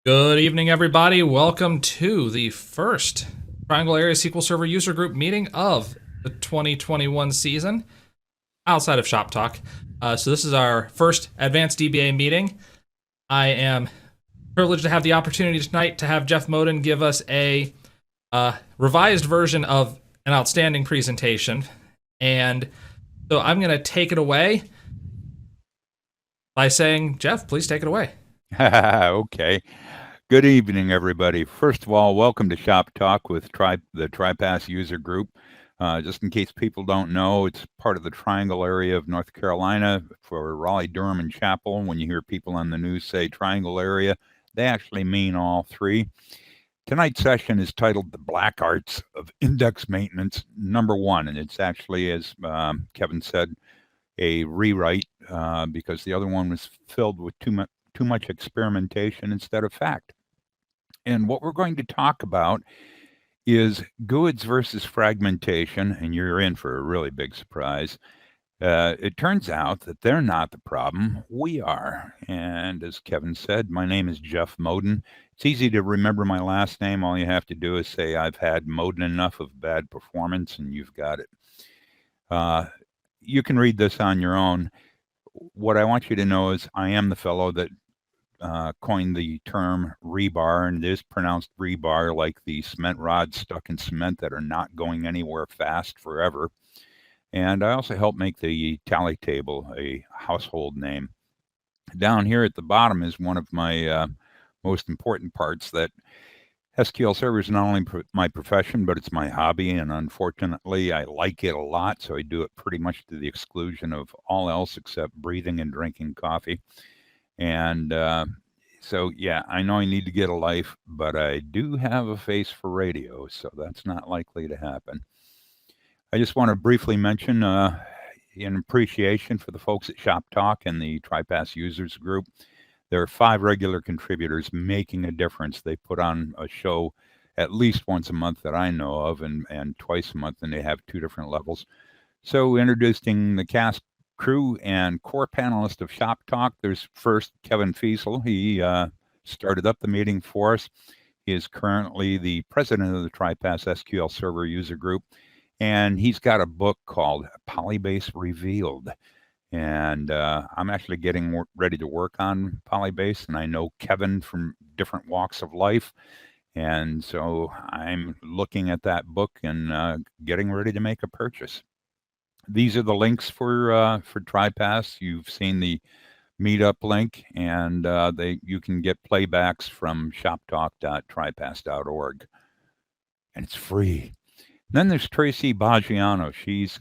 Good evening, everybody. Welcome to the first Triangle Area SQL Server User Group meeting of the 2021 season outside of Shop Talk. So this is our first Advanced DBA meeting. I am privileged to have the opportunity tonight to have Jeff Moden give us a revised version of an outstanding presentation. And so I'm going to take it away by saying, Jeff, please take it away. Okay. Good evening, everybody. First of all, welcome to Shop Talk with the TriPass user group. Just in case people don't know, it's part of the Triangle area of North Carolina for Raleigh, Durham, and Chapel. When you hear people on the news say Triangle area, they actually mean all three. Tonight's session is titled The Black Arts of Index Maintenance #1, and it's actually, as Kevin said, a rewrite because the other one was filled with too much experimentation instead of fact. And what we're going to talk about is GUIDs versus fragmentation, and you're in for a really big surprise. It turns out that they're not the problem, we are. And as Kevin said, my name is Jeff Moden. It's easy to remember my last name. All you have to do is say, I've had Moden enough of bad performance, and you've got it. You can read this on your own. What I want you to know is I am the fellow that coined the term rebar, and it is pronounced rebar, like the cement rods stuck in cement that are not going anywhere fast forever. And I also help make the tally table a household name. Down here at the bottom is one of my most important parts, that SQL Server is not only my profession, but it's my hobby, and unfortunately, I like it a lot, so I do it pretty much to the exclusion of all else except breathing and drinking coffee. And so, yeah, I know I need to get a life, but I do have a face for radio, so that's not likely to happen. I just want to briefly mention in appreciation for the folks at Shop Talk and the TriPass users group. There are 5 regular contributors making a difference. They put on a show at least once a month that I know of, and twice a month, and they have 2 different levels. So introducing the cast, crew, and core panelist of Shop Talk, there's first Kevin Fiesel. He started up the meeting for us. He is currently the president of the TriPass SQL Server user group, and he's got a book called Polybase Revealed. And I'm actually getting ready to work on Polybase, and I know Kevin from different walks of life. And so I'm looking at that book and getting ready to make a purchase. These are the links for TriPass. You've seen the meetup link, and you can get playbacks from shoptalk.tripass.org, and it's free. Then there's Tracy Baggiano. She's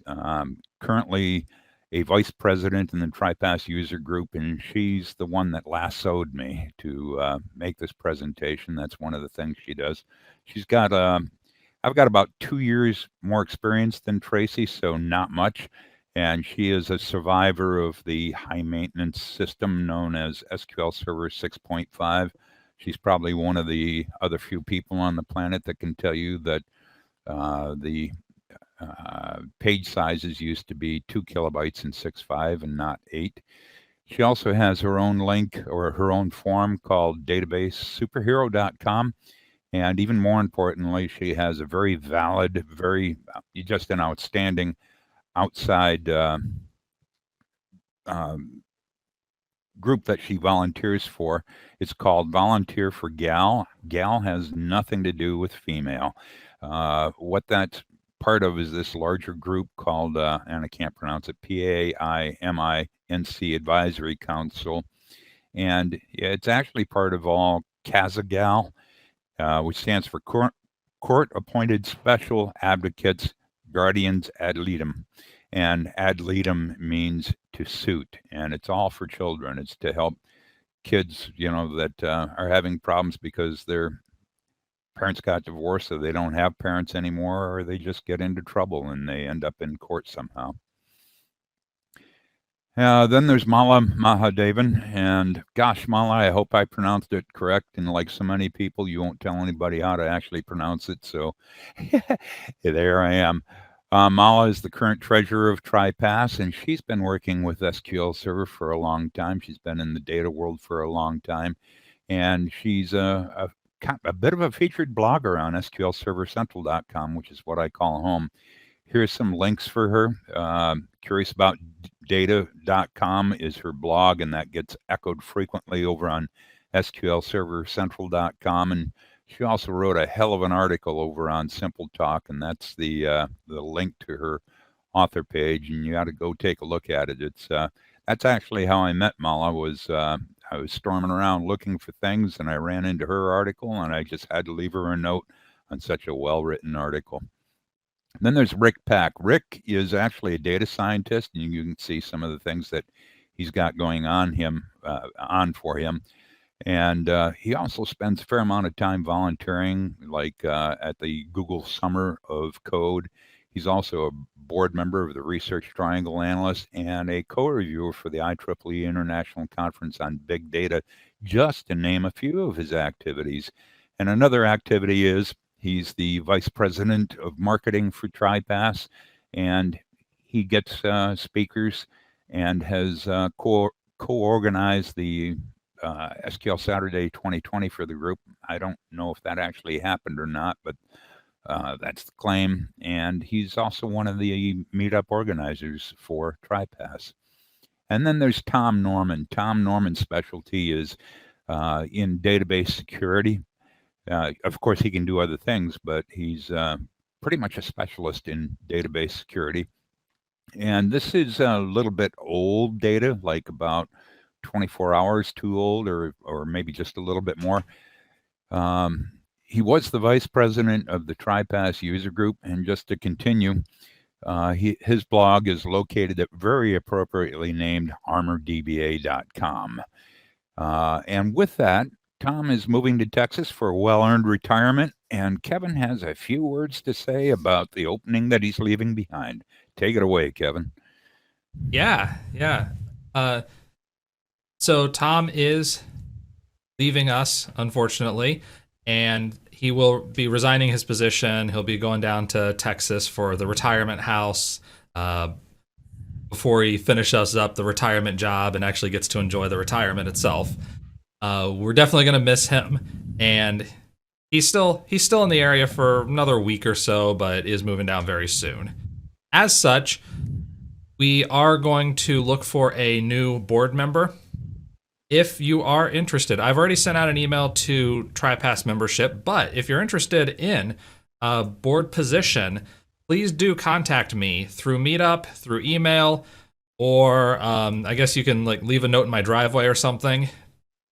currently a vice president in the TriPass user group, and she's the one that lassoed me to make this presentation. That's one of the things she does. She's got I've got about 2 years more experience than Tracy, so not much. And she is a survivor of the high maintenance system known as SQL Server 6.5. She's probably one of the other few people on the planet that can tell you that the page sizes used to be 2 kilobytes in 6.5 and not 8. She also has her own link, or her own forum, called databasesuperhero.com. And even more importantly, she has a very valid, just an outstanding outside group that she volunteers for. It's called Volunteer for Gal. Gal has nothing to do with female. What that's part of is this larger group called, and I can't pronounce it, PAIMINC Advisory Council. And it's actually part of all CASAGAL, which stands for Court-Appointed Special Advocates Guardians Ad Litem. And ad litem means to suit, and it's all for children. It's to help kids, that are having problems because their parents got divorced, so they don't have parents anymore, or they just get into trouble and they end up in court somehow. Then there's Mala Mahadevan, and gosh, Mala, I hope I pronounced it correct. And like so many people, you won't tell anybody how to actually pronounce it. So there I am. Mala is the current treasurer of TriPass, and she's been working with SQL Server for a long time. She's been in the data world for a long time. and she's a bit of a featured blogger on SQLServerCentral.com, which is what I call home. Here's some links for her. CuriousAboutData.com is her blog, and that gets echoed frequently over on SQLServerCentral.com. And she also wrote a hell of an article over on Simple Talk, and that's the link to her author page, and you got to go take a look at it. It's that's actually how I met Mala. I was storming around looking for things, and I ran into her article, and I just had to leave her a note on such a well-written article. Then there's Rick Pack. Rick is actually a data scientist, and you can see some of the things that he's got going on for him. And he also spends a fair amount of time volunteering, like at the Google Summer of Code. He's also a board member of the Research Triangle Analyst and a co-reviewer for the IEEE International Conference on Big Data, just to name a few of his activities. And another activity is he's the vice president of marketing for TriPass, and he gets speakers and has co-organized the SQL Saturday 2020 for the group. I don't know if that actually happened or not, but that's the claim. And he's also one of the meetup organizers for TriPass. And then there's Tom Norman. Tom Norman's specialty is in database security. Of course, he can do other things, but he's pretty much a specialist in database security. And this is a little bit old data, like about 24 hours too old, or maybe just a little bit more. He was the vice president of the TriPass user group, and just to continue, his blog is located at very appropriately named armordba.com. And with that, Tom is moving to Texas for a well-earned retirement, and Kevin has a few words to say about the opening that he's leaving behind. Take it away, Kevin. Yeah. So Tom is leaving us, unfortunately, and he will be resigning his position. He'll be going down to Texas for the retirement house before he finishes up the retirement job and actually gets to enjoy the retirement itself. We're definitely going to miss him, and he's still in the area for another week or so, but is moving down very soon. As such, we are going to look for a new board member. If you are interested, I've already sent out an email to TriPass membership, but if you're interested in a board position, please do contact me through Meetup, through email, or I guess you can leave a note in my driveway or something.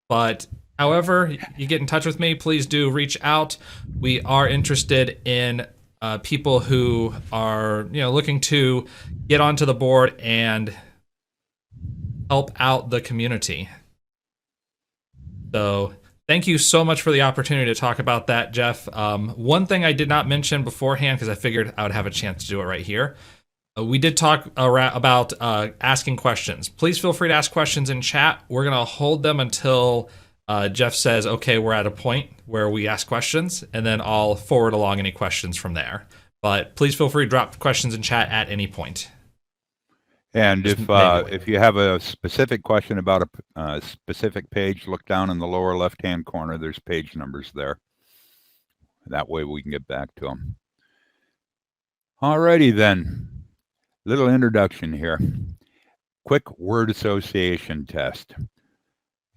But however you get in touch with me, please do reach out. We are interested in people who are looking to get onto the board and help out the community. So thank you so much for the opportunity to talk about that, Jeff. One thing I did not mention beforehand, because I figured I would have a chance to do it right here. We did talk about asking questions. Please feel free to ask questions in chat. We're going to hold them until Jeff says, okay, we're at a point where we ask questions, and then I'll forward along any questions from there. But please feel free to drop questions in chat at any point. And if you have a specific question about a specific page, look down in the lower left-hand corner. There's page numbers there. That way we can get back to them. Alrighty then. Little introduction here. Quick word association test.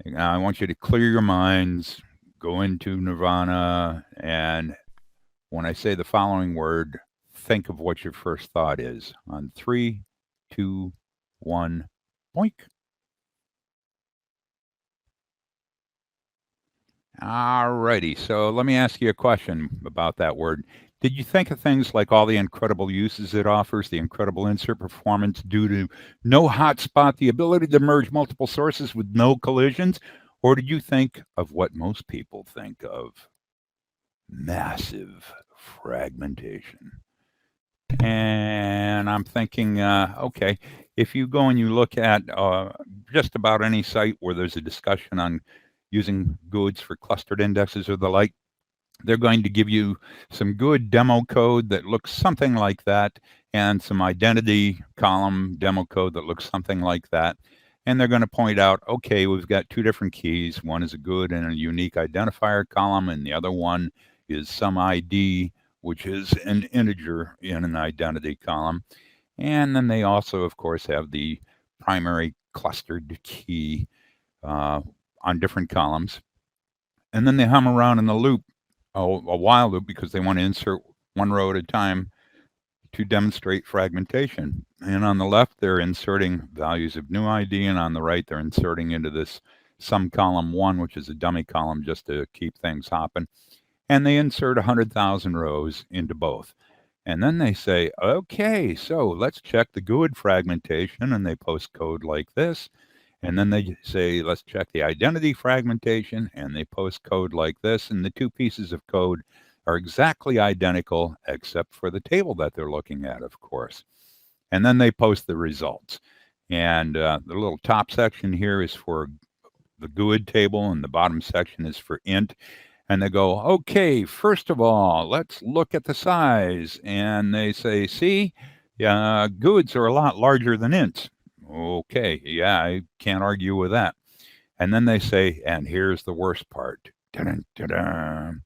Now I want you to clear your minds, go into Nirvana, and when I say the following word, think of what your first thought is. On 3, 2, 1, boink. Alrighty, so let me ask you a question about that word. Did you think of things like all the incredible uses it offers, the incredible insert performance due to no hotspot, the ability to merge multiple sources with no collisions? Or did you think of what most people think of? Massive fragmentation. And I'm thinking, okay, if you go and you look at just about any site where there's a discussion on using GUIDs for clustered indexes or the like, they're going to give you some good demo code that looks something like that, and some identity column demo code that looks something like that. and they're going to point out, okay, we've got two different keys. One is a GUID and a unique identifier column, and the other one is some ID, which is an integer in an identity column. And then they also, of course, have the primary clustered key on different columns. And then they hum around in the loop, a while loop, because they want to insert one row at a time to demonstrate fragmentation. And on the left, they're inserting values of new ID, and on the right, they're inserting into this sum column 1, which is a dummy column just to keep things hopping. And they insert 100,000 rows into both. And then they say, okay, so let's check the GUID fragmentation, and they post code like this. And then they say, let's check the identity fragmentation, and they post code like this. And the two pieces of code are exactly identical, except for the table that they're looking at, of course. And then they post the results. And the little top section here is for the GUID table, and the bottom section is for int. And they go, okay, first of all, let's look at the size. And they say, see, GUIDs are a lot larger than ints. Okay, yeah, I can't argue with that. And then they say, and here's the worst part. Dun, dun, dun.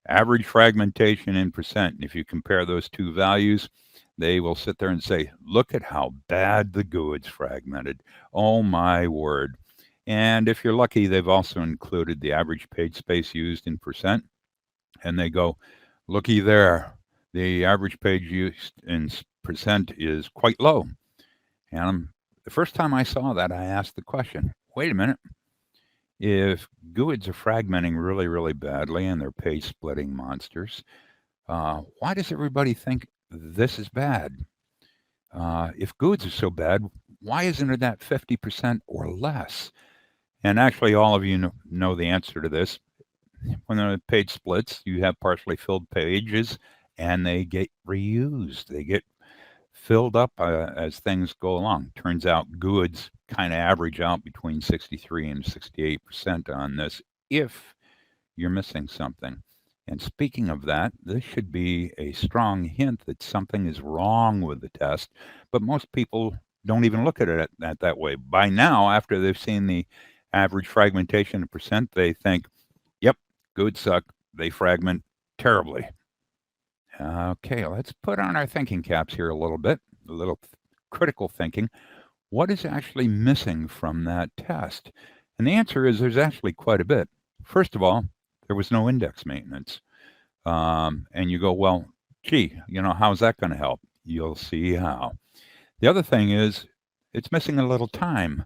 Average fragmentation in percent. If you compare those two values, they will sit there and say, look at how bad the GUID's fragmented. Oh my word. And if you're lucky, they've also included the average page space used in percent. And they go, looky there, the average page used in percent is quite low. And the first time I saw that, I asked the question, wait a minute. If GUIDs are fragmenting really, really badly and they're page splitting monsters, why does everybody think this is bad? If GUIDs are so bad, why isn't it at 50% or less? And actually, all of you know the answer to this. When the page splits, you have partially filled pages, and they get reused. They get filled up as things go along. Turns out GUIDs kind of average out between 63 and 68% on this if you're missing something. And speaking of that, this should be a strong hint that something is wrong with the test, but most people don't even look at it that way. By now, after they've seen the average fragmentation in percent, they think, yep, GUIDs suck. They fragment terribly. Okay, let's put on our thinking caps here a little bit, a little critical thinking. What is actually missing from that test? And the answer is there's actually quite a bit. First of all, there was no index maintenance. And you go, well, gee, how's that going to help? You'll see how. The other thing is it's missing a little time.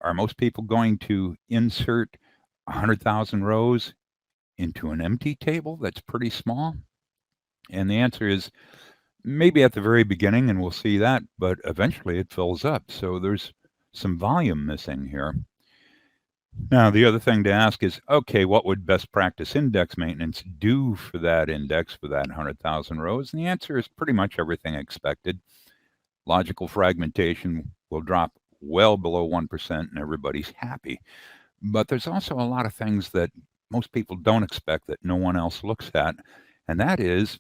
Are most people going to insert 100,000 rows into an empty table that's pretty small? And the answer is maybe at the very beginning, and we'll see that, but eventually it fills up. So there's some volume missing here. Now, the other thing to ask is, okay, what would best practice index maintenance do for that index for that 100,000 rows? And the answer is pretty much everything expected. Logical fragmentation will drop well below 1% and everybody's happy. But there's also a lot of things that most people don't expect that no one else looks at, and that is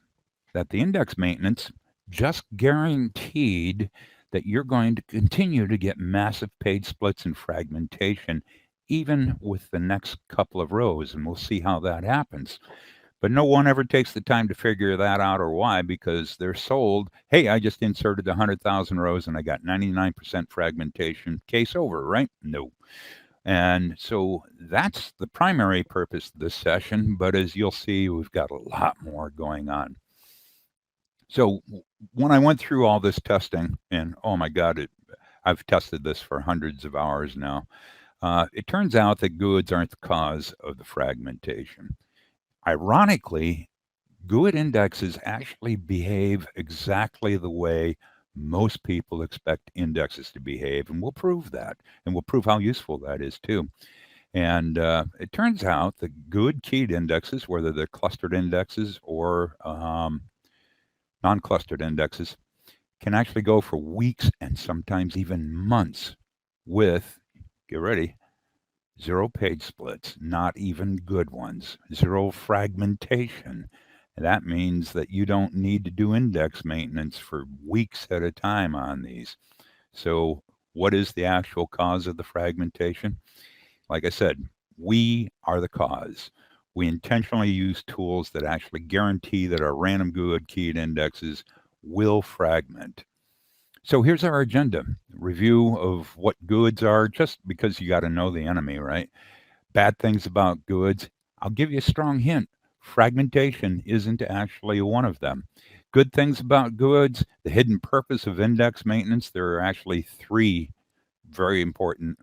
that the index maintenance just guaranteed that you're going to continue to get massive page splits and fragmentation even with the next couple of rows, and we'll see how that happens. But no one ever takes the time to figure that out or why, because they're sold, hey, I just inserted 100,000 rows and I got 99% fragmentation, case over, right? No. And so that's the primary purpose of this session, but as you'll see, we've got a lot more going on. So when I went through all this testing, and oh my God, I've tested this for hundreds of hours now, it turns out that GUIDs aren't the cause of the fragmentation. Ironically, GUID indexes actually behave exactly the way most people expect indexes to behave, and we'll prove that, and we'll prove how useful that is too. And it turns out that GUID keyed indexes, whether they're clustered indexes or non-clustered indexes, can actually go for weeks and sometimes even months with, get ready, 0 page splits, not even good ones, 0 fragmentation. That means that you don't need to do index maintenance for weeks at a time on these. So what is the actual cause of the fragmentation? Like I said, we are the cause. We intentionally use tools that actually guarantee that our random GUID keyed indexes will fragment. So here's our agenda. Review of what GUIDs are, just because you got to know the enemy, right? Bad things about GUIDs. I'll give you a strong hint. Fragmentation isn't actually one of them. Good things about GUIDs, the hidden purpose of index maintenance. There are actually three very important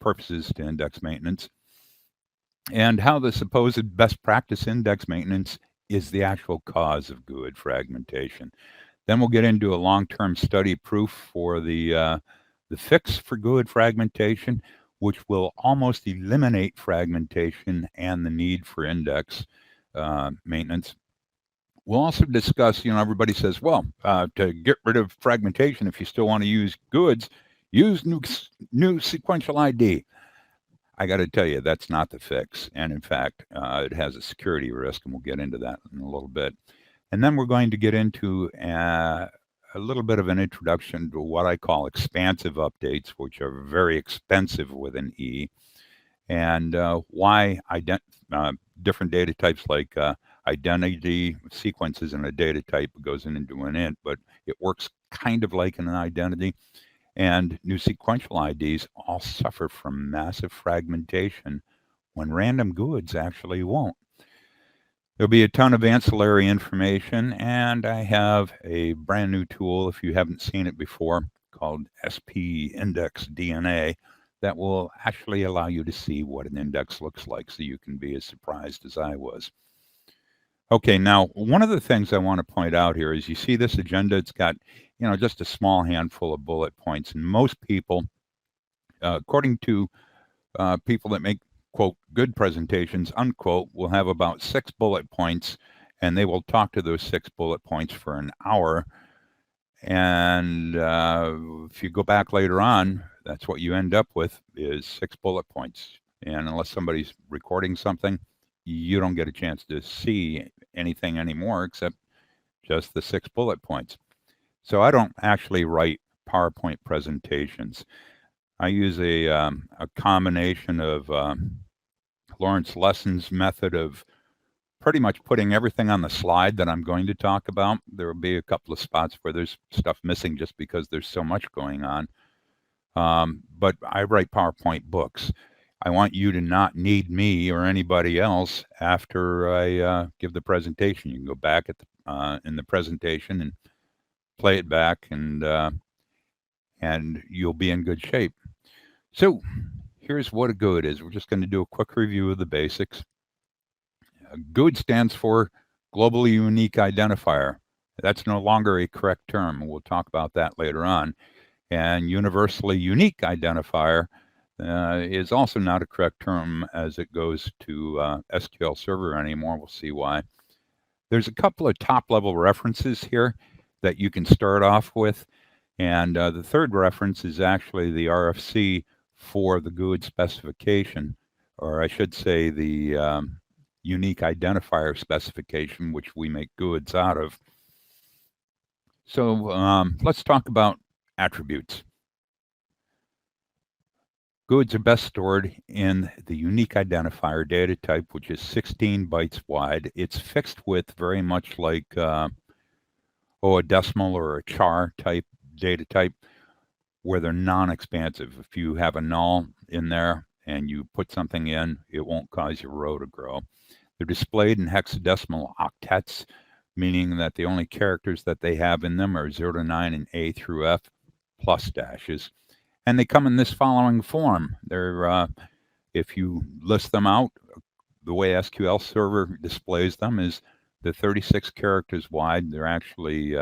purposes to index maintenance, and how the supposed best practice index maintenance is the actual cause of GUID fragmentation. Then we'll get into a long-term study proof for the fix for GUID fragmentation, which will almost eliminate fragmentation and the need for index maintenance. We'll also discuss, everybody says, well, to get rid of fragmentation, if you still want to use GUIDs, use new sequential ID. I got to tell you, that's not the fix. And in fact, it has a security risk, and we'll get into that in a little bit. And then we're going to get into a little bit of an introduction to what I call expansive updates, which are very expensive with an E, and why different data types like identity sequences in a data type goes into an int, but it works kind of like an identity. And new sequential IDs all suffer from massive fragmentation when random GUIDs actually won't. There'll be a ton of ancillary information, and I have a brand new tool, if you haven't seen it before, called SP Index DNA, that will actually allow you to see what an index looks like, so you can be as surprised as I was. Okay, now, one of the things I want to point out here is you see this agenda, it's got, just a small handful of bullet points, and most people, according to people that make, quote, good presentations, unquote, will have about 6 bullet points, and they will talk to those 6 bullet points for an hour. And if you go back later on, that's what you end up with is 6 bullet points. And unless somebody's recording something, you don't get a chance to see anything anymore except just the 6 bullet points. So I don't actually write PowerPoint presentations. I use a combination of Lawrence Lesson's method of pretty much putting everything on the slide that I'm going to talk about. There will be a couple of spots where there's stuff missing just because there's so much going on. But I write PowerPoint books. I want you to not need me or anybody else after I give the presentation. You can go back at in the presentation and play it back, and you'll be in good shape. So here's what a GUID is. We're just going to do a quick review of the basics. GUID stands for Globally Unique Identifier. That's no longer a correct term. We'll talk about that later on. And Universally Unique Identifier is also not a correct term as it goes to SQL Server anymore. We'll see why. There's a couple of top-level references here that you can start off with. And the third reference is actually the RFC for the GUID specification, or I should say the unique identifier specification, which we make GUIDs out of. So let's talk about attributes. GUIDs are best stored in the unique identifier data type, which is 16 bytes wide. It's fixed with very much like a decimal or a char type data type, where they're non-expansive. If you have a null in there and you put something in, it won't cause your row to grow. They're displayed in hexadecimal octets, meaning that the only characters that they have in them are 0 to 9 and A through F plus dashes. And they come in this following form. They're, if you list them out, the way SQL Server displays them is the 36 characters wide. They're actually,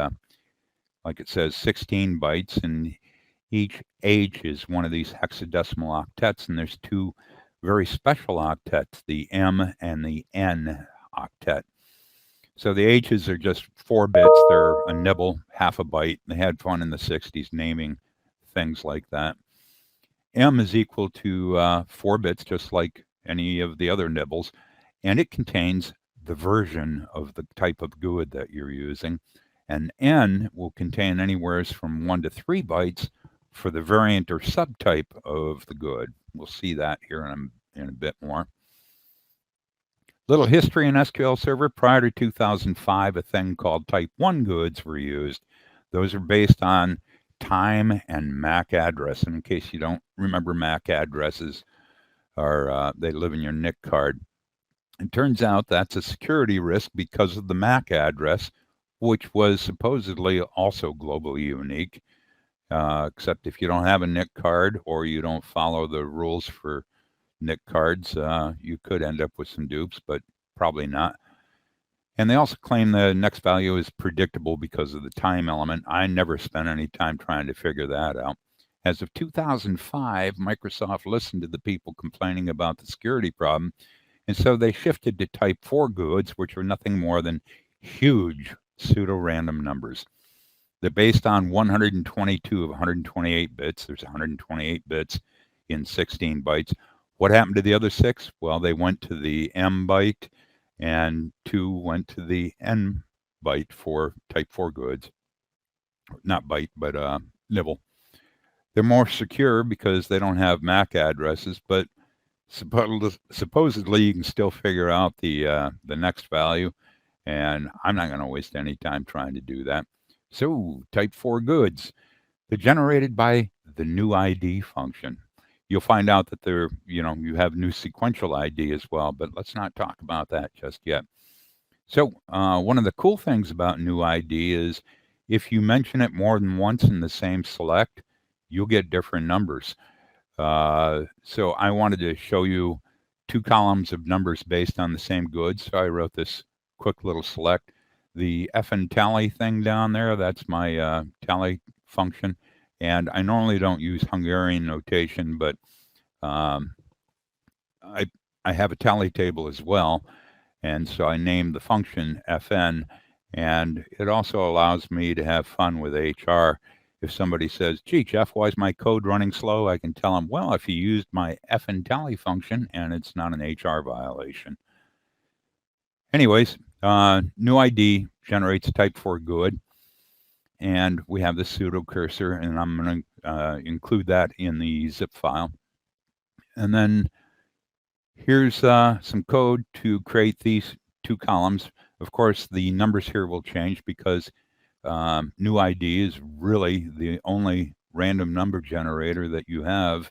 like it says, 16 bytes, and each H is one of these hexadecimal octets, and there's 2 very special octets, the M and the N octet. So the H's are just 4 bits. They're a nibble, half a byte. They had fun in the 60s naming things like that. M is equal to 4 bits, just like any of the other nibbles, and it contains the version of the type of GUID that you're using. And N will contain anywhere from 1 to 3 bytes for the variant or subtype of the GUID. We'll see that here in a bit more. Little history in SQL Server. Prior to 2005, a thing called Type 1 GUIDs were used. Those are based on time and MAC address. And in case you don't remember, MAC addresses they live in your NIC card. It turns out that's a security risk because of the MAC address, which was supposedly also globally unique, except if you don't have a NIC card or you don't follow the rules for NIC cards, you could end up with some dupes, but probably not. And they also claim the next value is predictable because of the time element. I never spent any time trying to figure that out. As of 2005, Microsoft listened to the people complaining about the security problem, and so they shifted to Type 4 GUIDs, which are nothing more than huge pseudo-random numbers. They're based on 122 of 128 bits. There's 128 bits in 16 bytes. What happened to the other 6? Well, they went to the M byte, and 2 went to the N byte for Type 4 GUIDs. Not byte, but nibble. They're more secure because they don't have MAC addresses, but supposedly you can still figure out the next value, and I'm not going to waste any time trying to do that. So Type 4 GUIDs, they're generated by the new ID function. You'll find out that you have new sequential ID as well, but let's not talk about that just yet. So one of the cool things about new ID is if you mention it more than once in the same select, you'll get different numbers. So I wanted to show you 2 columns of numbers based on the same GUID. So I wrote this quick little select. The FN tally thing down there, that's my tally function. And I normally don't use Hungarian notation, but I have a tally table as well. And so I named the function FN. And it also allows me to have fun with HR. If somebody says, gee, Jeff, why is my code running slow? I can tell them, well, if you used my FN tally function and it's not an HR violation. Anyways, new ID generates Type 4 GUID. And we have the pseudo cursor, and I'm going to include that in the zip file. And then here's some code to create these 2 columns. Of course, the numbers here will change because new ID is really the only random number generator that you have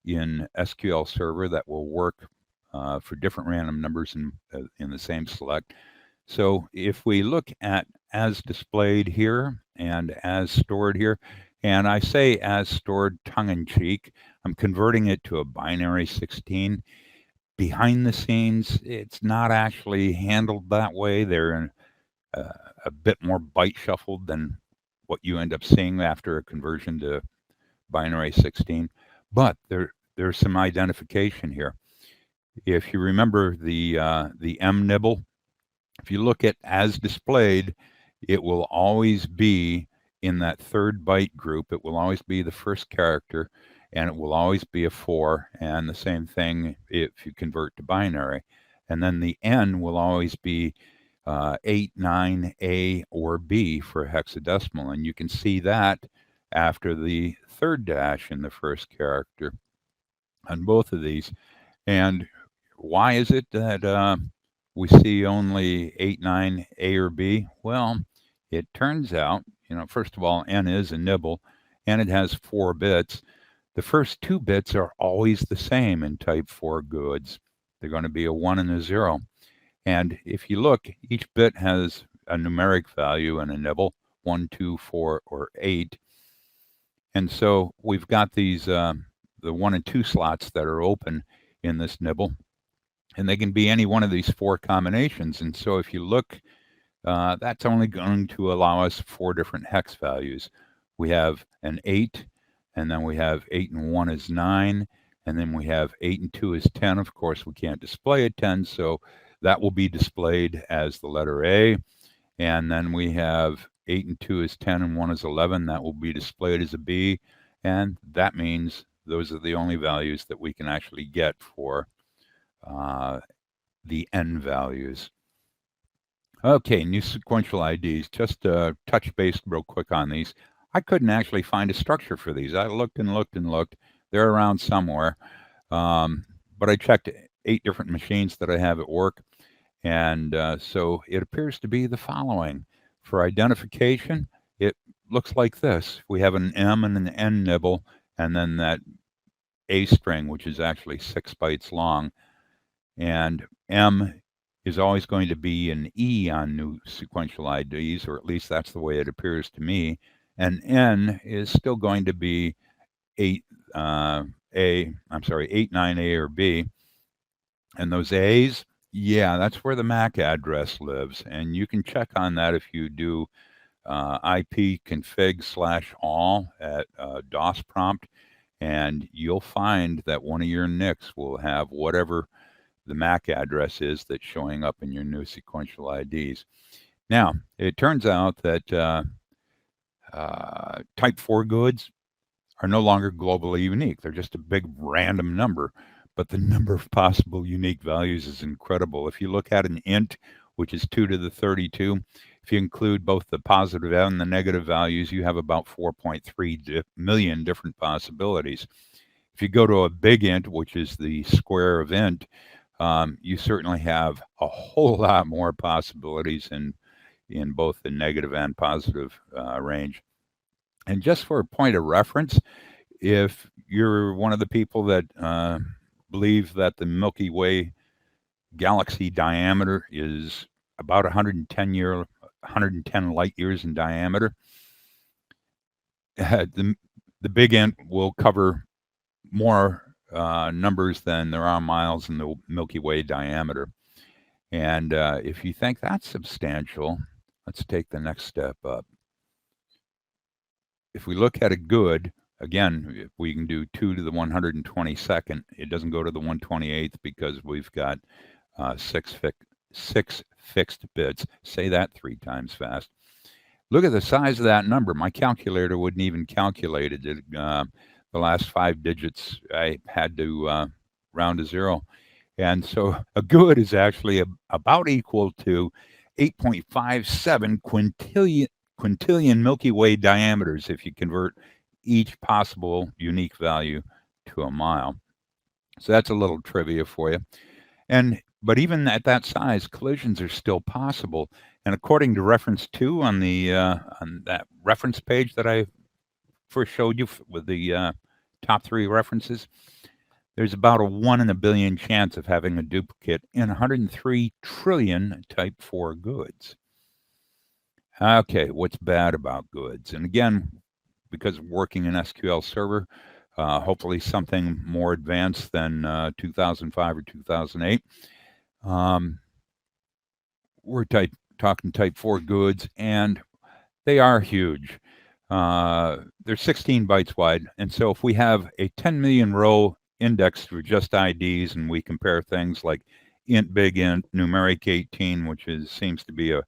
in SQL Server that will work for different random numbers in the same select. So if we look at as displayed here and as stored here, and I say as stored tongue-in-cheek, I'm converting it to a binary 16. Behind the scenes, it's not actually handled that way. They're a bit more byte shuffled than what you end up seeing after a conversion to binary 16. But there's some identification here. If you remember the M nibble, if you look at as displayed, it will always be in that 3rd byte group. It will always be the first character, and it will always be a 4. And the same thing if you convert to binary. And then the N will always be 8, 9, A, or B for hexadecimal. And you can see that after the 3rd dash in the first character on both of these. And why is it that we see only 8, 9, A or B? Well, it turns out, first of all, N is a nibble, and it has 4 bits. The first 2 bits are always the same in Type 4 GUIDs. They're going to be a 1 and a 0. And if you look, each bit has a numeric value in a nibble, 1, 2, 4, or 8. And so we've got these, the 1 and 2 slots that are open in this nibble. And they can be any one of these 4 combinations. And so if you look, that's only going to allow us 4 different hex values. We have an 8, and then we have 8 and 1 is 9, and then we have 8 and 2 is 10. Of course, we can't display a 10, so that will be displayed as the letter A. And then we have 8 and 2 is 10, and 1 is 11. That will be displayed as a B. And that means those are the only values that we can actually get for the N values. Okay, new sequential IDs. Just touch base real quick on these. I couldn't actually find a structure for these. I looked and looked and looked. They're around somewhere. But I checked 8 different machines that I have at work. And so it appears to be the following. For identification, it looks like this. We have an M and an N nibble, and then that A string, which is actually 6 bytes long. And M is always going to be an E on new sequential IDs, or at least that's the way it appears to me. And N is still going to be 8, 9A or B. And those A's, yeah, that's where the MAC address lives. And you can check on that if you do IP config/all at DOS prompt, and you'll find that one of your NICs will have whatever the MAC address is that's showing up in your new sequential IDs. Now, it turns out that type 4 GUIDs are no longer globally unique. They're just a big random number, but the number of possible unique values is incredible. If you look at an int, which is 2 to the 32, if you include both the positive and the negative values, you have about 4.3 million different possibilities. If you go to a big int, which is the square of int, you certainly have a whole lot more possibilities in both the negative and positive range. And just for a point of reference, if you're one of the people that believe that the Milky Way galaxy diameter is about 110 light years in diameter, the big int will cover more numbers than there are miles in the Milky Way diameter. And if you think that's substantial, let's take the next step up. If we look at a GUID, again, we can do 2 to the 122nd. It doesn't go to the 128th because we've got 6 fixed bits. Say that 3 times fast. Look at the size of that number. My calculator wouldn't even calculate it. The last 5 digits, I had to round to 0. And so a GUID is actually about equal to 8.57 quintillion Milky Way diameters if you convert each possible unique value to a mile. So that's a little trivia for you. But even at that size, collisions are still possible. And according to reference 2 on that reference page that I first showed you with the top 3 references, there's about a 1 in a billion chance of having a duplicate in 103 trillion type 4 GUIDs. Okay, what's bad about GUIDs? And again, because working in SQL Server, hopefully something more advanced than 2005 or 2008. We're talking type 4 GUIDs, and they are huge. They're 16 bytes wide, and so if we have a 10 million row index for just IDs, and we compare things like int big int, numeric 18, which seems to be a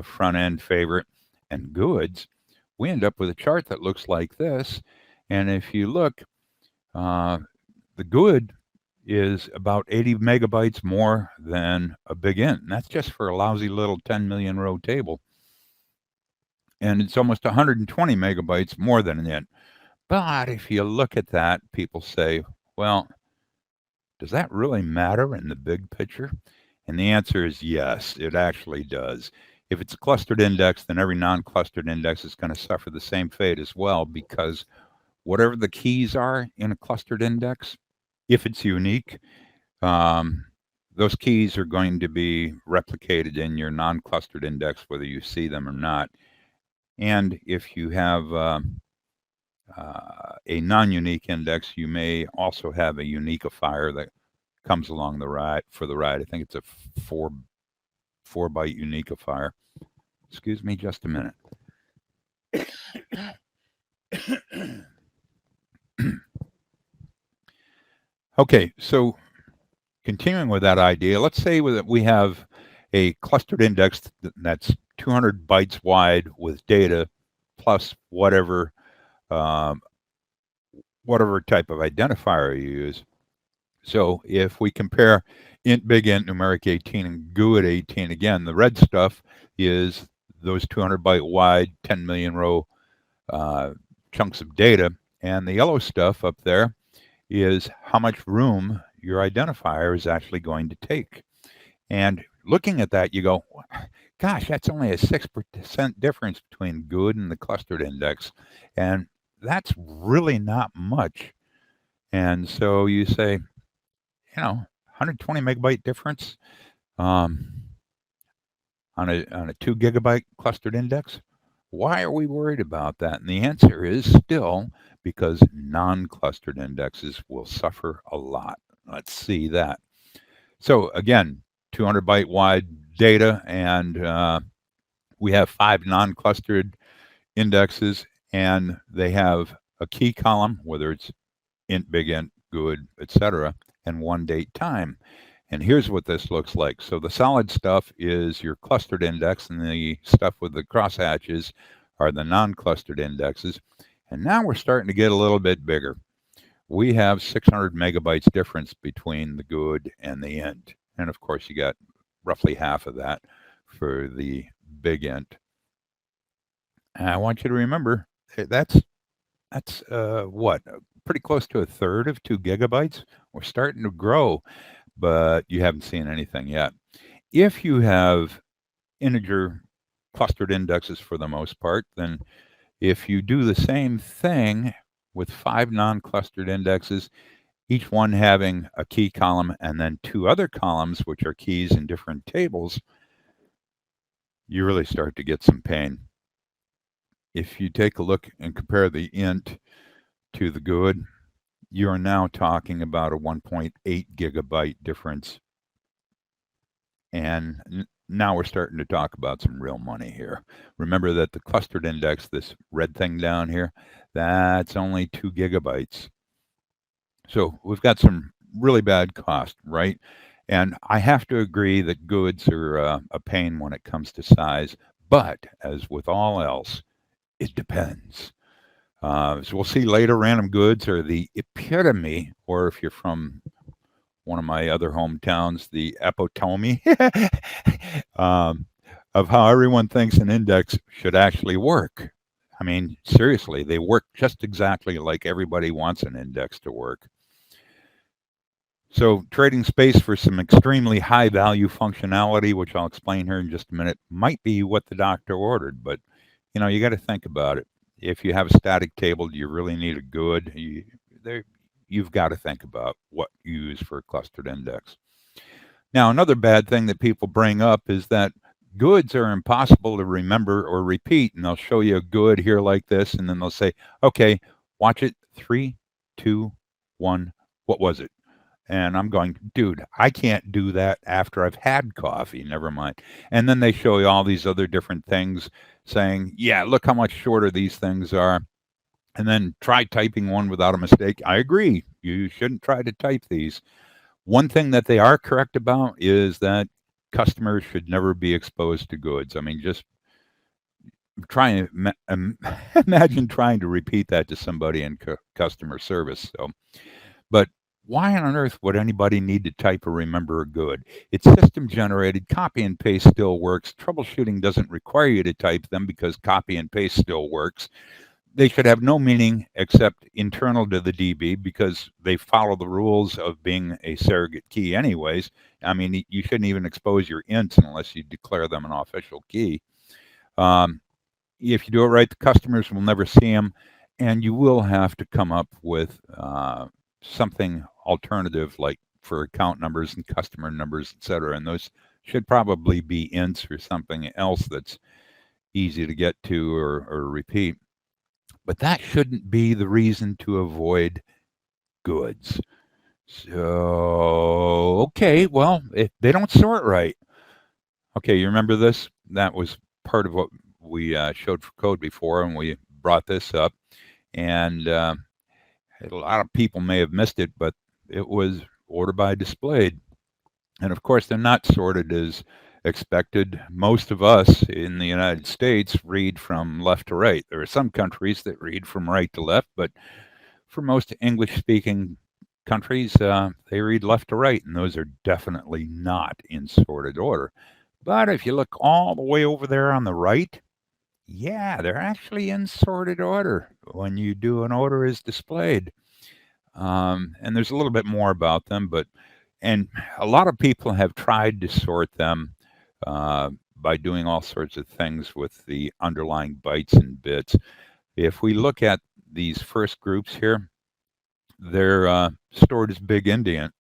front end favorite, and GUIDs, we end up with a chart that looks like this. And if you look, the GUID is about 80 megabytes more than a big int. And that's just for a lousy little 10 million row table. And it's almost 120 megabytes more than an int. But if you look at that, people say, well, does that really matter in the big picture? And the answer is yes, it actually does. If it's a clustered index, then every non-clustered index is going to suffer the same fate as well, because whatever the keys are in a clustered index, if it's unique, those keys are going to be replicated in your non-clustered index, whether you see them or not. And if you have a non-unique index, you may also have a uniqueifier that comes along the ride for the ride. I think it's a 4-byte uniqueifier. Excuse me just a minute. Okay, so continuing with that idea, let's say that we have a clustered index that's 200 bytes wide with data plus whatever type of identifier you use. So if we compare int big int numeric 18 and GUID 18, again, the red stuff is those 200 byte wide 10 million row chunks of data. And the yellow stuff up there is how much room your identifier is actually going to take. And looking at that, you go, gosh, that's only a 6% difference between GUID and the clustered index. And that's really not much. And so you say, 120 megabyte difference on a 2 gigabyte clustered index. Why are we worried about that? And the answer is still because non-clustered indexes will suffer a lot. Let's see that. So again, 200 byte wide data, and we have 5 non-clustered indexes, and they have a key column, whether it's int, big int, GUID, etc., and 1 date time. And here's what this looks like. So the solid stuff is your clustered index, and the stuff with the crosshatches are the non-clustered indexes. And now we're starting to get a little bit bigger. We have 600 megabytes difference between the GUID and the int. And of course, you got roughly half of that for the big int. And I want you to remember that's what, pretty close to a third of 2 gigabytes. We're starting to grow, but you haven't seen anything yet. If you have integer clustered indexes for the most part, then if you do the same thing with 5 non-clustered indexes, each one having a key column and then 2 other columns, which are keys in different tables, you really start to get some pain. If you take a look and compare the int to the GUID, you are now talking about a 1.8 gigabyte difference. And now we're starting to talk about some real money here. Remember that the clustered index, this red thing down here, that's only 2 gigabytes. So we've got some really bad cost, right? And I have to agree that GUIDs are a pain when it comes to size, but as with all else, it depends. So we'll see later, random GUIDs are the epitome, or if you're from one of my other hometowns, the epitome of how everyone thinks an index should actually work. I mean, seriously, they work just exactly like everybody wants an index to work. So trading space for some extremely high value functionality, which I'll explain here in just a minute, might be what the doctor ordered, but you got to think about it. If you have a static table, do you really need a GUID? You've got to think about what you use for a clustered index. Now, another bad thing that people bring up is that GUIDs are impossible to remember or repeat, and they'll show you a GUID here like this, and then they'll say, okay, watch it, 3, 2, 1, what was it? And I'm going, dude, I can't do that after I've had coffee, never mind. And then they show you all these other different things saying, yeah, look how much shorter these things are. And then try typing one without a mistake. I agree. You shouldn't try to type these. One thing that they are correct about is that customers should never be exposed to GUIDs. I mean, just try and imagine trying to repeat that to somebody in customer service. But why on earth would anybody need to type or remember a GUID? It's system generated. Copy and paste still works. Troubleshooting doesn't require you to type them because copy and paste still works. They should have no meaning except internal to the DB because they follow the rules of being a surrogate key anyways. I mean, you shouldn't even expose your ints unless you declare them an official key. If you do it right, the customers will never see them, and you will have to come up with something alternative like for account numbers and customer numbers, etc. And those should probably be ints or something else that's easy to get to or repeat. But that shouldn't be the reason to avoid GUIDs. So, okay, well, they don't sort right. Okay, you remember this? That was part of what we showed for code before, and we brought this up. And a lot of people may have missed it, but it was order by displayed. And of course, they're not sorted as expected. Most of us in the United States read from left to right. There are some countries that read from right to left, but for most English-speaking countries, they read left to right, and those are definitely not in sorted order. But if you look all the way over there on the right, Yeah, they're actually in sorted order when you do an order as displayed. And there's a little bit more about them, and a lot of people have tried to sort them by doing all sorts of things with the underlying bytes and bits. If we look at these first groups here, they're stored as big endian.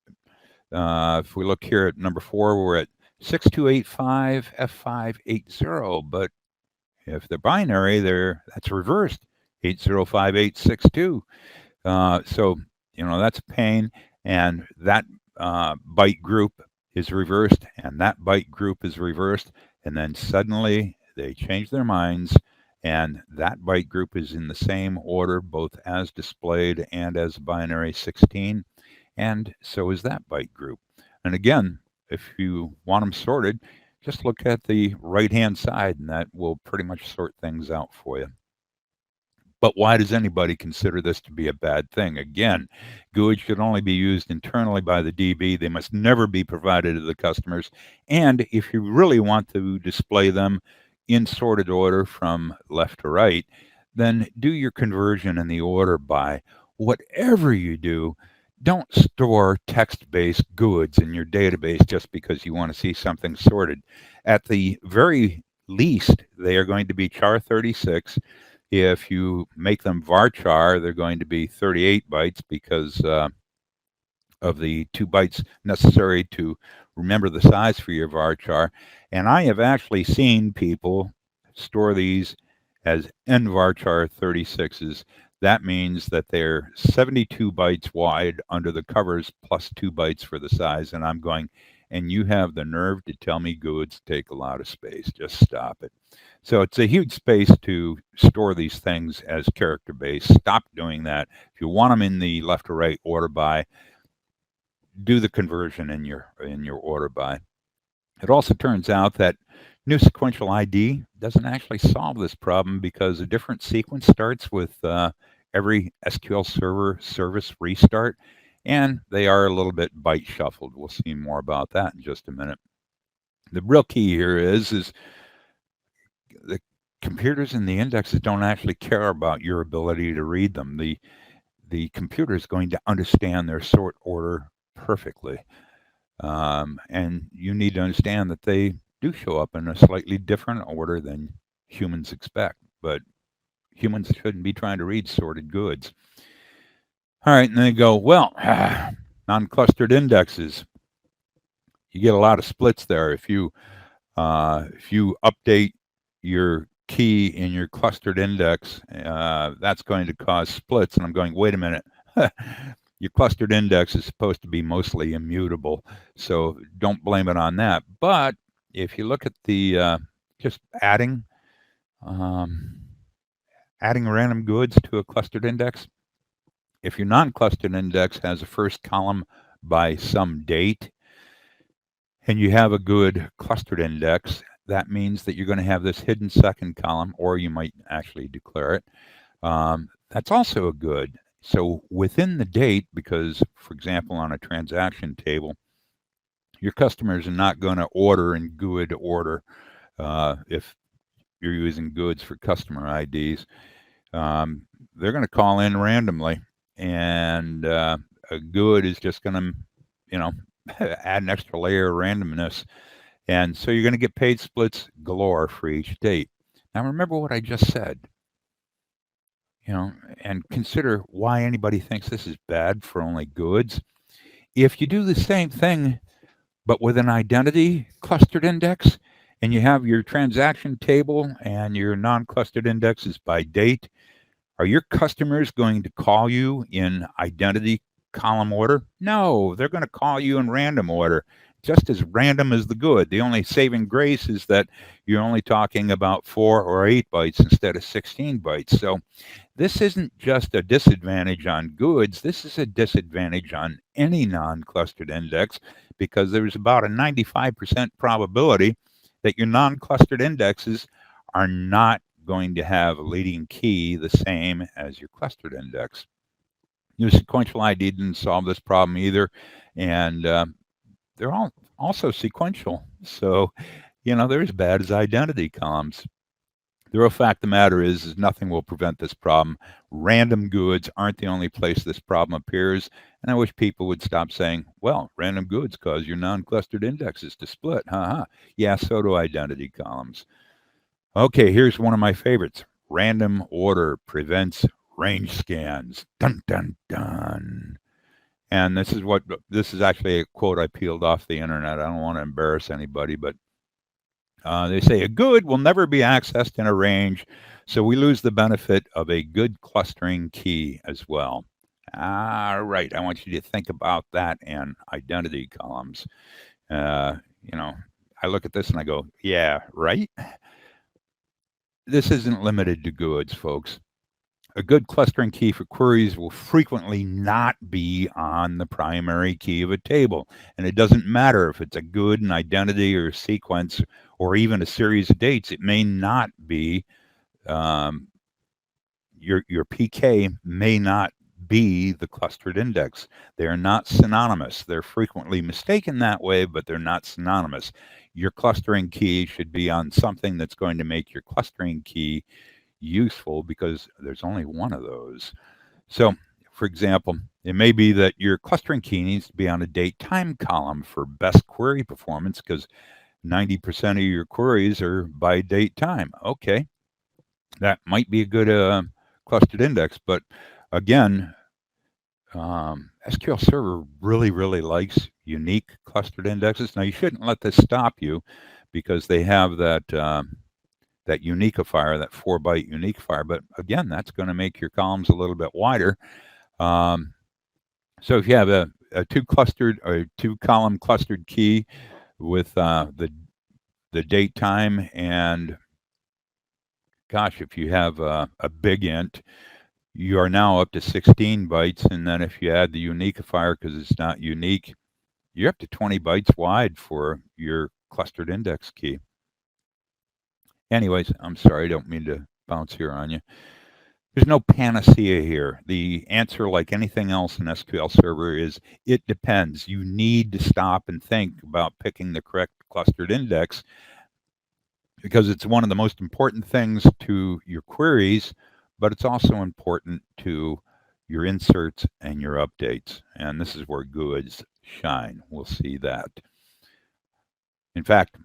If we look here at number 4, we're at 6285 F580, but if they're binary, that's reversed, 805862. So, that's a pain, and that byte group is reversed, and that byte group is reversed, and then suddenly they change their minds, and that byte group is in the same order, both as displayed and as binary 16, and so is that byte group. And again, if you want them sorted, just look at the right-hand side, and that will pretty much sort things out for you. But why does anybody consider this to be a bad thing? Again, GUID should only be used internally by the DB. They must never be provided to the customers. And if you really want to display them in sorted order from left to right, then do your conversion in the order by. Whatever you do, don't store text-based GUIDs in your database just because you want to see something sorted. At the very least, they are going to be char 36. If you make them varchar, they're going to be 38 bytes because of the 2 bytes necessary to remember the size for your varchar. And I have actually seen people store these as nvarchar 36s. That means that they're 72 bytes wide under the covers plus 2 bytes for the size. And I'm going, and you have the nerve to tell me GUIDs take a lot of space. Just stop it. So it's a huge space to store these things as character based. Stop doing that. If you want them in the left or right order by, do the conversion in your order by. It also turns out that new sequential ID doesn't actually solve this problem because a different sequence starts with every SQL Server service restart, and they are a little bit byte shuffled. We'll see more about that in just a minute. The real key here is the computers and the indexes don't actually care about your ability to read them. The computer is going to understand their sort order perfectly. And you need to understand that they do show up in a slightly different order than humans expect, but humans shouldn't be trying to read sorted GUIDs. All right, and they go, well, non-clustered indexes. You get a lot of splits there. If you update your key in your clustered index, that's going to cause splits. And I'm going, wait a minute. Your clustered index is supposed to be mostly immutable, so don't blame it on that. But if you look at the just adding random GUIDs to a clustered index, if your non-clustered index has a first column by some date, and you have a GUID clustered index, that means that you're going to have this hidden second column, or you might actually declare it. That's also a GUID. So within the date, because, for example, on a transaction table, your customers are not going to order in GUID order if you're using GUIDs for customer IDs. They're going to call in randomly, and a GUID is just going to, add an extra layer of randomness. And so you're going to get page splits galore for each date. Now, remember what I just said. And consider why anybody thinks this is bad for only GUIDs. If you do the same thing, but with an identity clustered index, and you have your transaction table and your non-clustered indexes by date, are your customers going to call you in identity column order? No, they're going to call you in random order, just as random as the GUID. The only saving grace is that you're only talking about 4 or 8 bytes instead of 16 bytes. So this isn't just a disadvantage on GUIDs. This is a disadvantage on any non-clustered index because there's about a 95% probability that your non-clustered indexes are not going to have a leading key the same as your clustered index. New sequential ID didn't solve this problem either, and they're all also sequential. So, they're as bad as identity columns. The real fact of the matter is nothing will prevent this problem. Random GUIDs aren't the only place this problem appears, and I wish people would stop saying, well, random GUIDs cause your non-clustered indexes to split. Yeah, so do identity columns. Okay, here's one of my favorites. Random order prevents range scans. Dun, dun, dun. And this is actually a quote I peeled off the internet. I don't want to embarrass anybody, but they say a GUID will never be accessed in a range, so we lose the benefit of a good clustering key as well. All right, I want you to think about that and identity columns. I look at this and I go, yeah, right? This isn't limited to GUIDs, folks. A good clustering key for queries will frequently not be on the primary key of a table. And it doesn't matter if it's a GUID, an identity, or a sequence, or even a series of dates. It may not be, your PK may not be the clustered index. They are not synonymous. They're frequently mistaken that way, but they're not synonymous. Your clustering key should be on something that's going to make your clustering key useful, because there's only one of those. So, for example, it may be that your clustering key needs to be on a date time column for best query performance, because 90% of your queries are by date time. Okay, that might be a good clustered index, but again, SQL Server really, really likes unique clustered indexes. Now, you shouldn't let this stop you, because they have that uniqueifier, that 4-byte uniqueifier. But again, that's going to make your columns a little bit wider. So if you have a two column clustered key with the date time, and gosh, if you have a big int, you are now up to 16 bytes. And then if you add the uniqueifier, because it's not unique, you're up to 20 bytes wide for your clustered index key. Anyways, I'm sorry, I don't mean to bounce here on you. There's no panacea here. The answer, like anything else in SQL Server, is it depends. You need to stop and think about picking the correct clustered index, because it's one of the most important things to your queries, but it's also important to your inserts and your updates. And this is where GUIDs shine. We'll see that. In fact,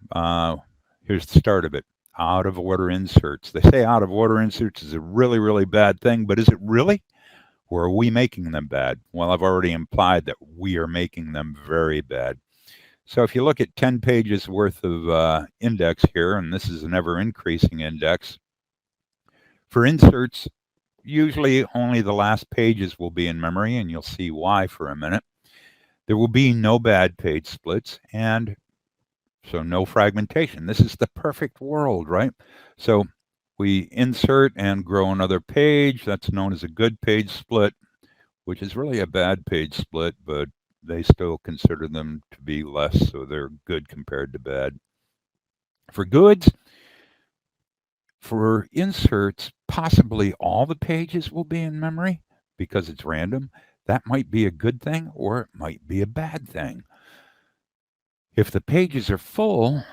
here's the start of it. Out of order inserts. They say out of order inserts is a really, really bad thing, but is it really? Or are we making them bad? Well, I've already implied that we are making them very bad. So if you look at 10 pages worth of index here, and this is an ever increasing index, for inserts, usually only the last pages will be in memory, and you'll see why for a minute. There will be no bad page splits, and so no fragmentation. This is the perfect world, right? So we insert and grow another page. That's known as a good page split, which is really a bad page split, but they still consider them to be less, so they're good compared to bad. For GUIDs, for inserts, possibly all the pages will be in memory because it's random. That might be a good thing, or it might be a bad thing. If the pages are full,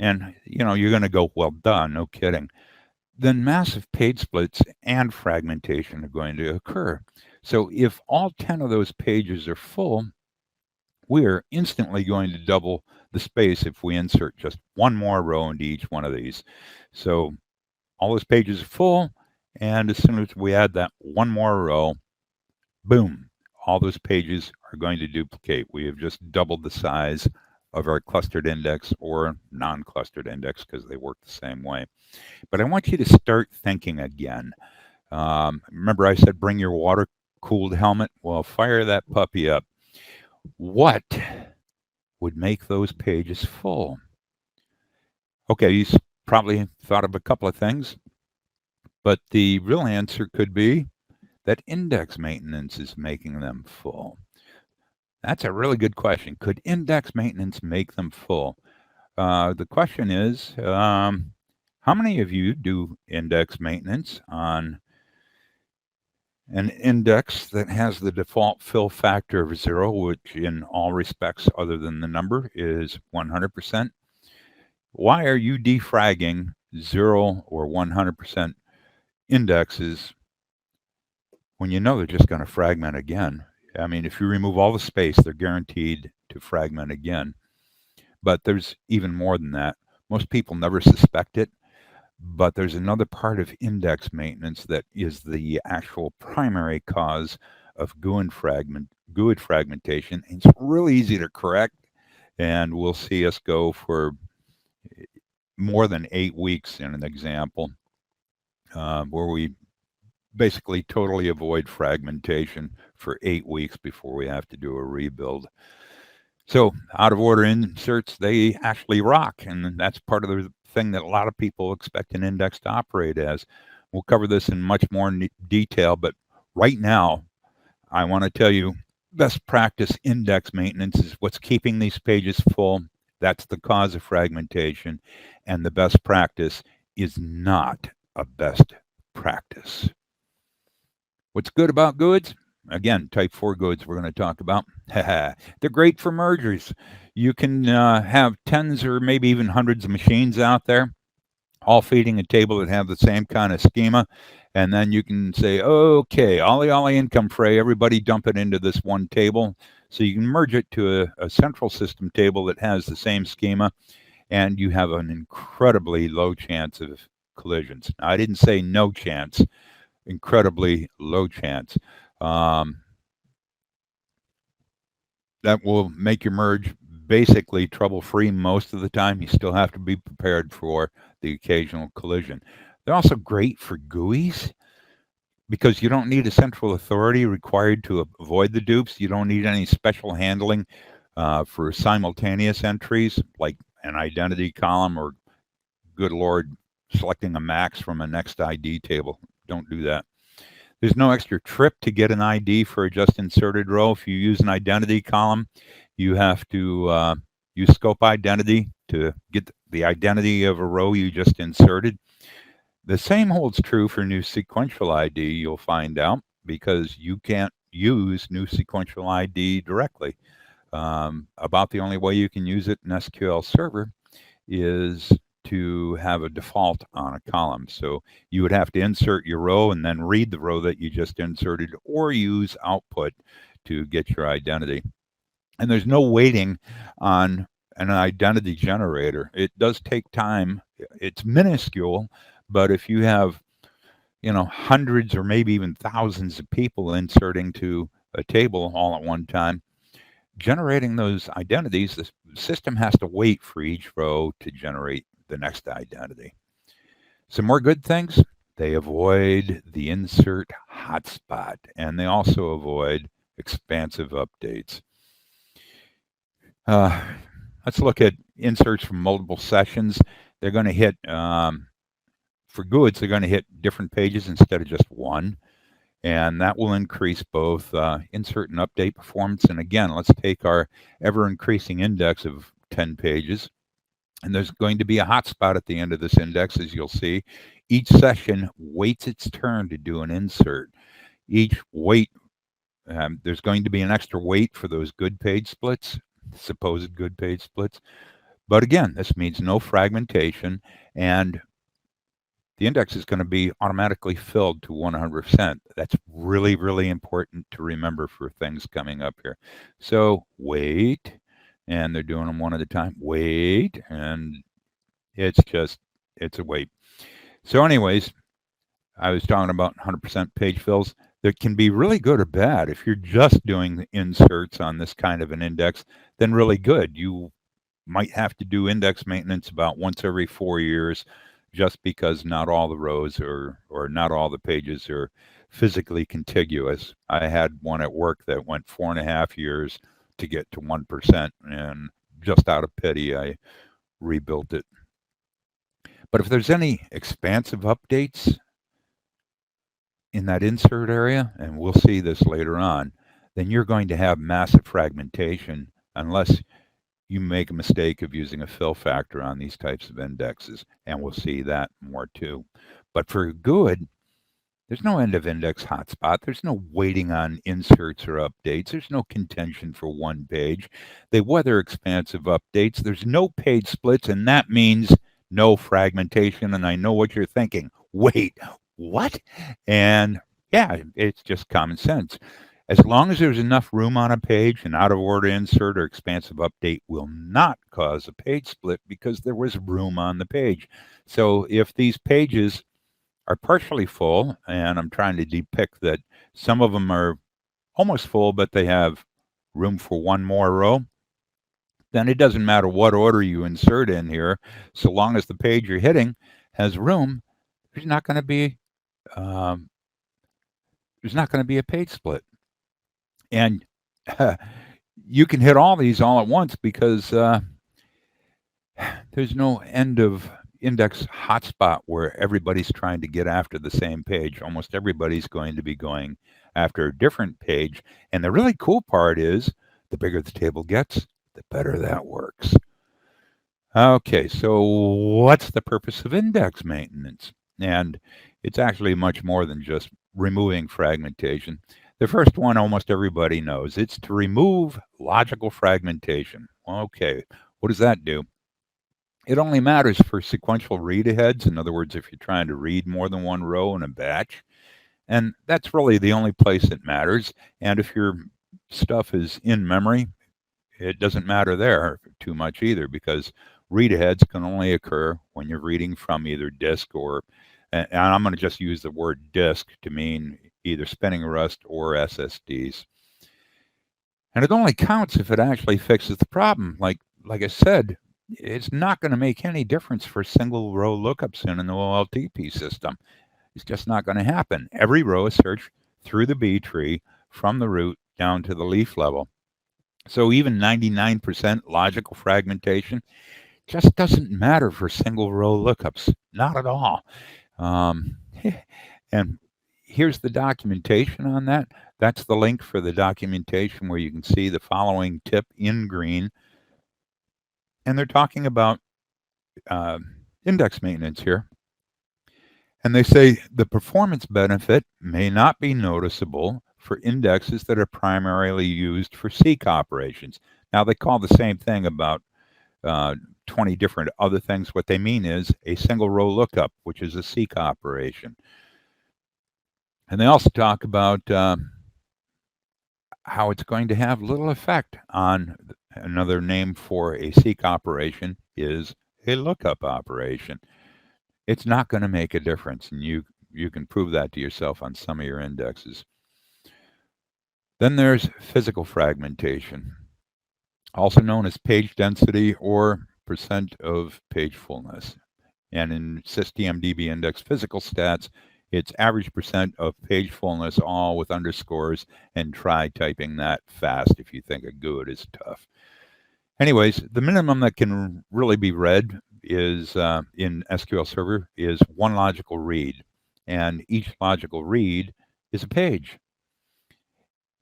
and you're going to go, well, duh, no kidding, then massive page splits and fragmentation are going to occur. So if all 10 of those pages are full, we're instantly going to double the space if we insert just one more row into each one of these. So all those pages are full, and as soon as we add that one more row, boom, all those pages are going to duplicate. We have just doubled the size of our clustered index or non-clustered index, because they work the same way. But I want you to start thinking again. Remember I said bring your water-cooled helmet? Well, fire that puppy up. What would make those pages full? Okay, you probably thought of a couple of things, but the real answer could be that index maintenance is making them full. That's a really good question. Could index maintenance make them full? The question is, how many of you do index maintenance on an index that has the default fill factor of 0, which in all respects other than the number is 100%? Why are you defragging 0 or 100% indexes when you know they're just going to fragment again. I mean, if you remove all the space, they're guaranteed to fragment again. But there's even more than that. Most people never suspect it, but there's another part of index maintenance that is the actual primary cause of GUID fragmentation. It's really easy to correct, and we'll see us go for more than 8 weeks in an example where we basically totally avoid fragmentation for 8 weeks before we have to do a rebuild. So out of order inserts, they actually rock, and that's part of the thing that a lot of people expect an index to operate as. We'll cover this in much more detail, but right now, I want to tell you, best practice index maintenance is what's keeping these pages full. That's the cause of fragmentation, and the best practice is not a best practice. What's good about GUIDs? Again, type 4 GUIDs we're going to talk about. They're great for mergers. You can have tens or maybe even hundreds of machines out there, all feeding a table that have the same kind of schema. And then you can say, okay, ollie income fray, everybody dump it into this one table. So you can merge it to a central system table that has the same schema, and you have an incredibly low chance of collisions. Now, I didn't say no chance. Incredibly low chance. That will make your merge basically trouble-free most of the time. You still have to be prepared for the occasional collision. They're also great for GUIs because you don't need a central authority required to avoid the dupes. You don't need any special handling for simultaneous entries like an identity column or, good Lord, selecting a max from a next ID table. Don't do that. There's no extra trip to get an ID for a just inserted row. If you use an identity column, you have to use scope identity to get the identity of a row you just inserted. The same holds true for new sequential ID, you'll find out, because you can't use new sequential ID directly. About the only way you can use it in SQL Server is to have a default on a column. So you would have to insert your row and then read the row that you just inserted, or use output to get your identity. And there's no waiting on an identity generator. It does take time. It's minuscule, but if you have, hundreds or maybe even thousands of people inserting to a table all at one time, generating those identities, the system has to wait for each row to generate the next identity. Some more good things: they avoid the insert hotspot, and they also avoid expansive updates. Let's look at inserts from multiple sessions. They're going to hit, for GUIDs, they're going to hit different pages instead of just one. And that will increase both insert and update performance. And again, let's take our ever-increasing index of 10 pages. And there's going to be a hotspot at the end of this index, as you'll see. Each session waits its turn to do an insert. Each wait, there's going to be an extra wait for those good page splits, supposed good page splits. But again, this means no fragmentation, and the index is going to be automatically filled to 100%. That's really, really important to remember for things coming up here. So wait, and they're doing them one at a time. Wait, and it's a wait. So anyways, I was talking about 100% page fills. That can be really good or bad. If you're just doing the inserts on this kind of an index, then really good. You might have to do index maintenance about once every 4 years, just because not all the rows or not all the pages are physically contiguous. I had one at work that went 4.5 years to get to 1%, and just out of pity, I rebuilt it. But if there's any expansive updates in that insert area, and we'll see this later on, then you're going to have massive fragmentation unless you make a mistake of using a fill factor on these types of indexes, and we'll see that more too. But for GUID, there's no end of index hotspot. There's no waiting on inserts or updates. There's no contention for one page. They weather expansive updates. There's no page splits, and that means no fragmentation. And I know what you're thinking. Wait, what? And yeah, it's just common sense. As long as there's enough room on a page, an out-of-order insert or expansive update will not cause a page split because there was room on the page. So if these pages are partially full, and I'm trying to depict that some of them are almost full, but they have room for one more row, then it doesn't matter what order you insert in here. So long as the page you're hitting has room, there's not going to be um, a page split. And you can hit all these all at once because there's no end of index hotspot where everybody's trying to get after the same page. Almost everybody's going to be going after a different page. And the really cool part is the bigger the table gets, the better that works. Okay, so what's the purpose of index maintenance? And it's actually much more than just removing fragmentation. The first one almost everybody knows. It's to remove logical fragmentation. Okay, what does that do? It only matters for sequential read aheads. In other words, if you're trying to read more than one row in a batch. And that's really the only place it matters. And if your stuff is in memory, it doesn't matter there too much either, because read aheads can only occur when you're reading from either disk or, and I'm going to just use the word disk to mean either spinning rust or SSDs. And it only counts if it actually fixes the problem. Like I said, it's not going to make any difference for single row lookups in an OLTP system. It's just not going to happen. Every row is searched through the B tree from the root down to the leaf level. So even 99% logical fragmentation just doesn't matter for single row lookups. Not at all. And here's the documentation on that. That's the link for the documentation where you can see the following tip in green. And they're talking about index maintenance here. And they say the performance benefit may not be noticeable for indexes that are primarily used for seek operations. Now, they call the same thing about 20 different other things. What they mean is a single row lookup, which is a seek operation. And they also talk about how it's going to have little effect on another name for a seek operation is a lookup operation. It's not going to make a difference, and you can prove that to yourself on some of your indexes. Then there's physical fragmentation, also known as page density or percent of page fullness. And in SysTMDB index physical stats, it's average percent of page fullness, all with underscores, and try typing that fast if you think a GUID is tough. Anyways, the minimum that can really be read is in SQL Server is one logical read, and each logical read is a page.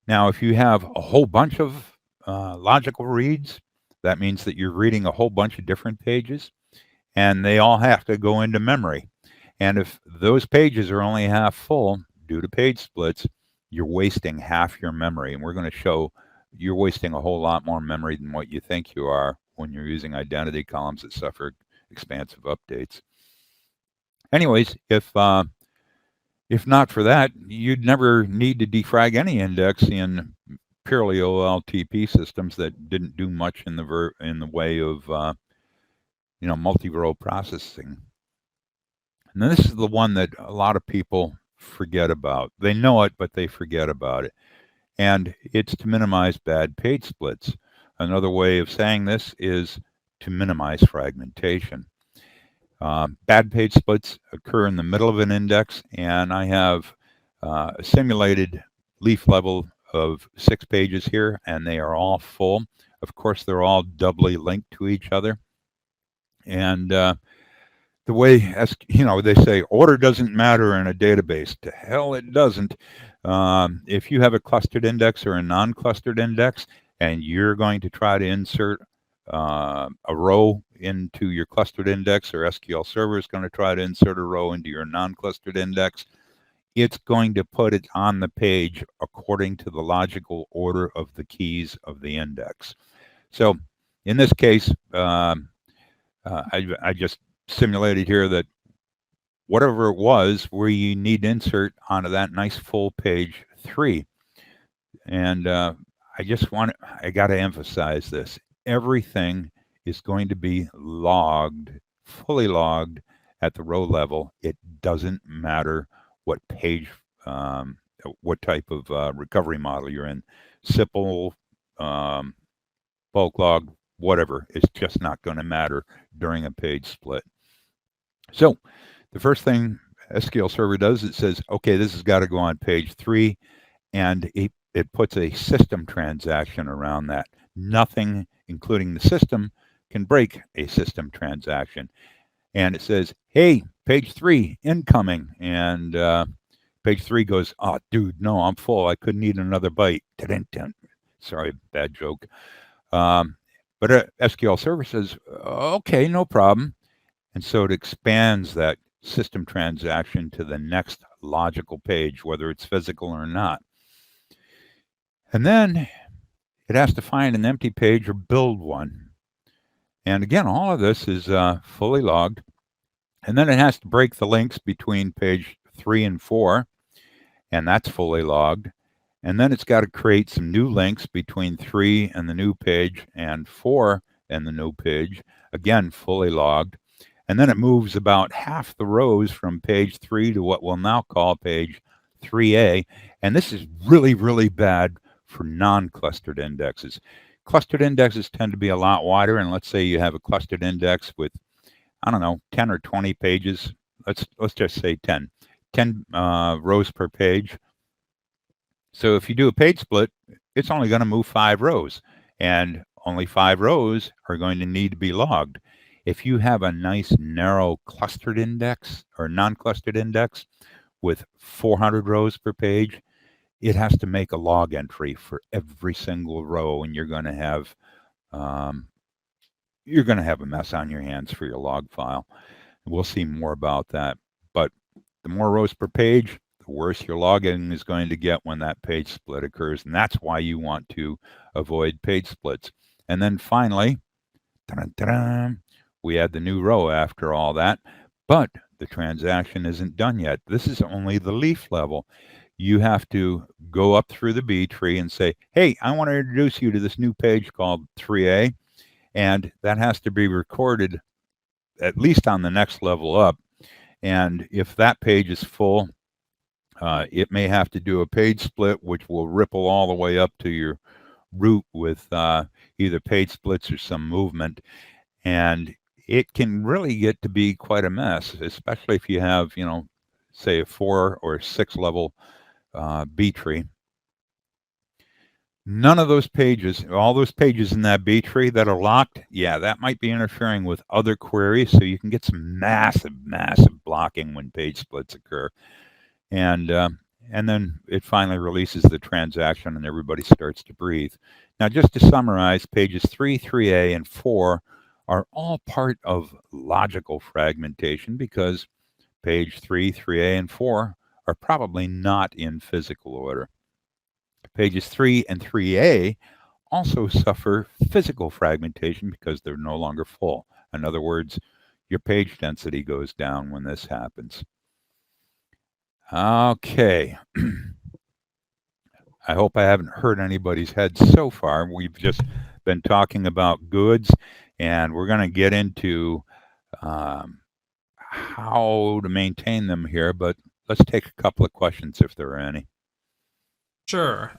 Now, if you have a whole bunch of logical reads, that means that you're reading a whole bunch of different pages, and they all have to go into memory. And if those pages are only half full due to page splits, you're wasting half your memory. And we're going to show you're wasting a whole lot more memory than what you think you are when you're using identity columns that suffer expansive updates. Anyways, if not for that, you'd never need to defrag any index in purely OLTP systems that didn't do much in the way of multi-row processing. And this is the one that a lot of people forget about. They know it, but they forget about it. And it's to minimize bad page splits. Another way of saying this is to minimize fragmentation. Bad page splits occur in the middle of an index, and I have a simulated leaf level of 6 pages here, and they are all full. Of course, they're all doubly linked to each other. And the way, they say order doesn't matter in a database. To hell it doesn't. If you have a clustered index or a non-clustered index, and you're going to try to insert a row into your clustered index, or SQL Server is going to try to insert a row into your non-clustered index, it's going to put it on the page according to the logical order of the keys of the index. So in this case, I just simulated here that whatever it was where you need to insert onto that nice full page 3. And I got to emphasize this. Everything is going to be logged, fully logged at the row level. It doesn't matter what page, what type of recovery model you're in. SIPL, bulk log, whatever. It's just not going to matter during a page split. So the first thing SQL Server does, it says, okay, this has got to go on page 3, and it puts a system transaction around that. Nothing, including the system, can break a system transaction. And it says, hey, page 3, incoming. And page 3 goes, oh, dude, no, I'm full. I couldn't eat another bite. Sorry, bad joke. But SQL Server says, okay, no problem. And so it expands that system transaction to the next logical page, whether it's physical or not. And then it has to find an empty page or build one. And again, all of this is fully logged. And then it has to break the links between page 3 and 4, and that's fully logged. And then it's got to create some new links between 3 and the new page and 4 and the new page, again, fully logged. And then it moves about half the rows from page 3 to what we'll now call page 3A. And this is really, really bad for non-clustered indexes. Clustered indexes tend to be a lot wider, and let's say you have a clustered index with, I don't know, 10 or 20 pages. Let's just say 10 rows per page. So if you do a page split, it's only going to move 5 rows, and only 5 rows are going to need to be logged. If you have a nice narrow clustered index or non-clustered index with 400 rows per page, it has to make a log entry for every single row, and you're going to have a mess on your hands for your log file. We'll see more about that. But the more rows per page, the worse your logging is going to get when that page split occurs, and that's why you want to avoid page splits. And then finally, we add the new row after all that, but the transaction isn't done yet. This is only the leaf level. You have to go up through the B tree and say, hey, I want to introduce you to this new page called 3A, and that has to be recorded at least on the next level up. And if that page is full, it may have to do a page split, which will ripple all the way up to your root with either page splits or some movement. And it can really get to be quite a mess, especially if you have, say a 4 or 6 level B tree. None of those pages, all those pages in that B tree that are locked, yeah, that might be interfering with other queries, so you can get some massive, massive blocking when page splits occur. And then it finally releases the transaction and everybody starts to breathe. Now, just to summarize, pages 3, 3A, and 4 are all part of logical fragmentation because page 3, 3A, and 4 are probably not in physical order. Pages 3 and 3A also suffer physical fragmentation because they're no longer full. In other words, your page density goes down when this happens. Okay. I hope I haven't hurt anybody's head so far. We've just been talking about GUIDs, and we're going to get into how to maintain them here, but let's take a couple of questions if there are any. Sure.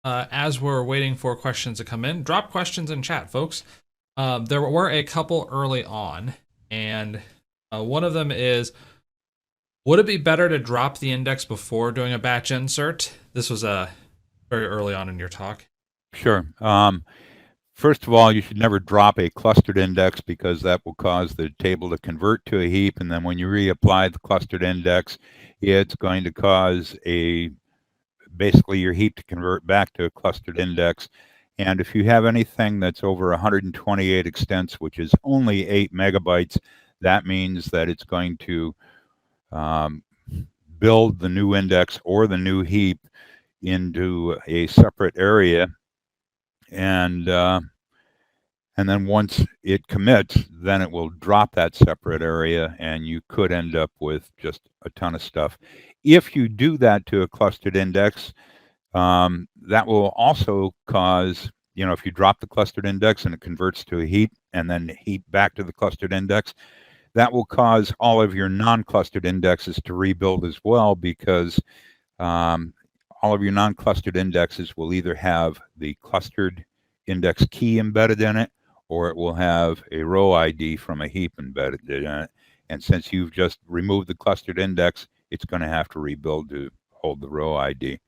As we're waiting for questions to come in, drop questions in chat, folks. There were a couple early on, and one of them is, would it be better to drop the index before doing a batch insert? This was very early on in your talk. Sure. First of all, you should never drop a clustered index because that will cause the table to convert to a heap, and then when you reapply the clustered index, it's going to cause basically your heap to convert back to a clustered index. And if you have anything that's over 128 extents, which is only 8 megabytes, that means that it's going to build the new index or the new heap into a separate area. And And then once it commits, then it will drop that separate area, and you could end up with just a ton of stuff. If you do that to a clustered index, that will also cause, if you drop the clustered index and it converts to a heap and then heap back to the clustered index, that will cause all of your non-clustered indexes to rebuild as well, because all of your non-clustered indexes will either have the clustered index key embedded in it, or it will have a row ID from a heap embedded in it. And since you've just removed the clustered index, it's going to have to rebuild to hold the row ID.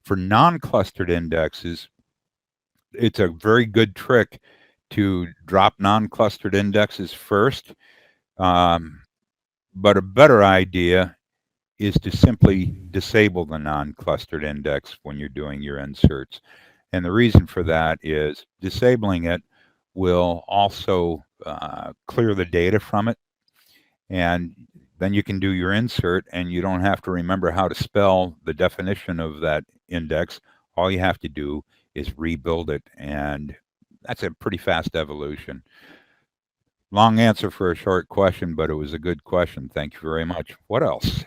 For non-clustered indexes, it's a very good trick to drop non-clustered indexes first. But a better idea is to simply disable the non-clustered index when you're doing your inserts. And the reason for that is disabling it will also clear the data from it. And then you can do your insert and you don't have to remember how to spell the definition of that index. All you have to do is rebuild it. And that's a pretty fast evolution. Long answer for a short question, but it was a good question. Thank you very much. What else?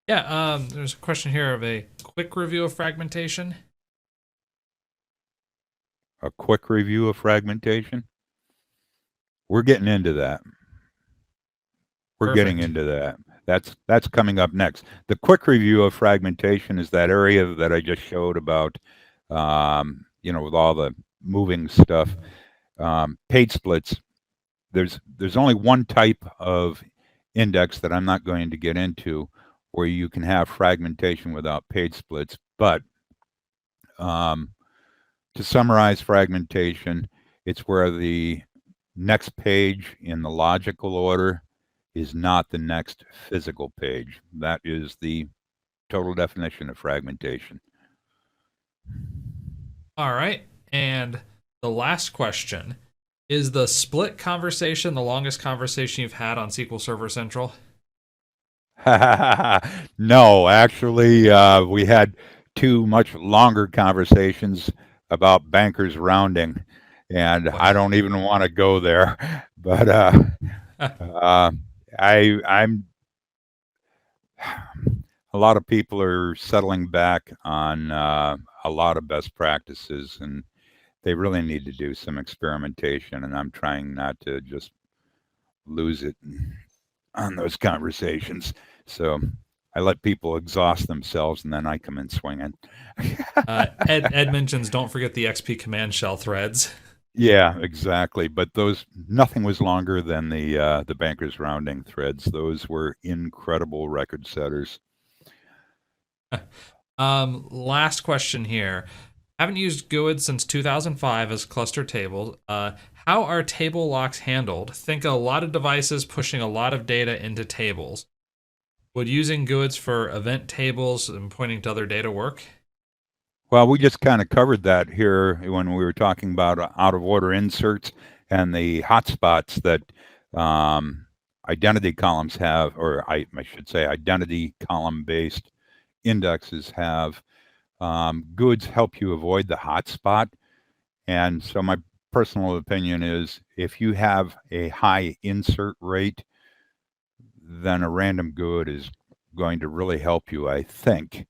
Yeah, there's a question here of a quick review of fragmentation. A quick review of fragmentation? We're getting into that. We're getting into that. That's coming up next. The quick review of fragmentation is that area that I just showed about, with all the moving stuff. Page splits. There's only one type of index that I'm not going to get into where you can have fragmentation without page splits. But to summarize fragmentation, it's where the next page in the logical order is not the next physical page. That is the total definition of fragmentation. All right. And the last question, is the split conversation the longest conversation you've had on SQL Server Central? No, actually, we had two much longer conversations about bankers rounding, and I don't even want to go there. But I'm a lot of people are settling back on a lot of best practices, and they really need to do some experimentation. And I'm trying not to just lose it on those conversations. So I let people exhaust themselves, and then I come in swinging. Ed mentions don't forget the XP command shell threads. Yeah, exactly. But nothing was longer than the bankers rounding threads. Those were incredible record setters. Last question here. Haven't used GUID since 2005 as cluster tables. How are table locks handled? Think a lot of devices pushing a lot of data into tables. Would using GUIDs for event tables and pointing to other data work? Well, we just kind of covered that here when we were talking about out of order inserts and the hotspots that identity columns have, or I should say identity column based indexes have. GUIDs help you avoid the hotspot. And so my personal opinion is if you have a high insert rate, then a random GUID is going to really help you, I think.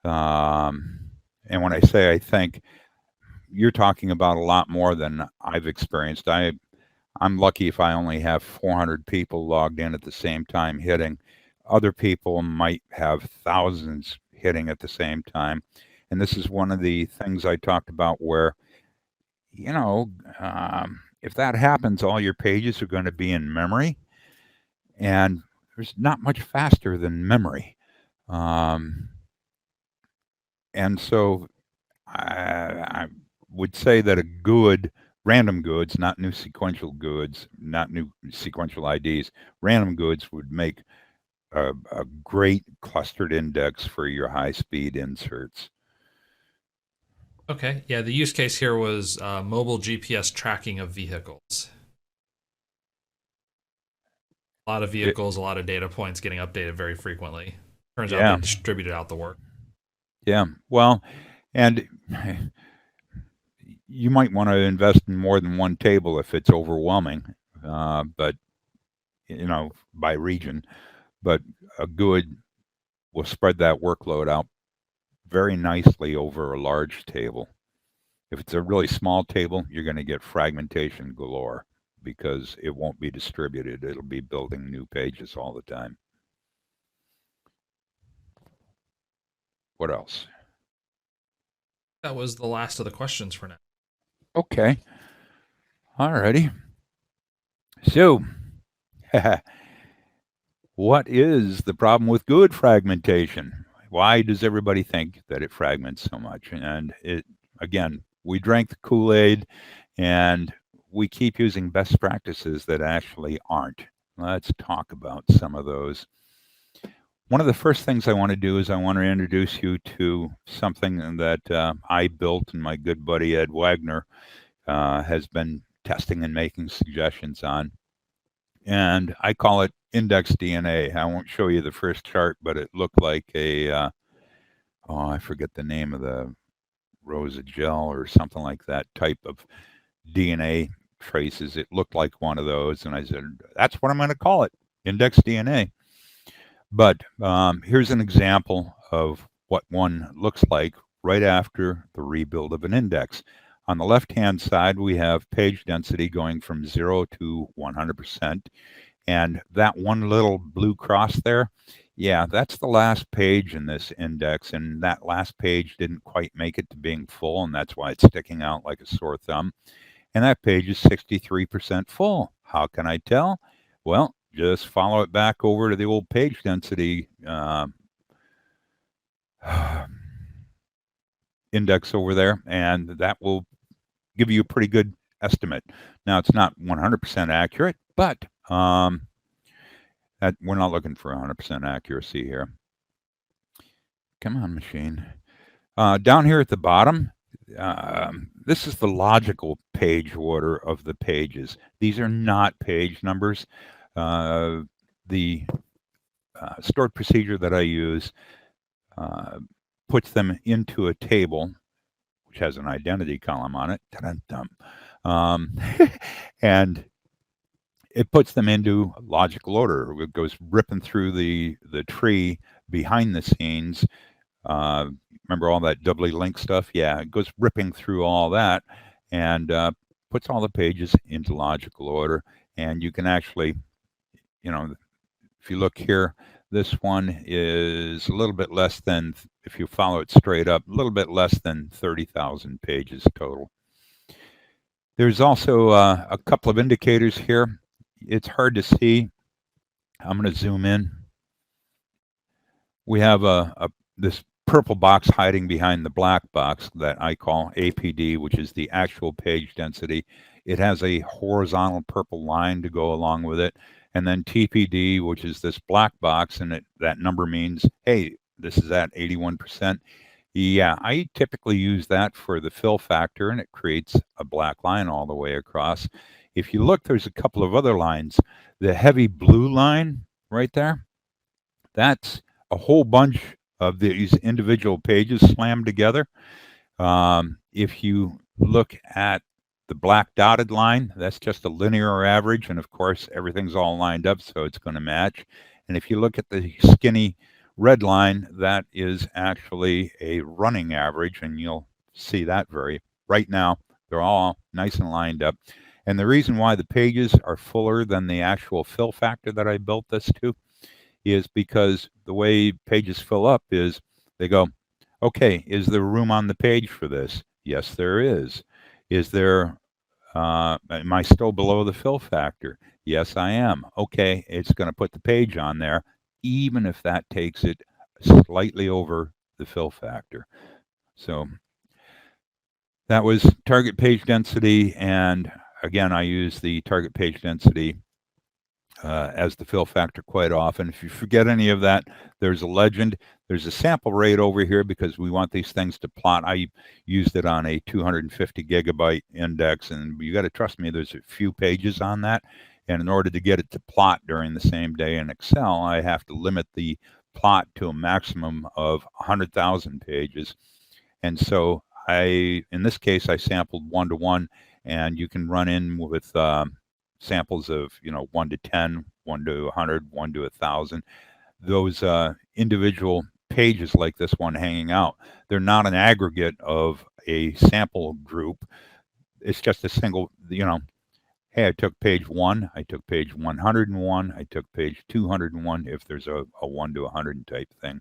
And when I say I think, you're talking about a lot more than I've experienced. I'm lucky if I only have 400 people logged in at the same time hitting. Other people might have thousands hitting at the same time. And this is one of the things I talked about where, if that happens, all your pages are going to be in memory. And there's not much faster than memory. And so I would say that a GUID, random GUIDs, not new sequential GUIDs, not new sequential IDs, random GUIDs would make a great clustered index for your high-speed inserts. Okay, yeah, the use case here was mobile GPS tracking of vehicles. A lot of vehicles, a lot of data points getting updated very frequently. Turns out they distributed out the work. Yeah, well, and you might want to invest in more than one table if it's overwhelming, but by region. But a GUID will spread that workload out very nicely over a large table. If it's a really small table, you're going to get fragmentation galore because it won't be distributed. It'll be building new pages all the time. What else? That was the last of the questions for now. Okay. All righty. So, what is the problem with GUID fragmentation? Why does everybody think that it fragments so much? And again, we drank the Kool-Aid and we keep using best practices that actually aren't. Let's talk about some of those. One of the first things I want to do is I want to introduce you to something that I built and my good buddy Ed Wagner has been testing and making suggestions on. And I call it index DNA. I won't show you the first chart, but it looked like I forget the name of the Rosa gel or something like that type of DNA traces. It looked like one of those. And I said, that's what I'm going to call it, index DNA. But here's an example of what one looks like right after the rebuild of an index. On the left-hand side, we have page density going from 0 to 100%. And that one little blue cross there, yeah, that's the last page in this index. And that last page didn't quite make it to being full, and that's why it's sticking out like a sore thumb. And that page is 63% full. How can I tell? Well, just follow it back over to the old page density index over there, and that will give you a pretty good estimate. Now, it's not 100% accurate, but we're not looking for 100% accuracy here. Come on, machine. Down here at the bottom, this is the logical page order of the pages. These are not page numbers. The stored procedure that I use puts them into a table, which has an identity column on it, and it puts them into logical order. It goes ripping through the tree behind the scenes. Remember all that doubly linked stuff? Yeah, it goes ripping through all that and puts all the pages into logical order. And you can actually, if you look here, this one is a little bit less than, if you follow it straight up, a little bit less than 30,000 pages total. There's also a couple of indicators here. It's hard to see. I'm going to zoom in. We have this purple box hiding behind the black box that I call APD, which is the actual page density. It has a horizontal purple line to go along with it. And then TPD, which is this black box, and that number means, hey, this is at 81%. Yeah, I typically use that for the fill factor, and it creates a black line all the way across. If you look, there's a couple of other lines. The heavy blue line right there, that's a whole bunch of these individual pages slammed together. If you look at the black dotted line, that's just a linear average, and of course everything's all lined up, so it's going to match. And if you look at the skinny red line, that is actually a running average, and you'll see that right now they're all nice and lined up. And the reason why the pages are fuller than the actual fill factor that I built this to is because the way pages fill up is they go, okay, is there room on the page for this? Yes, there is. Is there, am I still below the fill factor? Yes, I am. Okay, it's going to put the page on there, even if that takes it slightly over the fill factor. So that was target page density. And again, I use the target page density as the fill factor quite often. If you forget any of that, there's a legend. There's a sample rate over here because we want these things to plot. I used it on a 250 gigabyte index, and you got to trust me, there's a few pages on that. And in order to get it to plot during the same day in Excel, I have to limit the plot to a maximum of 100,000 pages. And so in this case, I sampled 1 to 1, and you can run in with samples of 1 to 10, 1 to 100, 1 to 1,000. Those individual pages like this one hanging out, they're not an aggregate of a sample group. It's just a single, hey, I took page 1, I took page 101, I took page 201, if there's a 1 to 100 type thing.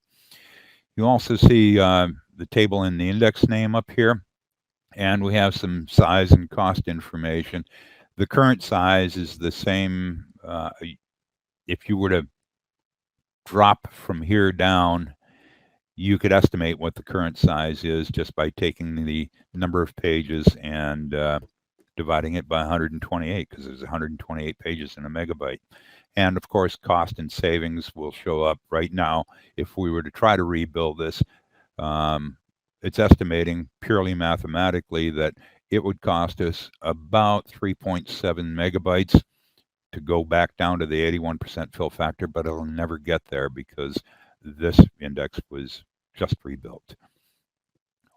You also see the table in the index name up here, and we have some size and cost information. The current size is the same. If you were to drop from here down, you could estimate what the current size is just by taking the number of pages and dividing it by 128, because there's 128 pages in a megabyte. And of course, cost and savings will show up right now. If we were to try to rebuild this, it's estimating purely mathematically that it would cost us about 3.7 megabytes to go back down to the 81% fill factor, but it'll never get there because this index was just rebuilt.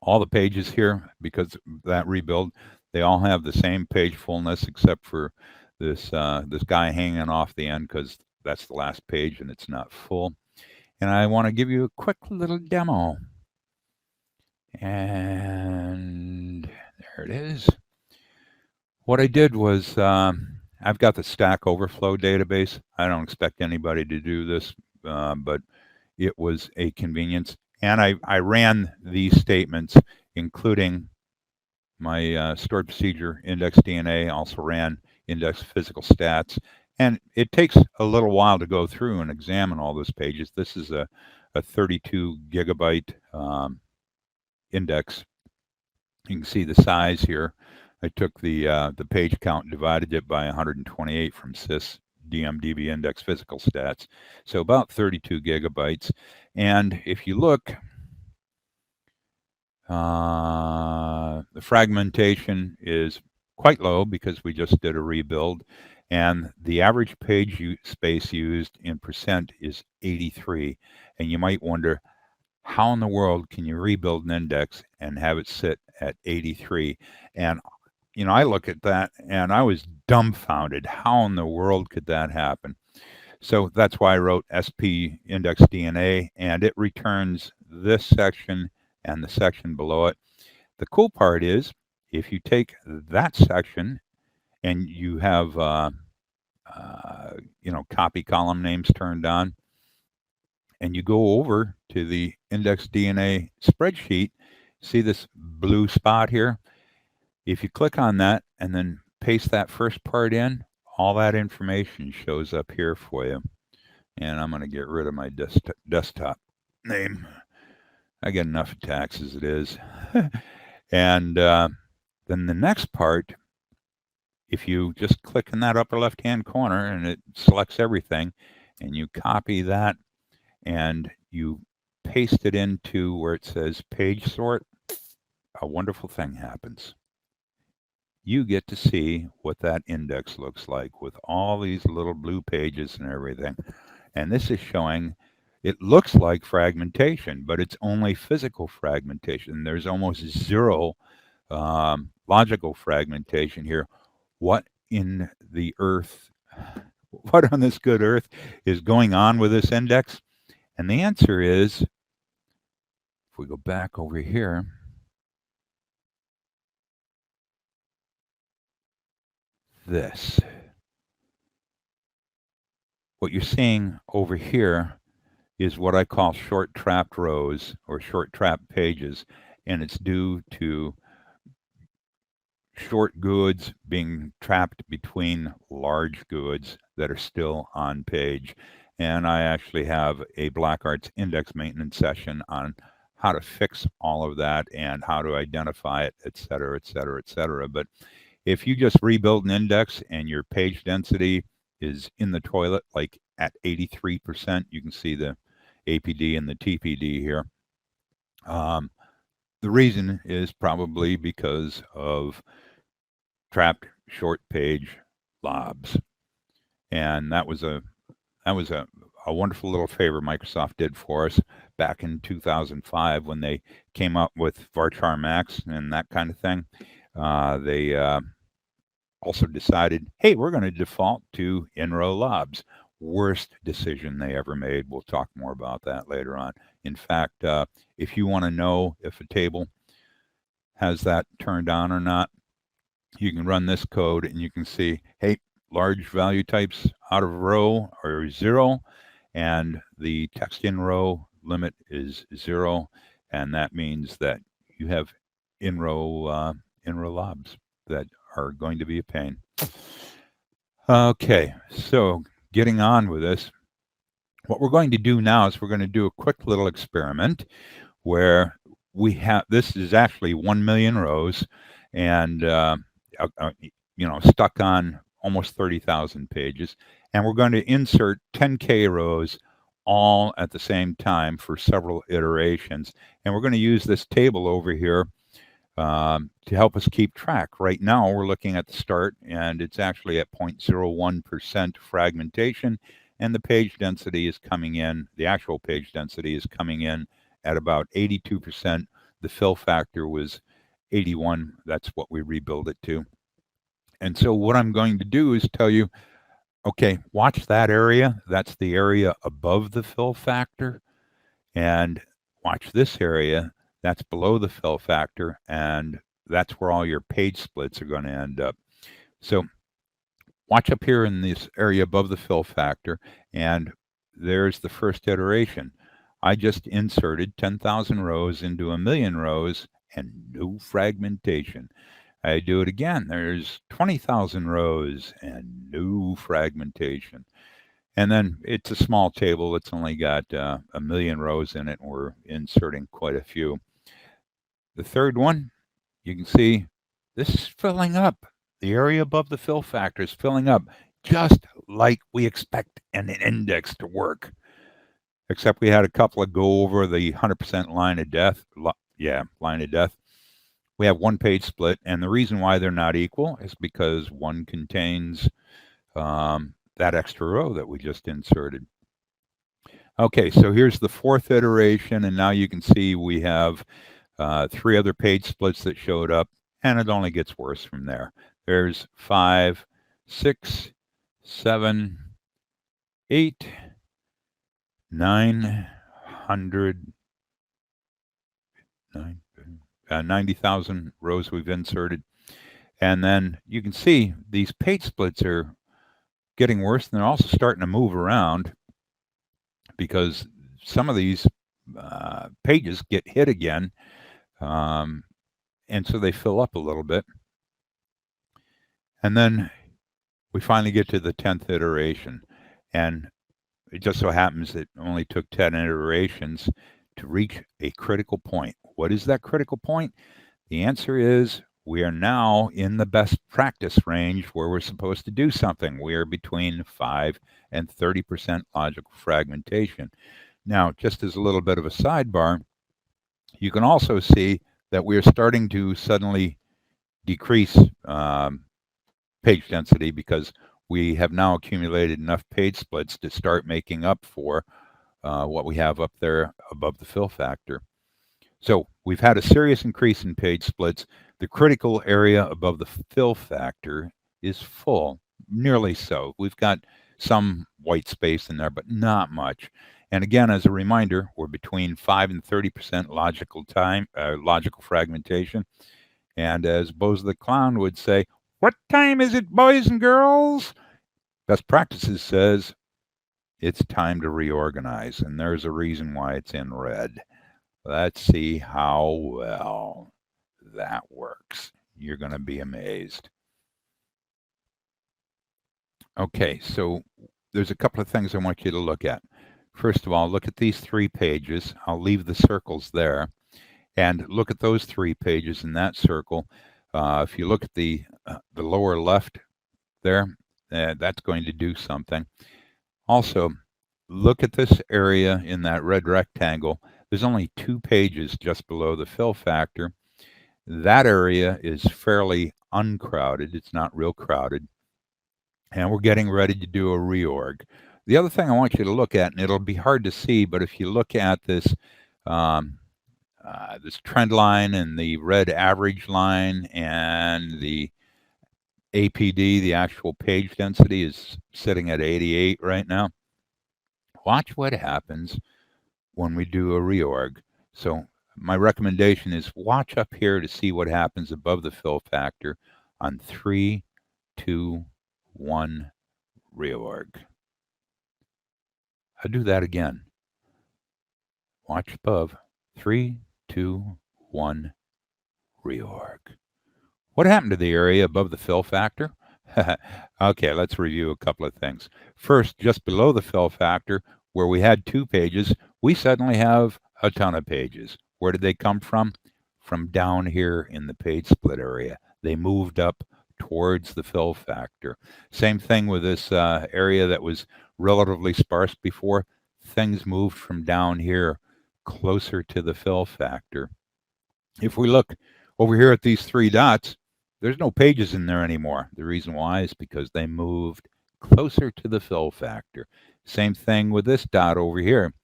All the pages here, because of that rebuild, they all have the same page fullness except for this guy hanging off the end, because that's the last page and it's not full. And I want to give you a quick little demo. And there it is. What I did was I've got the Stack Overflow database. I don't expect anybody to do this, but it was a convenience. And I ran these statements, including my stored procedure index DNA, also ran index physical stats. And it takes a little while to go through and examine all those pages. This is a 32 gigabyte index. You can see the size here. I took the page count, divided it by 128 from sys DMDB index physical stats. So about 32 gigabytes. And if you look, the fragmentation is quite low because we just did a rebuild. And the average page space used in percent is 83. And you might wonder, how in the world can you rebuild an index and have it sit at 83? And I look at that and I was dumbfounded. How in the world could that happen? So that's why I wrote SP index DNA, and it returns this section and the section below it. The cool part is, if you take that section and you have copy column names turned on, and you go over to the index DNA spreadsheet, see this blue spot here? If you click on that and then paste that first part in, all that information shows up here for you. And I'm going to get rid of my desktop name. I get enough attacks as it is. And then the next part, if you just click in that upper left-hand corner and it selects everything, and you copy that and you paste it into where it says page sort, a wonderful thing happens. You get to see what that index looks like with all these little blue pages and everything. And this is showing, it looks like fragmentation, but it's only physical fragmentation. There's almost zero logical fragmentation here. What in the earth, what on this good earth is going on with this index? And the answer is, if we go back over here, this. What you're seeing over here is what I call short trapped rows or short trapped pages, and it's due to short GUIDs being trapped between large GUIDs that are still on page. And I actually have a Black Arts index maintenance session on how to fix all of that and how to identify it, et cetera, et cetera, et cetera. But if you just rebuild an index and your page density is in the toilet, like at 83%, you can see the APD and the TPD here. The reason is probably because of trapped short page lobs. And that was a a wonderful little favor Microsoft did for us back in 2005 when they came up with varchar max and that kind of thing. They also decided, hey, we're going to default to in-row lobs. Worst decision they ever made. We'll talk more about that later on. In fact, if you want to know if a table has that turned on or not, you can run this code and you can see, hey, large value types out of row are 0, and the text in row limit is 0, and that means that you have in-row lobs that are going to be a pain. Okay, so getting on with this, what we're going to do now is we're going to do a quick little experiment where we have, this is actually 1 million rows, and stuck on almost 30,000 pages, and we're going to insert 10K rows all at the same time for several iterations, and we're going to use this table over here to help us keep track. Right now, we're looking at the start, and it's actually at 0.01% fragmentation, and the page density is coming in, the actual page density is coming in at about 82%. The fill factor was 81. That's what we rebuild it to. And so what I'm going to do is tell you, okay, watch that area. That's the area above the fill factor. And watch this area. That's below the fill factor, and that's where all your page splits are going to end up. So watch up here in this area above the fill factor, and there's the first iteration. I just inserted 10,000 rows into 1 million rows and no fragmentation. I do it again. There's 20,000 rows and no fragmentation. And then it's a small table. It's only got 1 million rows in it, and we're inserting quite a few. The third one, you can see this is filling up. The area above the fill factor is filling up just like we expect an index to work. Except we had a couple of go over the 100% line of death. Line of death. We have one page split, and the reason why they're not equal is because one contains that extra row that we just inserted. Okay, so here's the fourth iteration, and now you can see we have 3 other page splits that showed up, and it only gets worse from there. There's 5, 6, 7, 8, 900, 90,000 rows we've inserted. And then you can see these page splits are getting worse, and they're also starting to move around because some of these pages get hit again, and so they fill up a little bit. And then we finally get to the 10th iteration, and it just so happens it only took 10 iterations to reach a critical point. What is that critical point? The answer is we are now in the best practice range where we're supposed to do something. We are between 5 and 30% logical fragmentation. Now, just as a little bit of a sidebar, you can also see that we are starting to suddenly decrease page density because we have now accumulated enough page splits to start making up for what we have up there above the fill factor. So we've had a serious increase in page splits. The critical area above the fill factor is full, nearly so. We've got some white space in there, but not much. And again, as a reminder, we're between 5 and 30% logical fragmentation. And as Bozo the Clown would say, what time is it, boys and girls? Best Practices says it's time to reorganize, and there's a reason why it's in red. Let's see how well that works. You're going to be amazed. Okay, so there's a couple of things I want you to look at. First of all, look at these 3 pages. I'll leave the circles there. And look at those 3 pages in that circle. If you look at the lower left there, that's going to do something. Also, look at this area in that red rectangle. There's only 2 pages just below the fill factor. That area is fairly uncrowded. It's not real crowded. And we're getting ready to do a reorg. The other thing I want you to look at, and it'll be hard to see, but if you look at this this trend line and the red average line and the APD, the actual page density, is sitting at 88 right now. Watch what happens when we do a reorg. So my recommendation is watch up here to see what happens above the fill factor on 3, 2, 1 reorg. I'll do that again. Watch above 3, 2, 1 reorg. What happened to the area above the fill factor? Okay, let's review a couple of things. First, just below the fill factor, where we had 2 pages, we suddenly have a ton of pages. Where did they come from? From down here in the page split area. They moved up towards the fill factor. Same thing with this area that was relatively sparse before. Things moved from down here closer to the fill factor. If we look over here at these 3 dots, there's no pages in there anymore. The reason why is because they moved closer to the fill factor. Same thing with this dot over here.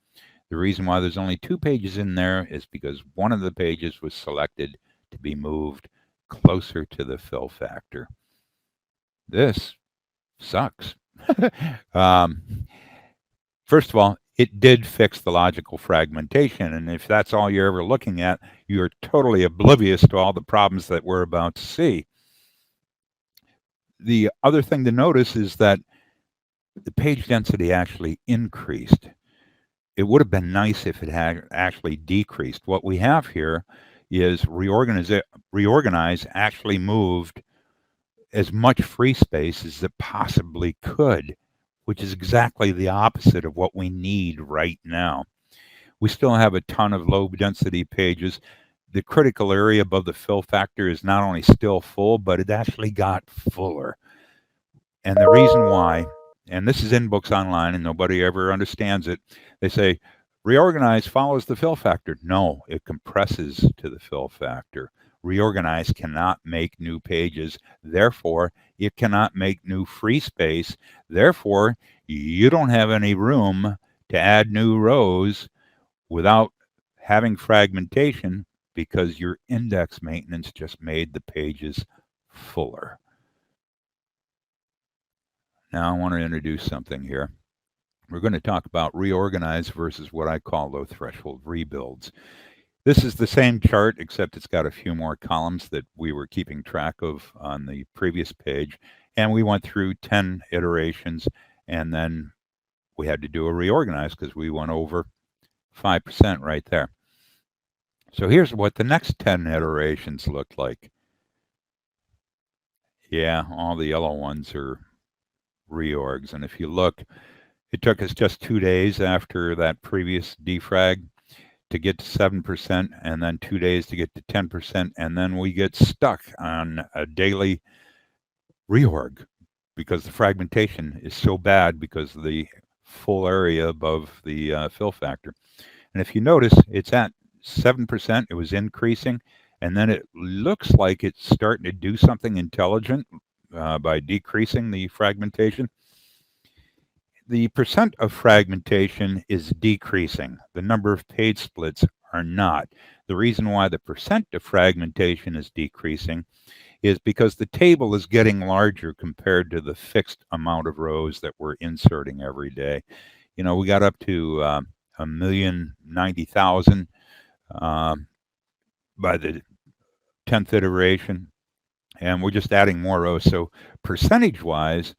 The reason why there's only 2 pages in there is because one of the pages was selected to be moved closer to the fill factor. This sucks. First of all, it did fix the logical fragmentation, and if that's all you're ever looking at, you're totally oblivious to all the problems that we're about to see. The other thing to notice is that the page density actually increased. It would have been nice if it had actually decreased. What we have here is reorganize actually moved as much free space as it possibly could, which is exactly the opposite of what we need right now. We still have a ton of low density pages. The critical area above the fill factor is not only still full, but it actually got fuller. And the reason why, and this is in Books Online and nobody ever understands it, they say reorganize follows the fill factor. No, it compresses to the fill factor. Reorganize cannot make new pages. Therefore, it cannot make new free space. Therefore, you don't have any room to add new rows without having fragmentation, because your index maintenance just made the pages fuller. Now I want to introduce something here. We're going to talk about reorganize versus what I call low threshold rebuilds. This is the same chart, except it's got a few more columns that we were keeping track of on the previous page. And we went through 10 iterations, and then we had to do a reorganize because we went over 5% right there. So here's what the next 10 iterations looked like. Yeah, all the yellow ones are reorgs. And if you look, it took us just 2 days after that previous defrag to get to 7%, and then 2 days to get to 10%, and then we get stuck on a daily reorg because the fragmentation is so bad because of the full area above the fill factor. And if you notice, it's at 7%. It was increasing, and then it looks like it's starting to do something intelligent by decreasing the fragmentation. The percent of fragmentation is decreasing. The number of page splits are not. The reason why the percent of fragmentation is decreasing is because the table is getting larger compared to the fixed amount of rows that we're inserting every day. You know, we got up to 1,090,000 by the 10th iteration, and we're just adding more rows. So percentage-wise,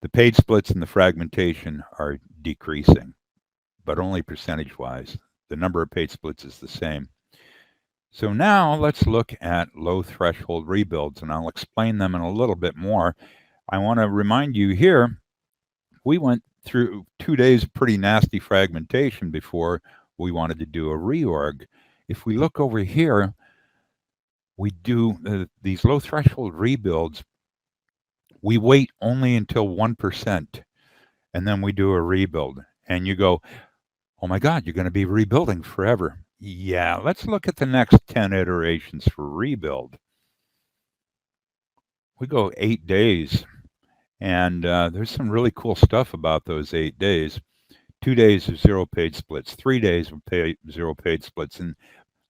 the page splits and the fragmentation are decreasing, but only percentage-wise. The number of page splits is the same. So now let's look at low threshold rebuilds, and I'll explain them in a little bit more. I want to remind you here, we went through 2 days of pretty nasty fragmentation before we wanted to do a reorg. If we look over here, we do these low threshold rebuilds. We wait only until 1%, and then we do a rebuild. And you go, oh my God, you're going to be rebuilding forever. Yeah, let's look at the next 10 iterations for rebuild. We go 8 days, And there's some really cool stuff about those 8 days. 2 days of 0 page splits, 3 days of 0 page splits. And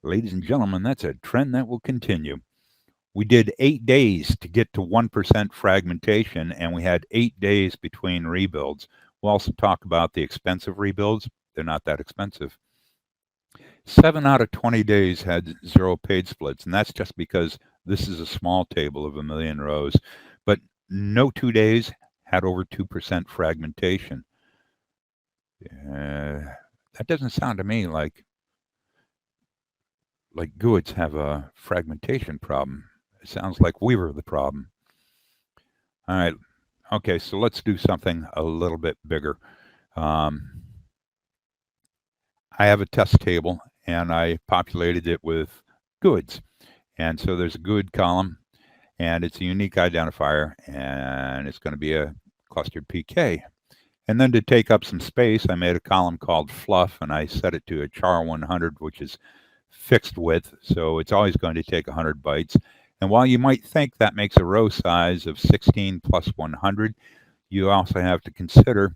ladies and gentlemen, that's a trend that will continue. We did 8 days to get to 1% fragmentation, and we had 8 days between rebuilds. We'll also talk about the expensive rebuilds. They're not that expensive. 7 out of 20 days had 0 page splits, and that's just because this is a small table of a million rows. But no 2 days had over 2% fragmentation. That doesn't sound to me like GUIDs have a fragmentation problem. It sounds like we were the problem. All right. Okay, so let's do something a little bit bigger. I have a test table, and I populated it with GUIDs. And so there's a GUID column, and it's a unique identifier, and it's going to be a clustered PK. And then to take up some space, I made a column called fluff, and I set it to a char 100, which is fixed width, so it's always going to take 100 bytes. And while you might think that makes a row size of 16 plus 100, you also have to consider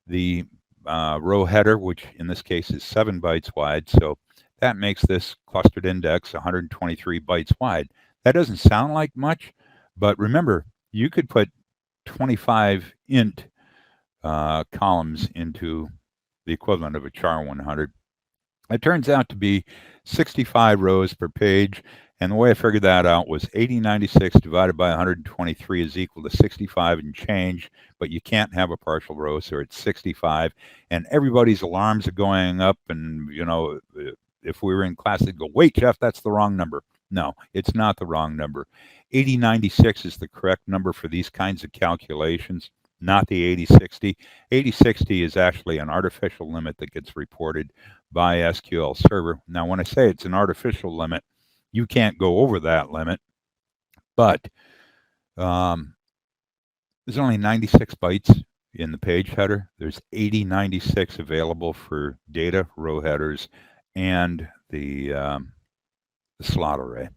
the row header, which in this case is 7 bytes wide. So that makes this clustered index 123 bytes wide. That doesn't sound like much, but remember, you could put 25 int columns into the equivalent of a char 100. It turns out to be 65 rows per page, and the way I figured that out was 8096 divided by 123 is equal to 65 and change, but you can't have a partial row, so it's 65, and everybody's alarms are going up, and, you know, if we were in class, they'd go, wait, Jeff, that's the wrong number. No, it's not the wrong number. 8096 is the correct number for these kinds of calculations, not the 8060. 8060 is actually an artificial limit that gets reported by SQL Server. Now, when I say it's an artificial limit, you can't go over that limit, but there's only 96 bytes in the page header. There's 8096 available for data, row headers, and the slot array.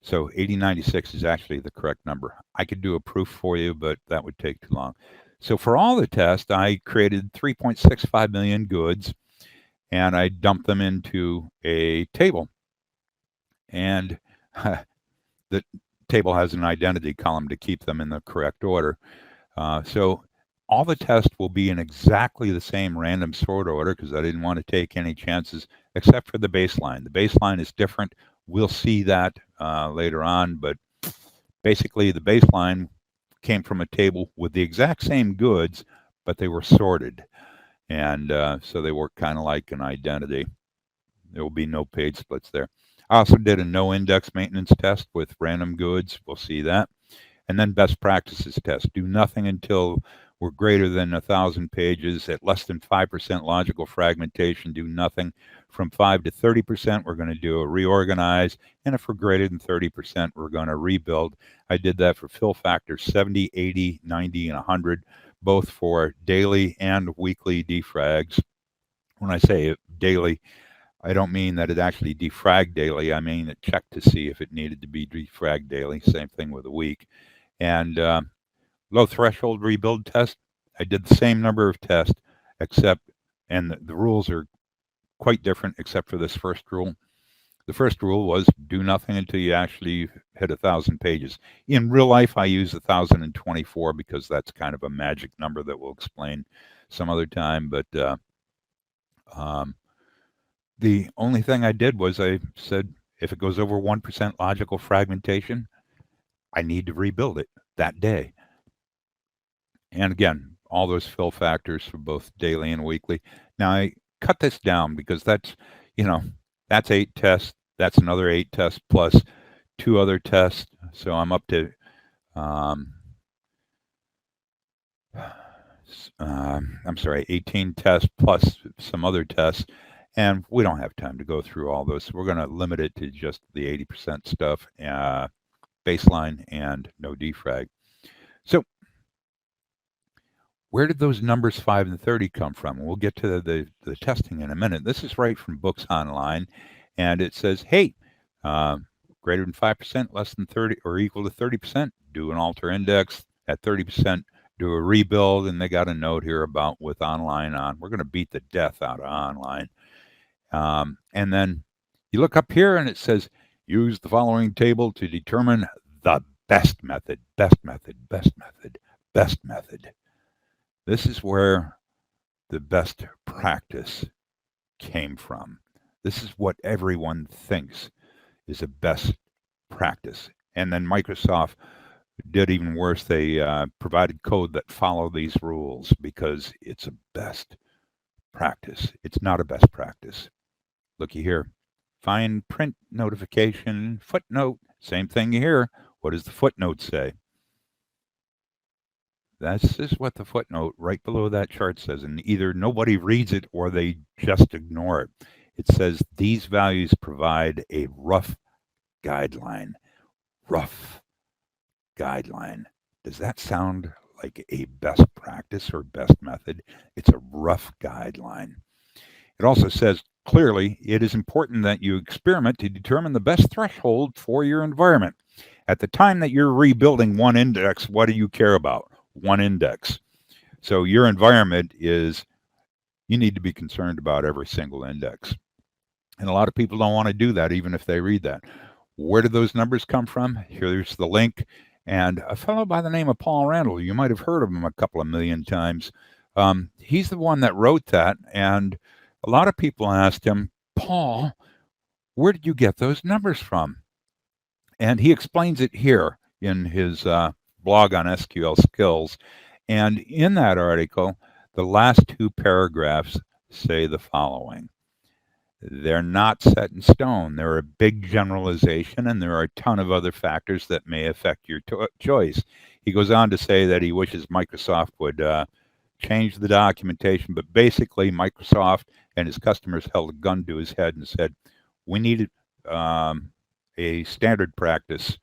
So 8096 is actually the correct number. I could do a proof for you, but that would take too long. So for all the tests, I created 3.65 million GUIDs, and I dumped them into a table. And the table has an identity column to keep them in the correct order. So all the tests will be in exactly the same random sort order because I didn't want to take any chances except for the baseline. The baseline is different. We'll see that later on, but basically the baseline came from a table with the exact same GUIDs, but they were sorted. And so they work kind of like an identity. There will be no page splits there. I also did a no index maintenance test with random GUIDs. We'll see that. And then best practices test. Do nothing until we're greater than 1,000 pages. At less than 5% logical fragmentation, do nothing. From 5 to 30%, we're going to do a reorganize. And if we're greater than 30%, we're going to rebuild. I did that for fill factors 70, 80, 90, and 100, both for daily and weekly defrags. When I say daily, I don't mean that it actually defragged daily. I mean it checked to see if it needed to be defragged daily. Same thing with a week. And low threshold rebuild test, I did the same number of tests, except, and the rules are quite different except for this first rule. The first rule was do nothing until you actually hit 1,000 pages. In real life, I use 1,024 because that's kind of a magic number that we'll explain some other time. But the only thing I did was I said, if it goes over 1% logical fragmentation, I need to rebuild it that day. And again, all those fill factors for both daily and weekly. Now I cut this down because that's, that's 8 tests. That's another 8 tests plus 2 other tests. So I'm up to, I'm sorry, 18 tests plus some other tests. And we don't have time to go through all those. So we're going to limit it to just the 80% stuff, baseline and no defrag. So where did those numbers 5 and 30 come from? We'll get to the testing in a minute. This is right from Books Online, and it says, hey, greater than 5%, less than 30, or equal to 30%, do an alter index. at 30%, do a rebuild, and they got a note here about with online on. We're going to beat the death out of online. And then you look up here and it says, use the following table to determine the best method, best method, best method, best method. This is where the best practice came from. This is what everyone thinks is a best practice. And then Microsoft did even worse. They provided code that follow these rules because it's a best practice. It's not a best practice. Looky here. Find print notification, footnote, same thing here. What does the footnote say? This is what the footnote right below that chart says, and either nobody reads it or they just ignore it. It says these values provide a rough guideline. Rough guideline. Does that sound like a best practice or best method? It's a rough guideline. It also says clearly it is important that you experiment to determine the best threshold for your environment. At the time that you're rebuilding one index, what do you care about? One index. So your environment is, you need to be concerned about every single index. And a lot of people don't want to do that, even if they read that. Where did those numbers come from? Here's the link. And a fellow by the name of Paul Randall, you might have heard of him a couple of million times. He's the one that wrote that. And a lot of people asked him, Paul, where did you get those numbers from? And he explains it here in his blog on SQL skills. And in that article, the last two paragraphs say the following. They're not set in stone. They're a big generalization, and there are a ton of other factors that may affect your choice. He goes on to say that he wishes Microsoft would change the documentation, but basically Microsoft and his customers held a gun to his head and said, we needed a standard practice.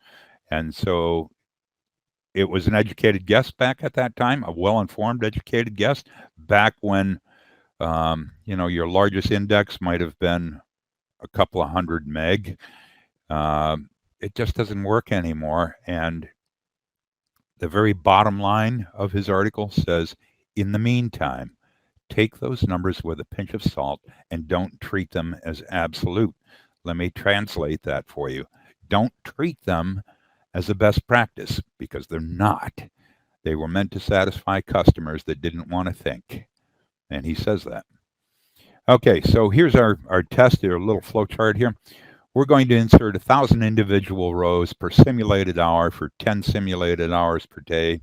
And so it was an educated guess back at that time, a well-informed educated guess back when your largest index might have been a couple of 100 meg. It just doesn't work anymore. And the very bottom line of his article says, in the meantime, take those numbers with a pinch of salt and don't treat them as absolute. Let me translate that for you. Don't treat them as a best practice because they're not. They were meant to satisfy customers that didn't want to think. And he says that. Okay, so here's our test here, a little flow chart here. We're going to insert 1,000 individual rows per simulated hour for 10 simulated hours per day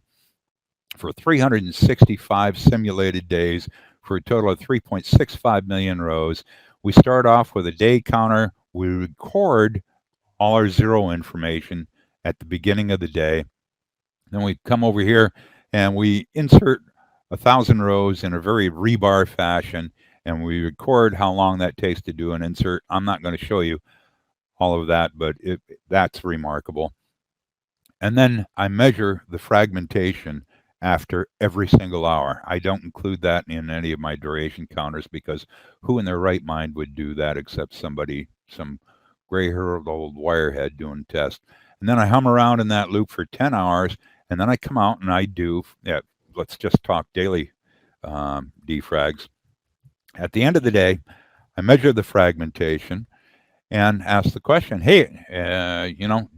for 365 simulated days for a total of 3.65 million rows. We start off with a day counter. We record all our zero information at the beginning of the day. Then we come over here and we insert 1,000 rows in a very rebar fashion, and we record how long that takes to do an insert. I'm not going to show you all of that, but that's remarkable. And then I measure the fragmentation after every single hour. I don't include that in any of my duration counters because who in their right mind would do that except somebody, some gray-haired old wirehead doing tests. And then I hum around in that loop for 10 hours, and then I come out and I do, let's just talk daily defrags. At the end of the day, I measure the fragmentation and ask the question, hey,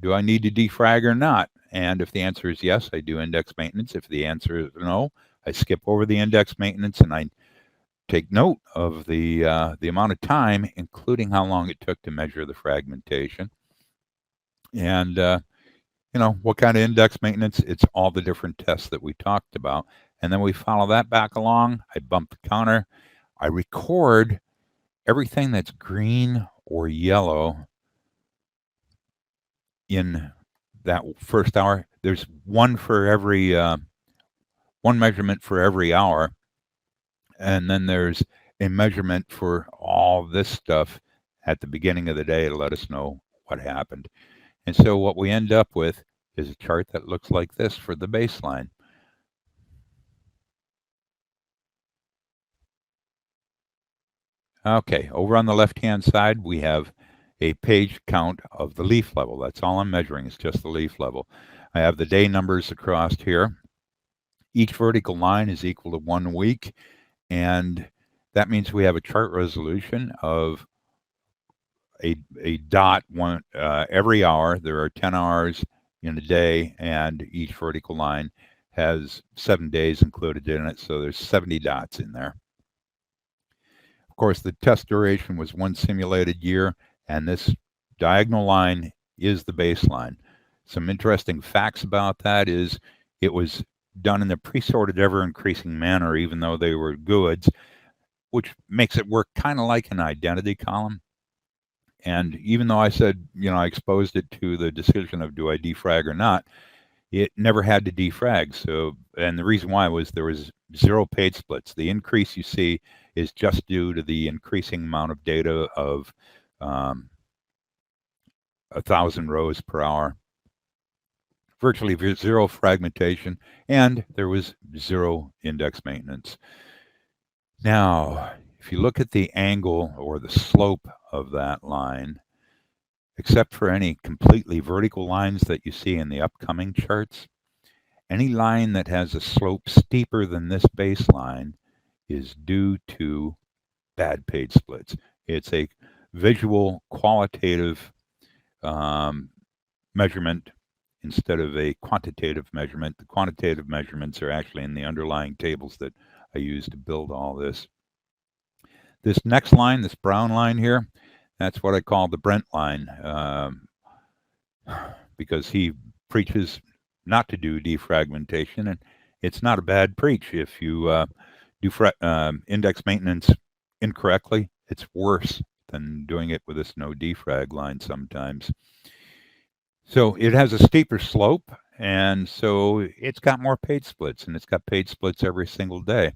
do I need to defrag or not? And if the answer is yes, I do index maintenance. If the answer is no, I skip over the index maintenance and I take note of the amount of time, including how long it took to measure the fragmentation. And, what kind of index maintenance? It's all the different tests that we talked about. And then we follow that back along. I bump the counter. I record everything that's green or yellow in that first hour. There's one for every one measurement for every hour, and then there's a measurement for all this stuff at the beginning of the day to let us know what happened. And so what we end up with is a chart that looks like this for the baseline. Okay, over on the left-hand side, we have a page count of the leaf level. That's all I'm measuring, is just the leaf level. I have the day numbers across here. Each vertical line is equal to 1 week, and that means we have a chart resolution of a dot every hour. There are 10 hours in a day, and each vertical line has 7 days included in it, so there's 70 dots in there. Of course, the test duration was 1 simulated year, and this diagonal line is the baseline. Some interesting facts about that is it was done in a pre-sorted ever-increasing manner, even though they were GUIDs, which makes it work kind of like an identity column. And even though I said, I exposed it to the decision of do I defrag or not, it never had to defrag. So, and the reason why was there was 0 page splits. The increase you see is just due to the increasing amount of data of 1,000 rows per hour. Virtually 0 fragmentation, and there was 0 index maintenance. Now, if you look at the angle or the slope of that line, except for any completely vertical lines that you see in the upcoming charts, any line that has a slope steeper than this baseline is due to bad page splits. It's a visual qualitative measurement instead of a quantitative measurement. The quantitative measurements are actually in the underlying tables that I use to build all this. This next line, this brown line here, that's what I call the Brent line, because he preaches not to do defragmentation, and it's not a bad preach. If you do index maintenance incorrectly, it's worse than doing it with this no defrag line sometimes. So it has a steeper slope, and so it's got more page splits, and it's got page splits every single day.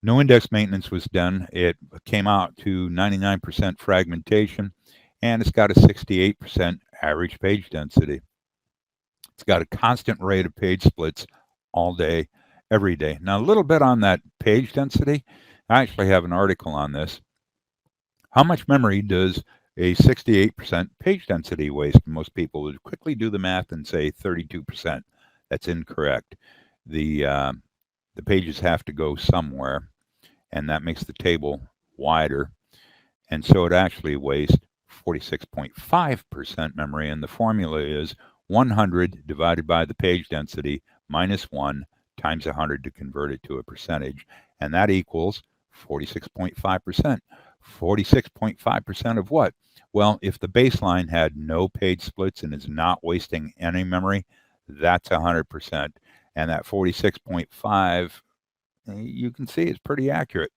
No index maintenance was done. It came out to 99% fragmentation, and it's got a 68% average page density. It's got a constant rate of page splits all day, every day. Now, a little bit on that page density. I actually have an article on this. How much memory does a 68% page density waste? Most people would quickly do the math and say 32%. That's incorrect. The pages have to go somewhere, and that makes the table wider. And so it actually wastes 46.5% memory, and the formula is 100 divided by the page density minus 1 times 100 to convert it to a percentage, and that equals 46.5%. 46.5% of what? Well, if the baseline had no page splits and is not wasting any memory, that's 100%. And that 46.5, you can see it's pretty accurate.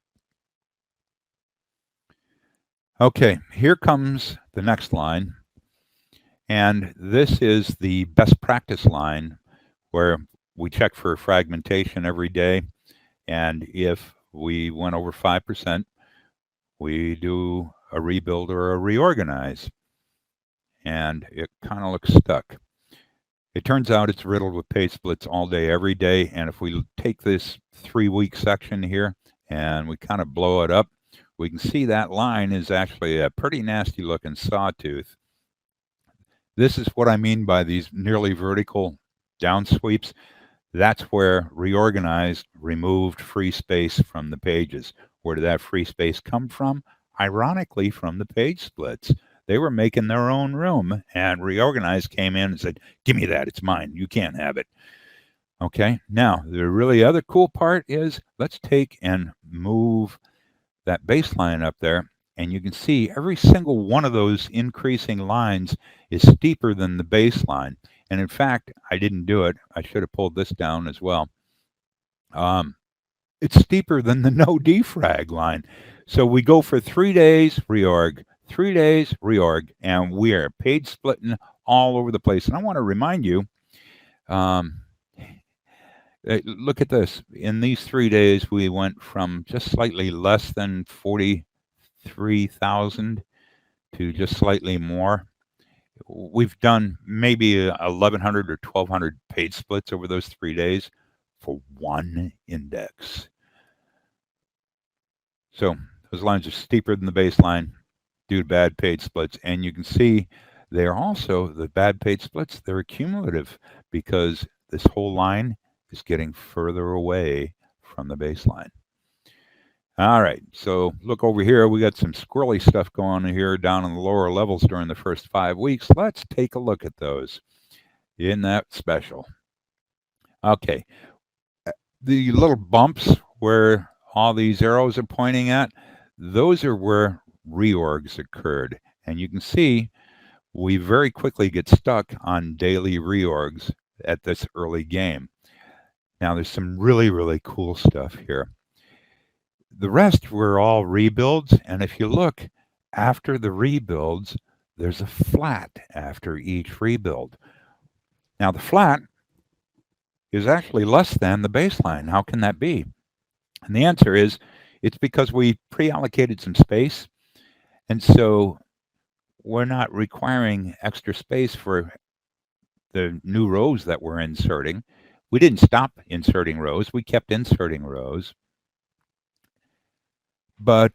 Okay, here comes the next line. And this is the best practice line where we check for fragmentation every day. And if we went over 5%, we do a rebuild or a reorganize. And it kind of looks stuck. It turns out it's riddled with page splits all day, every day. And if we take this 3-week section here and we kind of blow it up, we can see that line is actually a pretty nasty looking sawtooth. This is what I mean by these nearly vertical down sweeps. That's where reorganized removed free space from the pages. Where did that free space come from? Ironically, from the page splits. They were making their own room, and reorganized came in and said, give me that, it's mine, you can't have it. Okay, now the really other cool part is let's take and move that baseline up there, and you can see every single one of those increasing lines is steeper than the baseline. And in fact, I didn't do it. I should have pulled this down as well. It's steeper than the no defrag line. So we go for 3 days reorg, 3 days reorg, and we are page splitting all over the place. And I want to remind you, look at this. In these 3 days, we went from just slightly less than 43,000 to just slightly more. We've done maybe 1,100 or 1,200 page splits over those 3 days for one index. So those lines are steeper than the baseline due to bad page splits. And you can see they're also, the bad page splits, they're cumulative because this whole line is getting further away from the baseline. All right, so look over here. We got some squirrely stuff going on here down in the lower levels during the first 5 weeks. Let's take a look at those. Isn't that special? Okay, the little bumps where all these arrows are pointing at, those are where reorgs occurred. And you can see we very quickly get stuck on daily reorgs at this early game. Now, there's some really, really cool stuff here. The rest were all rebuilds, and if you look after the rebuilds, there's a flat after each rebuild. Now, the flat is actually less than the baseline. How can that be? And the answer is it's because we pre-allocated some space, and so we're not requiring extra space for the new rows that we're inserting. We didn't stop inserting rows. We kept inserting rows. But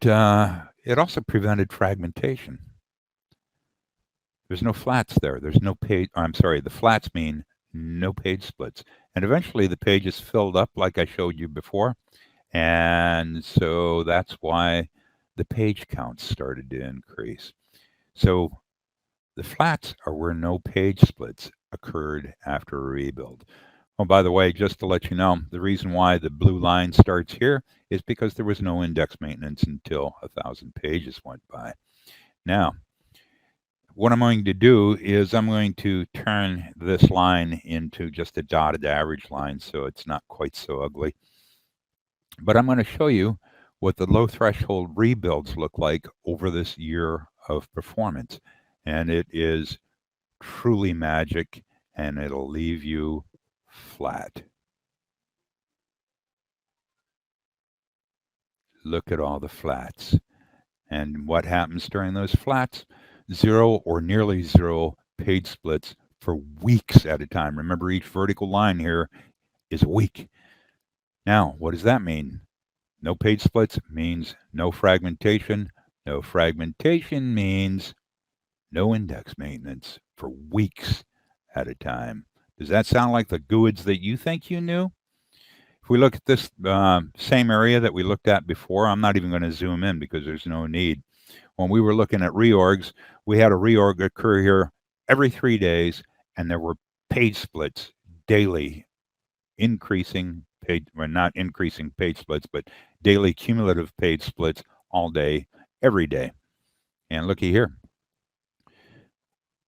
it also prevented fragmentation. There's no flats there. There's no page. I'm sorry, the flats mean no page splits. And eventually the page is filled up like I showed you before. And so that's why the page counts started to increase. So the flats are where no page splits occurred after a rebuild. Oh, by the way, just to let you know, the reason why the blue line starts here is because there was no index maintenance until 1,000 pages went by. Now, what I'm going to do is I'm going to turn this line into just a dotted average line so it's not quite so ugly. But I'm going to show you what the low threshold rebuilds look like over this year of performance. And it is truly magic, and it'll leave you flat. Look at all the flats. And what happens during those flats? 0 or nearly 0 page splits for weeks at a time. Remember, each vertical line here is a week. Now, what does that mean? No page splits means no fragmentation. No fragmentation means no index maintenance for weeks at a time. Does that sound like the GUIDs that you think you knew? If we look at this same area that we looked at before, I'm not even going to zoom in because there's no need. When we were looking at reorgs, we had a reorg occur here every 3 days, and there were page splits daily, increasing page, well, not increasing page splits, but daily cumulative page splits all day, every day. And looky here.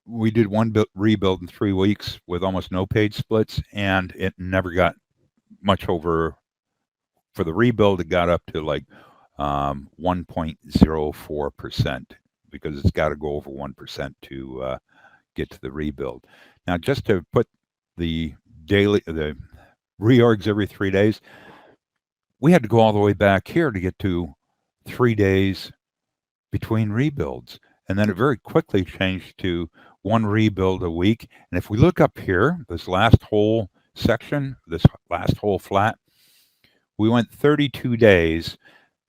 We did one rebuild in 3 weeks with almost no page splits, and it never got much over. For the rebuild, it got up to like 1.04% because it's got to go over 1% to get to the rebuild. Now, just to put the reorgs every 3 days, we had to go all the way back here to get to 3 days between rebuilds. And then it very quickly changed to 1 rebuild a week. And if we look up here, this last whole section, this last whole flat, we went 32 days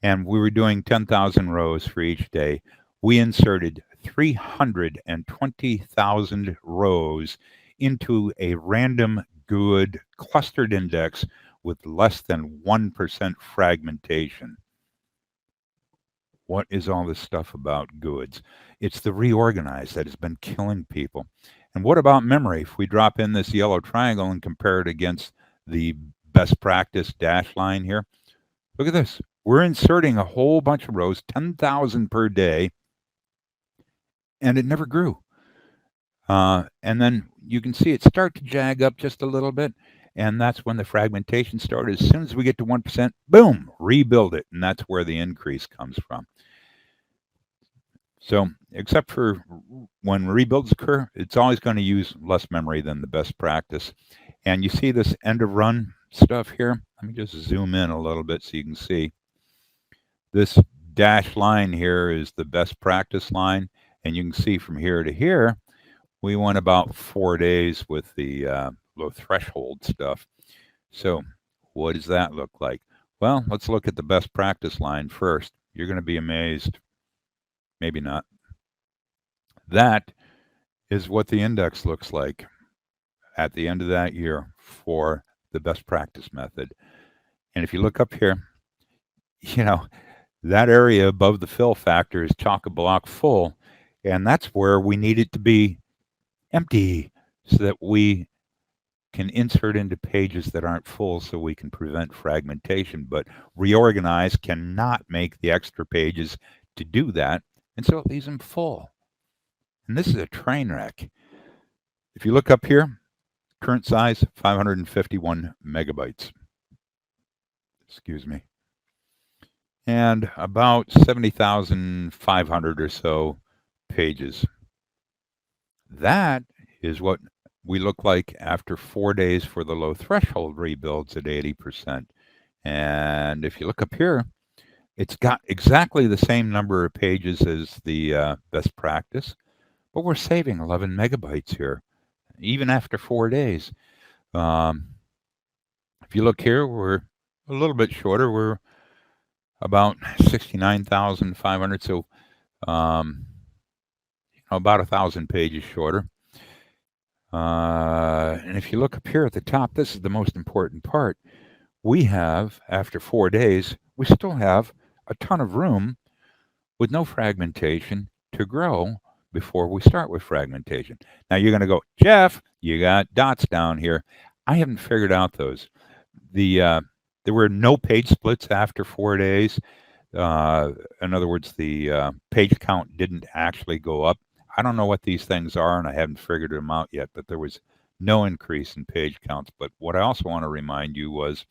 and we were doing 10,000 rows for each day. We inserted 320,000 rows into a random GUID clustered index with less than 1% fragmentation. What is all this stuff about GUIDs? It's the reorganize that has been killing people. And what about memory? If we drop in this yellow triangle and compare it against the best practice dash line here, look at this. We're inserting a whole bunch of rows, 10,000 per day, and it never grew. And then you can see it start to jag up just a little bit, and that's when the fragmentation started. As soon as we get to 1%, boom, rebuild it, and that's where the increase comes from. So, except for when rebuilds occur, it's always going to use less memory than the best practice. And you see this end of run stuff here? Let me just zoom in a little bit so you can see. This dashed line here is the best practice line, and you can see from here to here, we went about 4 days with the low threshold stuff. So what does that look like? Well, let's look at the best practice line first. You're going to be amazed. Maybe not. That is what the index looks like at the end of that year for the best practice method. And if you look up here, you know, that area above the fill factor is chock-a-block full, and that's where we need it to be empty so that we can insert into pages that aren't full so we can prevent fragmentation. But reorganize cannot make the extra pages to do that, and so it leaves them full. And this is a train wreck. If you look up here, current size 551 megabytes. Excuse me. And about 70,500 or so pages. That is what we look like after 4 days for the low threshold rebuilds at 80%. And if you look up here, it's got exactly the same number of pages as the best practice, but we're saving 11 megabytes here, even after 4 days. If you look here, we're a little bit shorter. We're about 69,500, so about 1,000 pages shorter. And if you look up here at the top, this is the most important part. We have, after 4 days, we still have a ton of room with no fragmentation to grow before we start with fragmentation. Now you're going to go, Jeff, you got dots down here. I haven't figured out those. There were no page splits after 4 days. In other words, the page count didn't actually go up. I don't know what these things are, and I haven't figured them out yet, but there was no increase in page counts. But what I also want to remind you was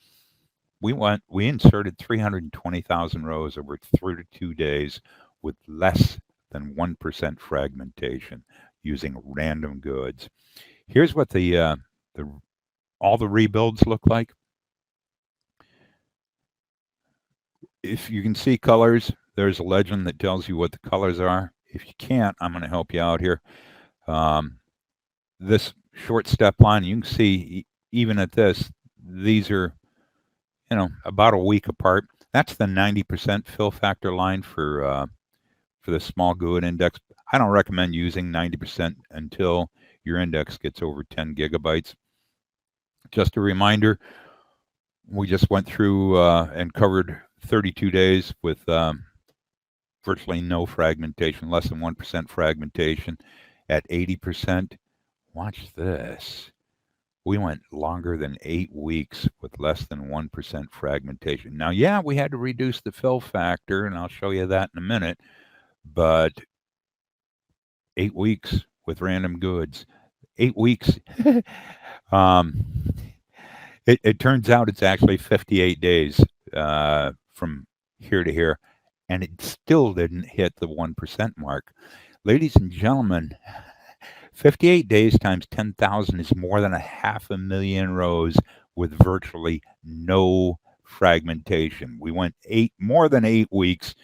we inserted 320,000 rows over 32 days with less than 1% fragmentation using random GUIDs. Here's what all the rebuilds look like. If you can see colors, there's a legend that tells you what the colors are. If you can't, I'm going to help you out here. This short step line, you can see even at this, these are, about a week apart. That's the 90% fill factor line for the small GUID index. I don't recommend using 90% until your index gets over 10 gigabytes. Just a reminder, we just went through and covered 32 days with virtually no fragmentation, less than 1% fragmentation at 80%. Watch this. We went longer than 8 weeks with less than 1% fragmentation. Now, yeah, we had to reduce the fill factor, and I'll show you that in a minute, but 8 weeks with random GUIDs. 8 weeks. It turns out it's actually 58 days from here to here, and it still didn't hit the 1% mark. Ladies and gentlemen, 58 days times 10,000 is more than 500,000 rows with virtually no fragmentation. We went more than 8 weeks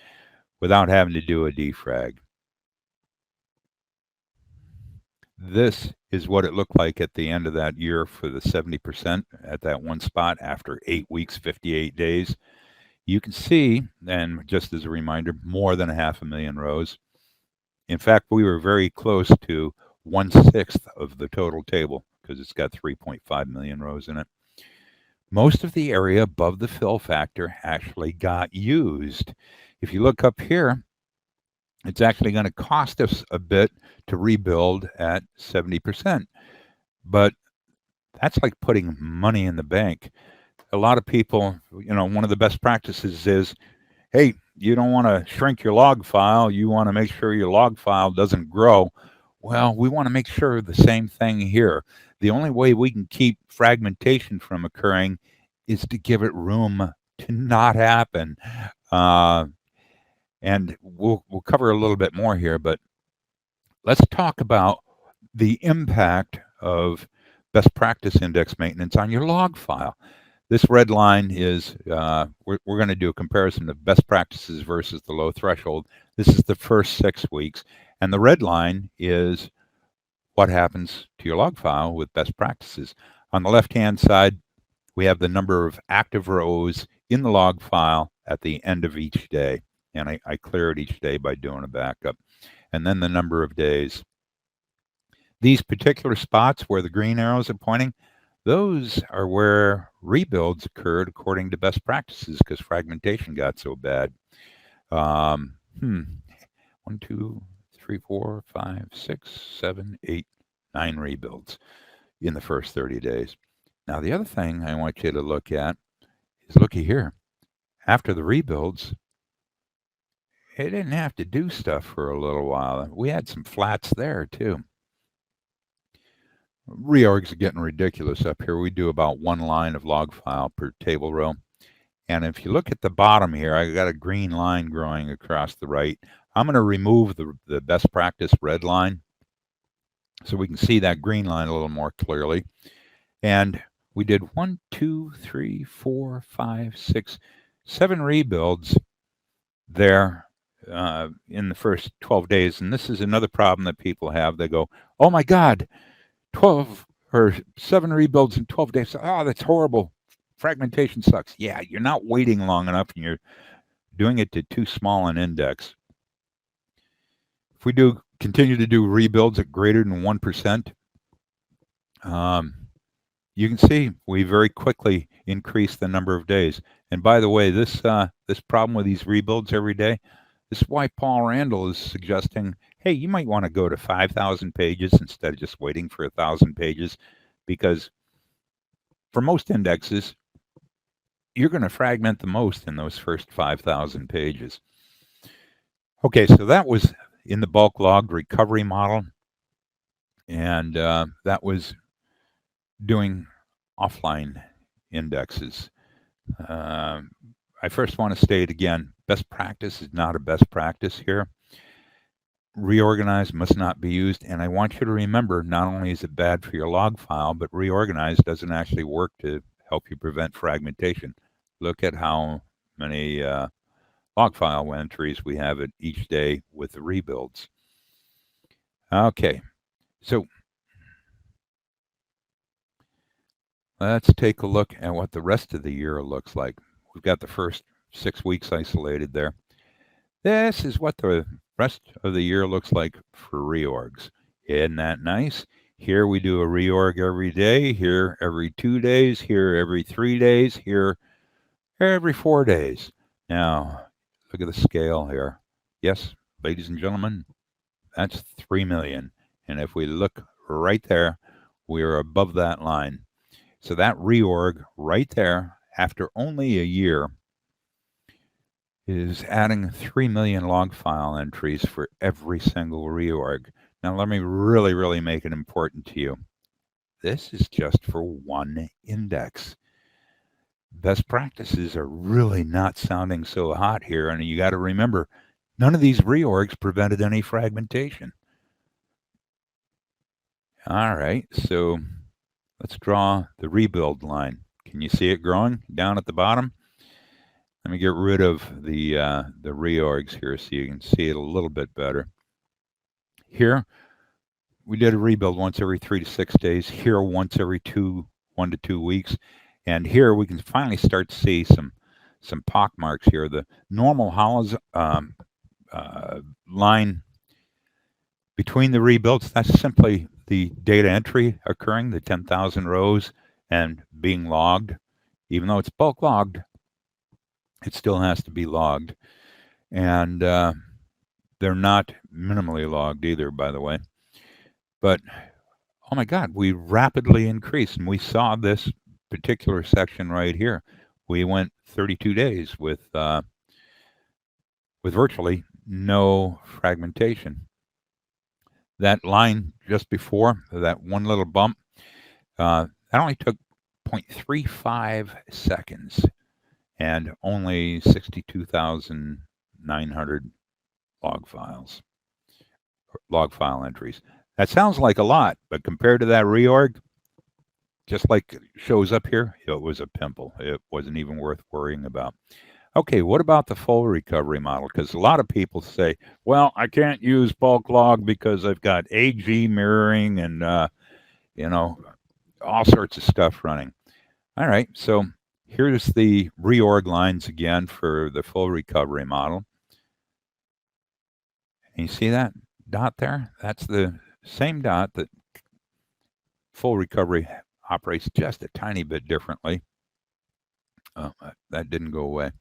without having to do a defrag. This is what it looked like at the end of that year for the 70% at that one spot after 8 weeks, 58 days. You can see, and just as a reminder, more than 500,000 rows. In fact, we were very close to 1/6 of the total table because it's got 3.5 million rows in it. Most of the area above the fill factor actually got used. If you look up here, it's actually going to cost us a bit to rebuild at 70%. But that's like putting money in the bank. A lot of people, one of the best practices is, hey, you don't want to shrink your log file. You want to make sure your log file doesn't grow. Well, we want to make sure the same thing here. The only way we can keep fragmentation from occurring is to give it room to not happen. And we'll cover a little bit more here, but let's talk about the impact of best practice index maintenance on your log file. This red line is, we're going to do a comparison of best practices versus the low threshold. This is the first 6 weeks. And the red line is what happens to your log file with best practices. On the left-hand side, we have the number of active rows in the log file at the end of each day. And I clear it each day by doing a backup. And then the number of days. These particular spots where the green arrows are pointing, those are where rebuilds occurred according to best practices because fragmentation got so bad. 1, 2, 3, 4, 5, 6, 7, 8, 9 rebuilds in the first 30 days. Now, the other thing I want you to look at is looky here. After the rebuilds, it didn't have to do stuff for a little while. We had some flats there too. Reorgs are getting ridiculous up here. We do about 1 line of log file per table row. And if you look at the bottom here, I got a green line growing across the right. I'm going to remove the best practice red line so we can see that green line a little more clearly. And we did 1, 2, 3, 4, 5, 6, 7 rebuilds there in the first 12 days. And this is another problem that people have. They go, oh my God, 12 or 7 rebuilds in 12 days. Oh, that's horrible. Fragmentation sucks. Yeah, you're not waiting long enough and you're doing it to too small an index. If we continue to do rebuilds at greater than 1%, you can see we very quickly increase the number of days. And by the way, this problem with these rebuilds every day, this is why Paul Randall is suggesting, hey, you might want to go to 5,000 pages instead of just waiting for 1,000 pages, because for most indexes, you're going to fragment the most in those first 5,000 pages. Okay, so that was in the bulk logged recovery model, and that was doing offline indexes. I first want to state again, best practice is not a best practice here. Reorganize must not be used, and I want you to remember, not only is it bad for your log file, but reorganize doesn't actually work to help you prevent fragmentation. Look at how many log file entries we have at each day with the rebuilds. Okay, so let's take a look at what the rest of the year looks like. We've got the first 6 weeks isolated there. This is what the rest of the year looks like for reorgs. Isn't that nice? Here we do a reorg every day, here every 2 days, here every 3 days, here every 4 days. Now, look at the scale here. Yes, ladies and gentlemen, that's 3 million. And if we look right there, we are above that line. So that reorg right there, after only a year, is adding 3 million log file entries for every single reorg. Now, let me really make it important to you. This is just for one index. Best practices are really not sounding so hot here, and you got to remember, none of these reorgs prevented any fragmentation. All right, so let's draw the rebuild line. Can you see it growing down at the bottom? Let me get rid of the reorgs here so you can see it a little bit better. Here, we did a rebuild once every 3 to 6 days. Here, once every 1 to 2 weeks. And here, we can finally start to see some pock marks here. The normal line between the rebuilds, that's simply the data entry occurring, the 10,000 rows, and being logged. Even though it's bulk logged, it still has to be logged. And they're not minimally logged either, by the way. But, oh my God, we rapidly increased. And we saw this particular section right here. We went 32 days with virtually no fragmentation. That line just before, that one little bump, that only took 0.35 seconds and only 62,900 log file entries. That sounds like a lot, but compared to that reorg, just like it shows up here, it was a pimple. It wasn't even worth worrying about. Okay, what about the full recovery model? Because a lot of people say, well, I can't use bulk log because I've got AG mirroring and, all sorts of stuff running. All right, so here's the reorg lines again for the full recovery model. And you see that dot there? That's the same dot that full recovery operates just a tiny bit differently. That didn't go away.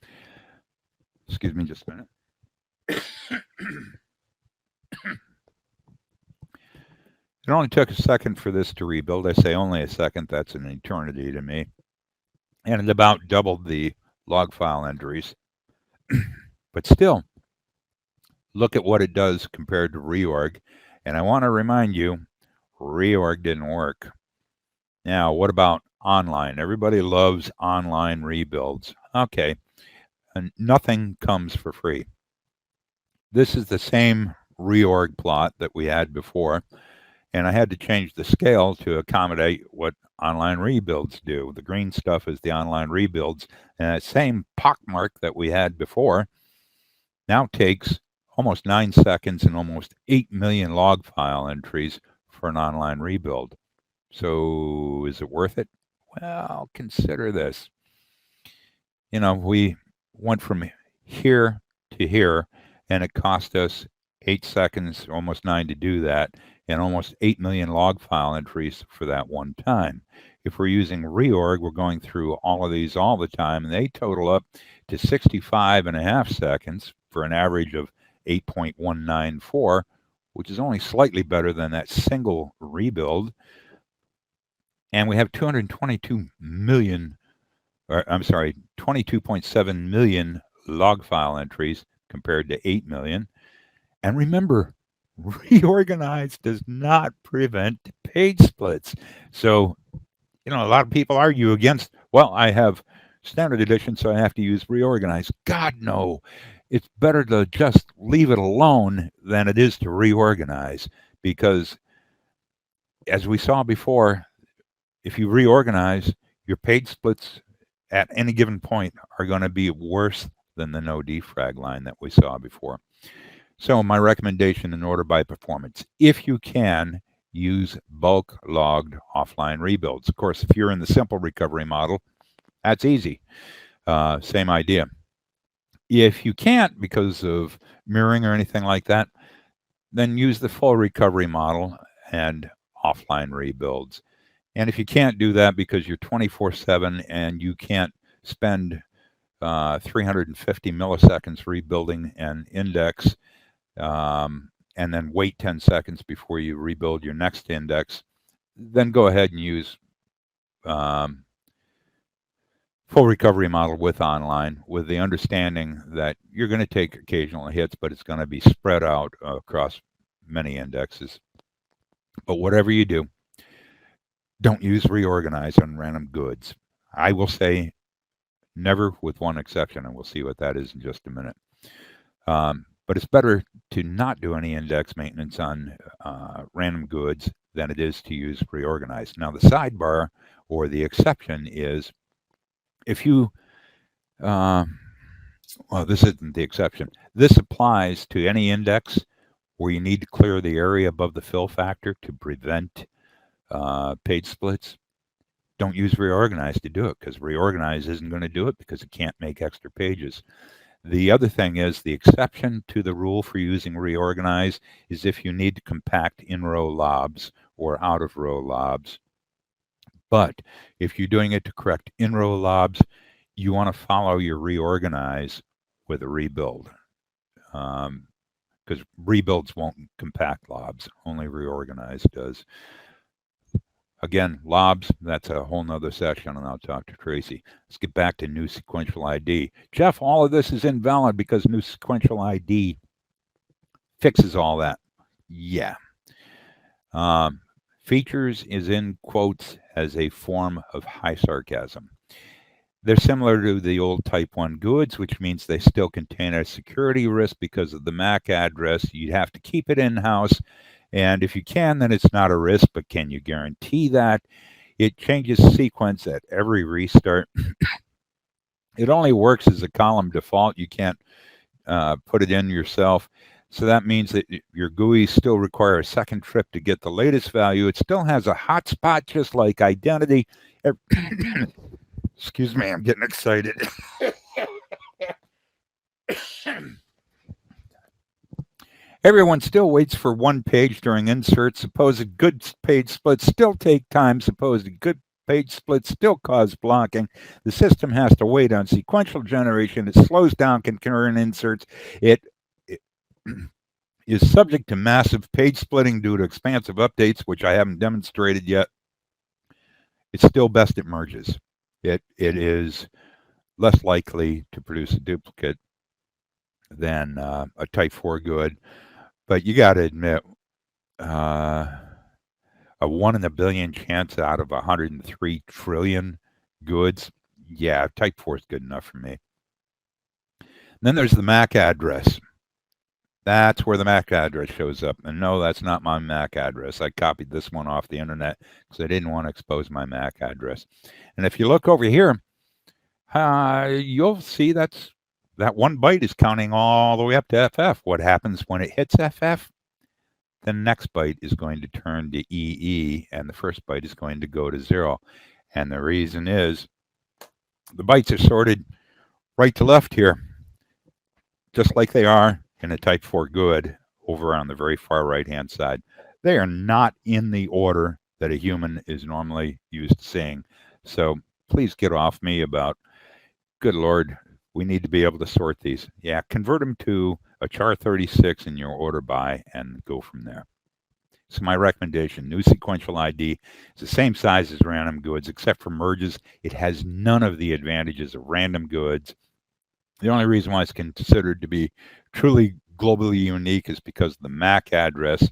Excuse me just a minute. It only took a second for this to rebuild. I say only a second, that's an eternity to me. And it about doubled the log file entries. But still, look at what it does compared to reorg. And I want to remind you, reorg didn't work. Now, what about online? Everybody loves online rebuilds. Okay, and nothing comes for free. This is the same reorg plot that we had before, and I had to change the scale to accommodate what online rebuilds do. The green stuff is the online rebuilds, and that same pockmark that we had before now takes almost 9 seconds and almost 8 million log file entries for an online rebuild. So is it worth it? Well, consider this. We went from here to here, and it cost us 8 seconds, almost 9 to do that, and almost 8 million log file entries for that one time. If we're using reorg, we're going through all of these all the time, and they total up to 65.5 seconds for an average of 8.194, which is only slightly better than that single rebuild. And we have 22.7 million log file entries compared to 8 million. And remember, reorganize does not prevent page splits. So, a lot of people argue against, well, I have standard edition, so I have to use reorganize. God, no. It's better to just leave it alone than it is to reorganize, because as we saw before, if you reorganize, your page splits at any given point are going to be worse than the no defrag line that we saw before. So my recommendation in order by performance, if you can, use bulk logged offline rebuilds. Of course, if you're in the simple recovery model, that's easy. Same idea. If you can't because of mirroring or anything like that, then use the full recovery model and offline rebuilds. And if you can't do that because you're 24/7 and you can't spend 350 milliseconds rebuilding an index and then wait 10 seconds before you rebuild your next index, then go ahead and use full recovery model with online, with the understanding that you're going to take occasional hits, but it's going to be spread out across many indexes. But whatever you do, don't use reorganize on random GUIDs. I will say never, with one exception, and we'll see what that is in just a minute. But it's better to not do any index maintenance on random GUIDs than it is to use reorganize. Now, the sidebar or the exception is if you, well, this isn't the exception. This applies to any index where you need to clear the area above the fill factor to prevent page splits. Don't use reorganize to do it, because reorganize isn't going to do it because it can't make extra pages. The other thing is the exception to the rule for using reorganize is if you need to compact in-row lobs or out-of-row lobs. But if you're doing it to correct in-row lobs, you want to follow your reorganize with a rebuild, because rebuilds won't compact lobs, only reorganize does. Again, lobs, that's a whole nother session, and I'll talk to Tracy. Let's get back to new sequential ID. Jeff, all of this is invalid because new sequential ID fixes all that. Yeah. Features is in quotes as a form of high sarcasm. They're similar to the old Type 1 GUIDs, which means they still contain a security risk because of the MAC address. You have to keep it in-house. And if you can, then it's not a risk, but can you guarantee that? It changes sequence at every restart. It only works as a column default. You can't put it in yourself. So that means that your GUIs still require a second trip to get the latest value. It still has a hotspot, just like identity. Excuse me, I'm getting excited. Everyone still waits for one page during insert. Supposed good page splits still take time. Supposed good page splits still cause blocking. The system has to wait on sequential generation. It slows down concurrent inserts. It is subject to massive page splitting due to expansive updates, which I haven't demonstrated yet. It's still best it merges. It is less likely to produce a duplicate than a type 4 GUID. But you got to admit, a 1 in a billion chance out of 103 trillion GUIDs, yeah, type 4 is good enough for me. Then there's the MAC address. That's where the MAC address shows up. And no, that's not my MAC address. I copied this one off the internet because I didn't want to expose my MAC address. And if you look over here, you'll see that 1 byte is counting all the way up to FF. What happens when it hits FF? The next byte is going to turn to EE, and the first byte is going to go to 0. And the reason is the bytes are sorted right to left here, just like they are in a type 4 GUID over on the very far right-hand side. They are not in the order that a human is normally used to seeing. So please get off me about, good Lord, we need to be able to sort these. Yeah, convert them to a char 36 in your order by and go from there. So my recommendation, new sequential ID, is the same size as random GUIDs, except for merges. It has none of the advantages of random GUIDs. The only reason why it's considered to be truly globally unique is because of the MAC address.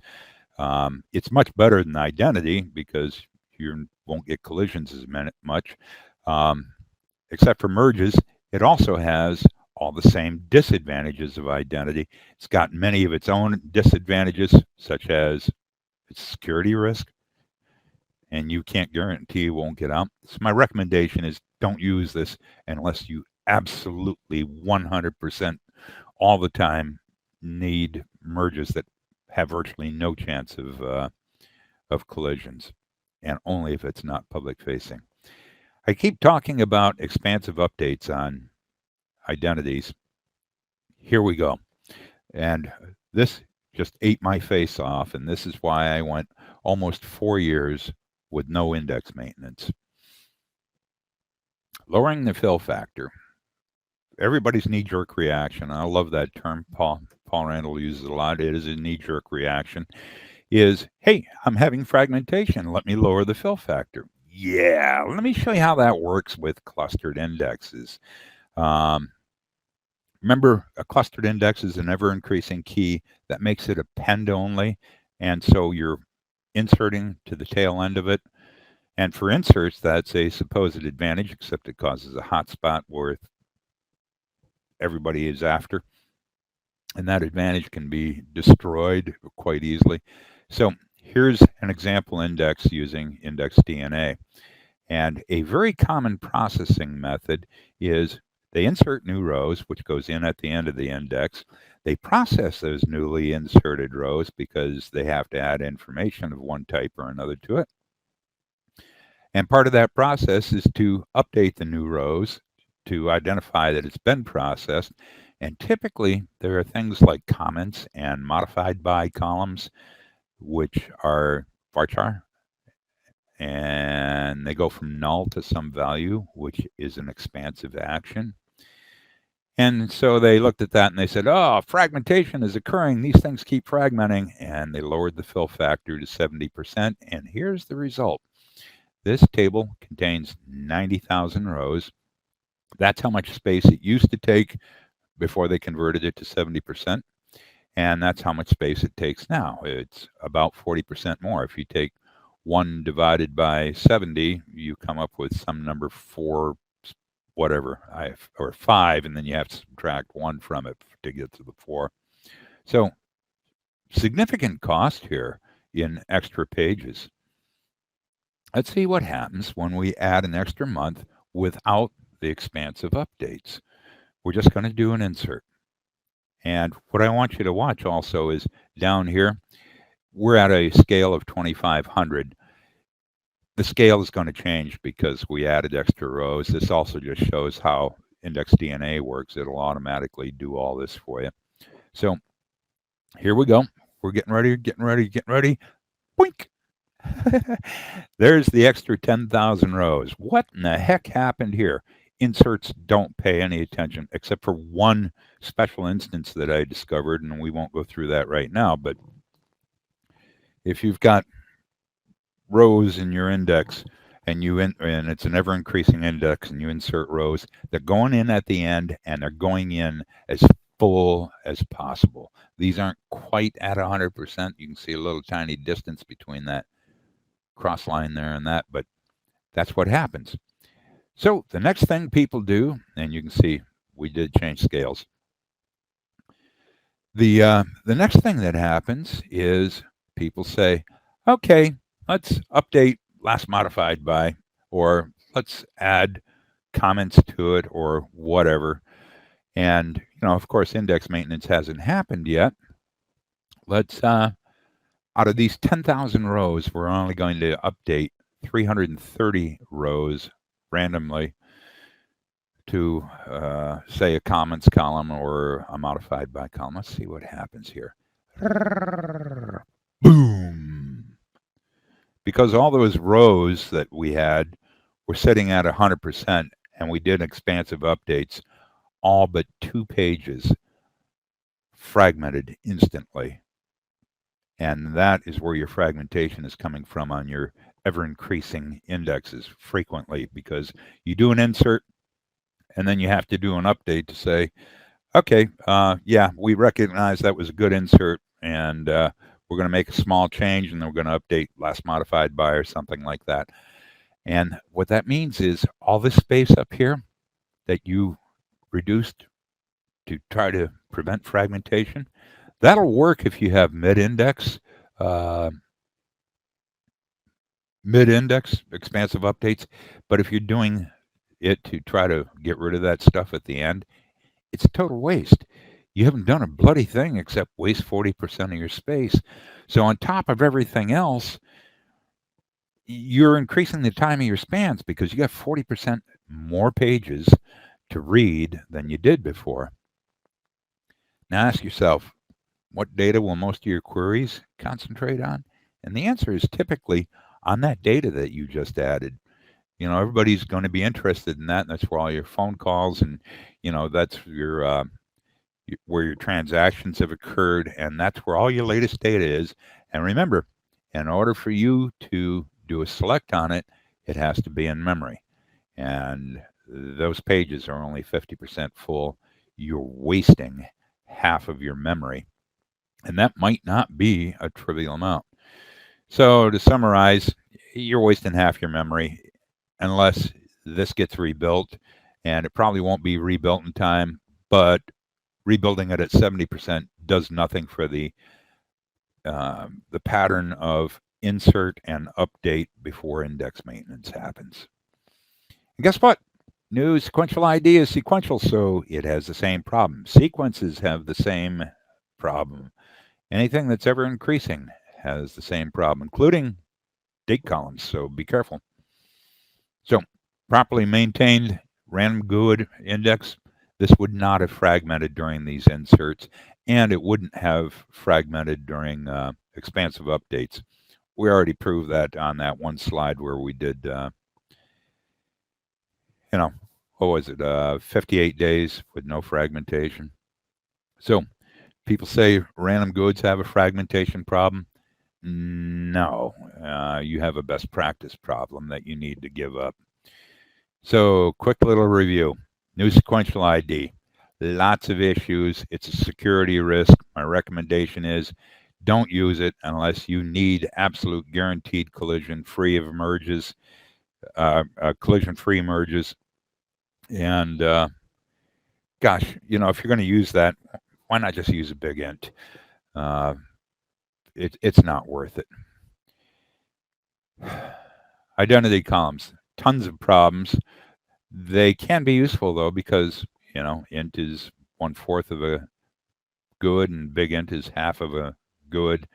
It's much better than identity because you won't get collisions as much. Except for merges, it also has all the same disadvantages of identity. It's got many of its own disadvantages, such as its security risk, and you can't guarantee it won't get out. So my recommendation is don't use this unless you absolutely 100% all the time need merges that have virtually no chance of collisions, and only if it's not public facing. I keep talking about expansive updates on identities. Here we go. And this just ate my face off, and this is why I went almost 4 years with no index maintenance. Lowering the fill factor. Everybody's knee-jerk reaction, I love that term, Paul Randall uses it a lot, it is a knee-jerk reaction, is, hey, I'm having fragmentation, let me lower the fill factor. Yeah, let me show you how that works with clustered indexes. Remember, a clustered index is an ever-increasing key that makes it append only, and so you're inserting to the tail end of it. And for inserts, that's a supposed advantage, except it causes a hotspot where everybody is after. And that advantage can be destroyed quite easily. So here's an example index using index DNA. And a very common processing method is they insert new rows, which goes in at the end of the index. They process those newly inserted rows because they have to add information of one type or another to it. And part of that process is to update the new rows to identify that it's been processed. And typically, there are things like comments and modified by columns, which are varchar. And they go from null to some value, which is an expansive action. And so they looked at that and they said, oh, fragmentation is occurring. These things keep fragmenting. And they lowered the fill factor to 70%. And here's the result. This table contains 90,000 rows. That's how much space it used to take before they converted it to 70%. And that's how much space it takes now. It's about 40% more. If you take 1 divided by 70, you come up with some number 4, whatever, or 5, and then you have to subtract 1 from it to get to the 4. So significant cost here in extra pages. Let's see what happens when we add an extra month without the expansive updates. We're just going to do an insert. And what I want you to watch also is down here, we're at a scale of 2,500. The scale is going to change because we added extra rows. This also just shows how index DNA works. It'll automatically do all this for you. So here we go. We're getting ready. Boink! There's the extra 10,000 rows. What in the heck happened here? Inserts don't pay any attention except for one special instance that I discovered, and we won't go through that right now. But if you've got rows in your index and and it's an ever increasing index and you insert rows, they're going in at the end and they're going in as full as possible. These aren't quite at 100%. You can see a little tiny distance between that cross line there and that, but that's what happens. So the next thing people do, and you can see we did change scales. The next thing that happens is people say, okay, let's update last modified by, or let's add comments to it, or whatever. And of course, index maintenance hasn't happened yet. Let's out of these 10,000 rows, we're only going to update 330 rows randomly to say a comments column or a modified by column. Let's see what happens here. Boom! Because all those rows that we had were sitting at 100%, and we did expansive updates, all but 2 pages fragmented instantly. And that is where your fragmentation is coming from on your ever-increasing indexes frequently, because you do an insert, and then you have to do an update to say, okay, yeah, we recognize that was a good insert, and we're going to make a small change, and then we're going to update last modified by or something like that. And what that means is all this space up here that you reduced to try to prevent fragmentation, that'll work if you have mid-index expansive updates. But if you're doing it to try to get rid of that stuff at the end, it's a total waste. You haven't done a bloody thing except waste 40% of your space. So on top of everything else, you're increasing the time of your spans because you got 40% more pages to read than you did before. Now ask yourself, what data will most of your queries concentrate on? And the answer is typically on that data that you just added. Everybody's going to be interested in that, and that's where all your phone calls and, that's your where your transactions have occurred, and that's where all your latest data is. And remember, in order for you to do a select on it, it has to be in memory. And those pages are only 50% full. You're wasting half of your memory. And that might not be a trivial amount. So to summarize, you're wasting half your memory unless this gets rebuilt, and it probably won't be rebuilt in time, but rebuilding it at 70% does nothing for the pattern of insert and update before index maintenance happens. And guess what? New sequential ID is sequential, so it has the same problem. Sequences have the same problem. Anything that's ever increasing has the same problem, including date columns, so be careful. So, properly maintained random GUID index, this would not have fragmented during these inserts, and it wouldn't have fragmented during expansive updates. We already proved that on that one slide where we did, what was it, 58 days with no fragmentation. So, people say random GUIDs have a fragmentation problem. No, you have a best practice problem that you need to give up. So, quick little review. New sequential ID. Lots of issues. It's a security risk. My recommendation is don't use it unless you need absolute guaranteed collision-free merges. And gosh, if you're going to use that, why not just use a big int? It's not worth it. Identity columns, tons of problems. They can be useful though, because int is 1/4 of a GUID and big int is half of a GUID,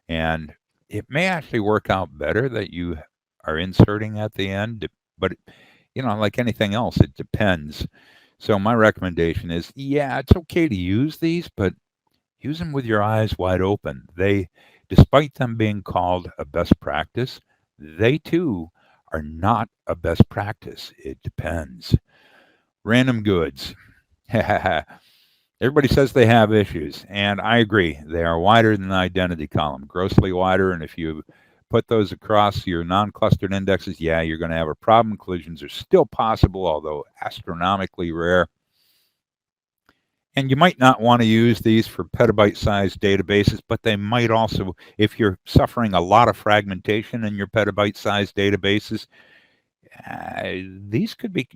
and it may actually work out better that you are inserting at the end, but like anything else, it depends. So my recommendation is, yeah, it's okay to use these, but use them with your eyes wide open. They Despite them being called a best practice, they too are not a best practice. It depends. Random GUIDs. Everybody says they have issues, and I agree. They are wider than the identity column, grossly wider, and if you put those across your non-clustered indexes, yeah, you're going to have a problem. Collisions are still possible, although astronomically rare. And you might not want to use these for petabyte-sized databases, but they might also, if you're suffering a lot of fragmentation in your petabyte-sized databases, these could be,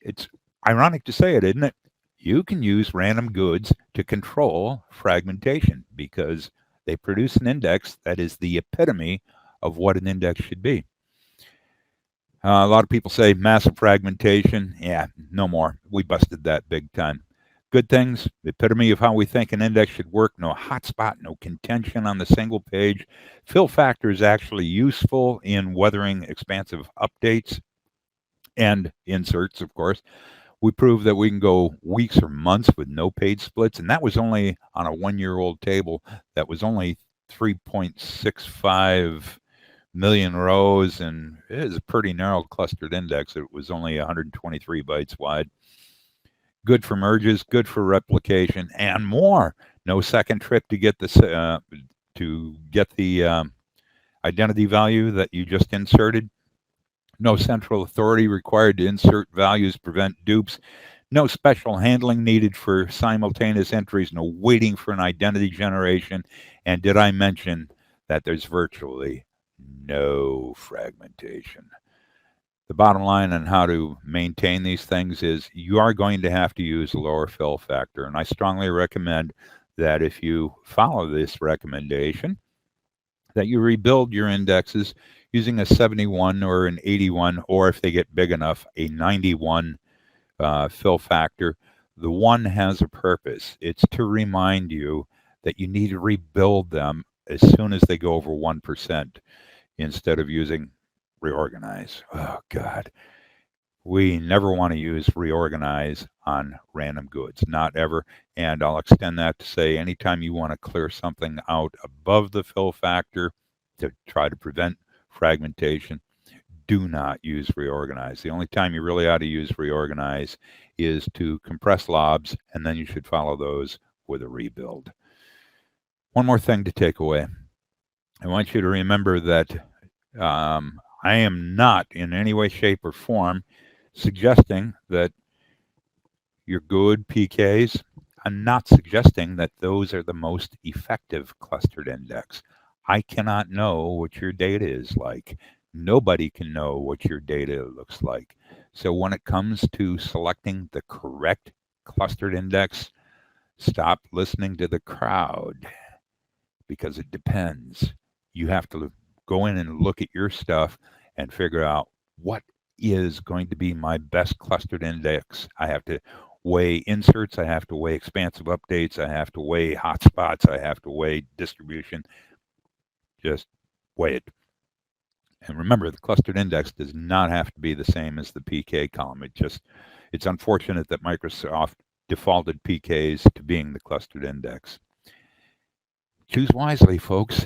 it's ironic to say it, isn't it? You can use random GUIDs to control fragmentation because they produce an index that is the epitome of what an index should be. A lot of people say massive fragmentation. Yeah, no more. We busted that big time. Good things, the epitome of how we think an index should work. No hotspot, no contention on the single page. Fill factor is actually useful in weathering expansive updates and inserts, of course. We proved that we can go weeks or months with no page splits, and that was only on a 1-year-old table that was only 3.65 million rows, and it is a pretty narrow clustered index. It was only 123 bytes wide. Good for merges, good for replication, and more. No second trip to get the identity value that you just inserted. No central authority required to insert values, prevent dupes. No special handling needed for simultaneous entries. No waiting for an identity generation. And did I mention that there's virtually no fragmentation? The bottom line on how to maintain these things is you are going to have to use a lower fill factor. And I strongly recommend that if you follow this recommendation, that you rebuild your indexes using a 71 or an 81, or if they get big enough, a 91 fill factor. The one has a purpose. It's to remind you that you need to rebuild them as soon as they go over 1% instead of using reorganize. Oh, God. We never want to use reorganize on random GUIDs, not ever. And I'll extend that to say anytime you want to clear something out above the fill factor to try to prevent fragmentation, do not use reorganize. The only time you really ought to use reorganize is to compress lobs, and then you should follow those with a rebuild. One more thing to take away. I want you to remember that I am not in any way, shape, or form suggesting that your GUID PKs, I'm not suggesting that those are the most effective clustered index. I cannot know what your data is like. Nobody can know what your data looks like. So when it comes to selecting the correct clustered index, stop listening to the crowd because it depends. You have to go in and look at your stuff and figure out what is going to be my best clustered index. I have to weigh inserts, I have to weigh expansive updates, I have to weigh hotspots, I have to weigh distribution. Just weigh it. And remember, the clustered index does not have to be the same as the PK column. It's unfortunate that Microsoft defaulted PKs to being the clustered index. Choose wisely, folks.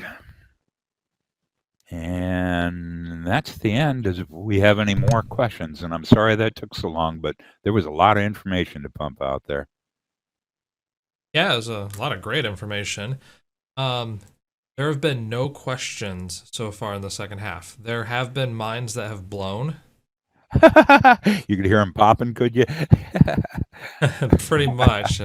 And that's the end. If we have any more questions, and I'm sorry that took so long, but there was a lot of information to pump out there. Yeah, there's a lot of great information. There have been no questions so far in the second half. There have been minds that have blown. You could hear them popping, could you? Pretty much.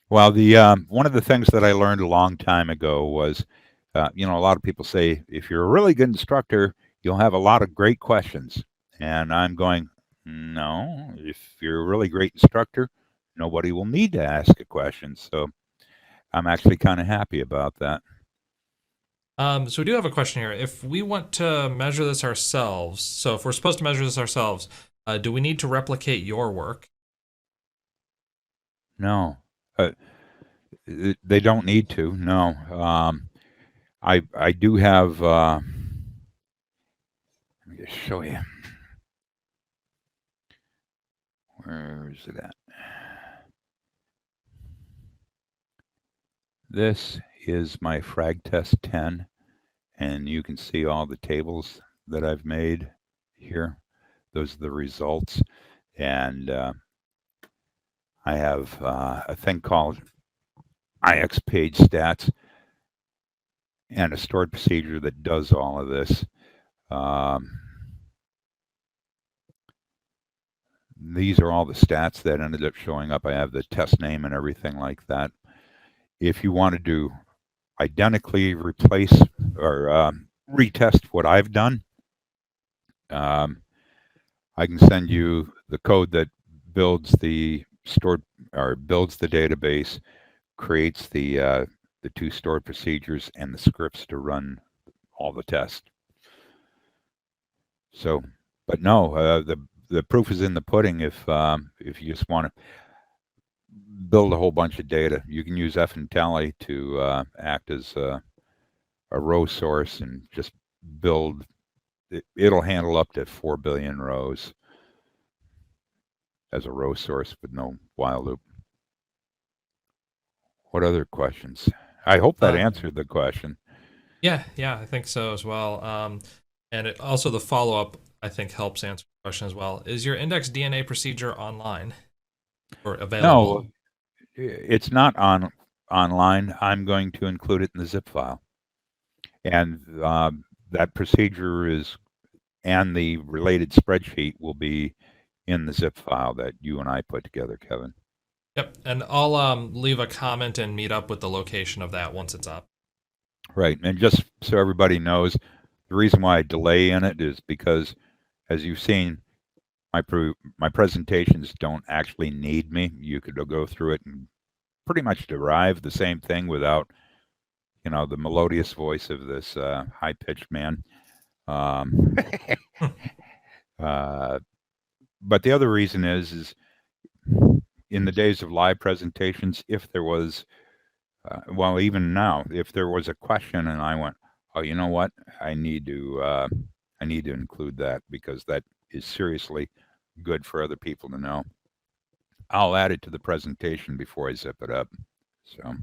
Well, the one of the things that I learned a long time ago was, a lot of people say if you're a really good instructor, you'll have a lot of great questions. And I'm going, no, if you're a really great instructor, nobody will need to ask a question. So I'm actually kind of happy about that. So we do have a question here. If we want to measure this ourselves, so if we're supposed to measure this ourselves, do we need to replicate your work? No, they don't need to. No, I do have. Let me just show you. Where is it at? This is my frag test 10, and you can see all the tables that I've made here. Those are the results, and I have a thing called IX page stats and a stored procedure that does all of this. These are all the stats that ended up showing up. I have the test name and everything like that. If you wanted to identically replace or retest what I've done, I can send you the code that builds the stored or builds the database, creates the two stored procedures and the scripts to run all the tests. So, but no, the proof is in the pudding. If you just want to build a whole bunch of data, you can use F and tally to act as a row source and just build. It'll handle up to 4 billion rows as a row source with no while loop. What other questions? I hope that answered the question. Yeah, I think so as well. And also the follow-up, I think, helps answer the question as well. Is your index DNA procedure online or available? No, it's not online. I'm going to include it in the zip file. And that procedure is, and the related spreadsheet will be in the zip file that you and I put together, Kevin. Yep, and I'll leave a comment and meet up with the location of that once it's up. Right, and just so everybody knows, the reason why I delay in it is because, as you've seen, my presentations don't actually need me. You could go through it and pretty much derive the same thing without, the melodious voice of this high-pitched man. But the other reason is in the days of live presentations, if there was, well, even now, if there was a question and I went, oh, you know what, I need to include that because that is seriously good for other people to know. I'll add it to the presentation before I zip it up. So,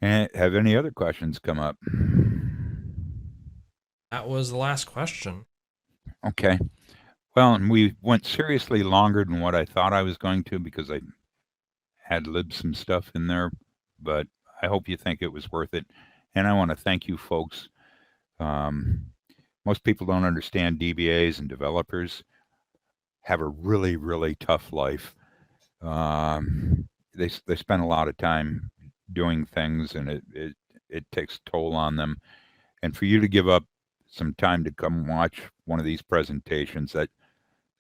and have any other questions come up? That was the last question. Okay. Well, and we went seriously longer than what I thought I was going to because I had libbed some stuff in there, but I hope you think it was worth it. And I want to thank you folks. Most people don't understand DBAs and developers have a really, really tough life. They spend a lot of time doing things, and it takes toll on them. And for you to give up some time to come watch one of these presentations, that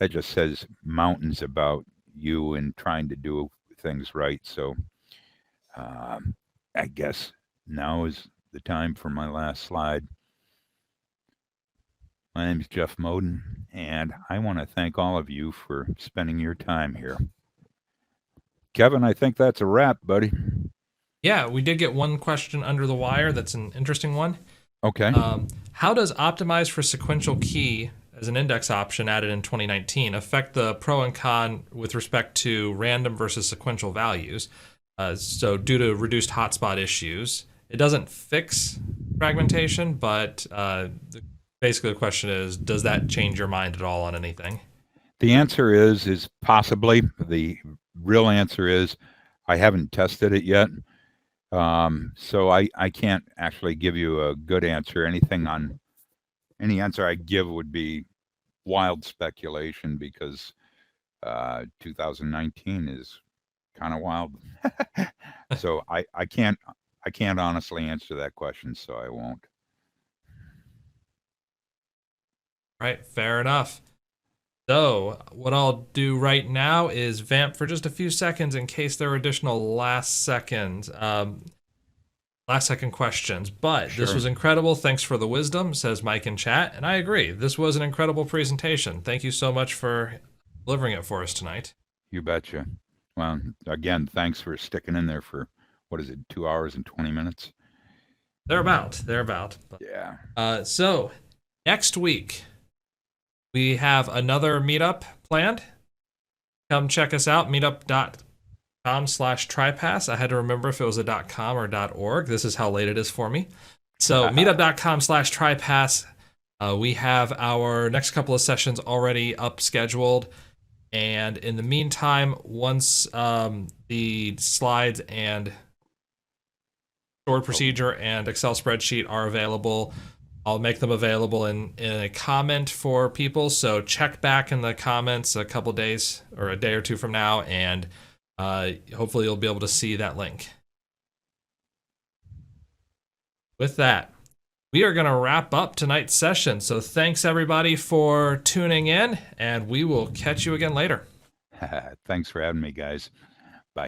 just says mountains about you and trying to do things right. So I guess now is the time for my last slide. My name is Jeff Moden, and I want to thank all of you for spending your time here. Kevin, I think that's a wrap, buddy. Yeah, we did get one question under the wire. That's an interesting one. Okay. How does optimize for sequential key as an index option added in 2019 affect the pro and con with respect to random versus sequential values? So due to reduced hotspot issues, it doesn't fix fragmentation, but basically the question is, does that change your mind at all on anything? The answer is possibly. The real answer is I haven't tested it yet. So I can't actually give you a good answer. Any answer I give would be wild speculation because 2019 is kind of wild. So I can't honestly answer that question, so I won't. Right, fair enough. So what I'll do right now is vamp for just a few seconds in case there are additional last second questions. But Sure. This was incredible. Thanks for the wisdom, says Mike in chat. And I agree. This was an incredible presentation. Thank you so much for delivering it for us tonight. You betcha. Well, again, thanks for sticking in there for, 2 hours and 20 minutes? Thereabout. But, yeah. So next week, we have another meetup planned. Come check us out, meetup.com meetup.com/tripass. I had to remember if it was a .com or .org. This is how late it is for me. So meetup.com/tripass. We have our next couple of sessions already up scheduled. And in the meantime, once the slides and stored procedure and Excel spreadsheet are available, I'll make them available in a comment for people. So check back in the comments a couple days or a day or two from now, and hopefully you'll be able to see that link. With that, we are going to wrap up tonight's session. So thanks everybody for tuning in, and we will catch you again later. Thanks for having me, guys.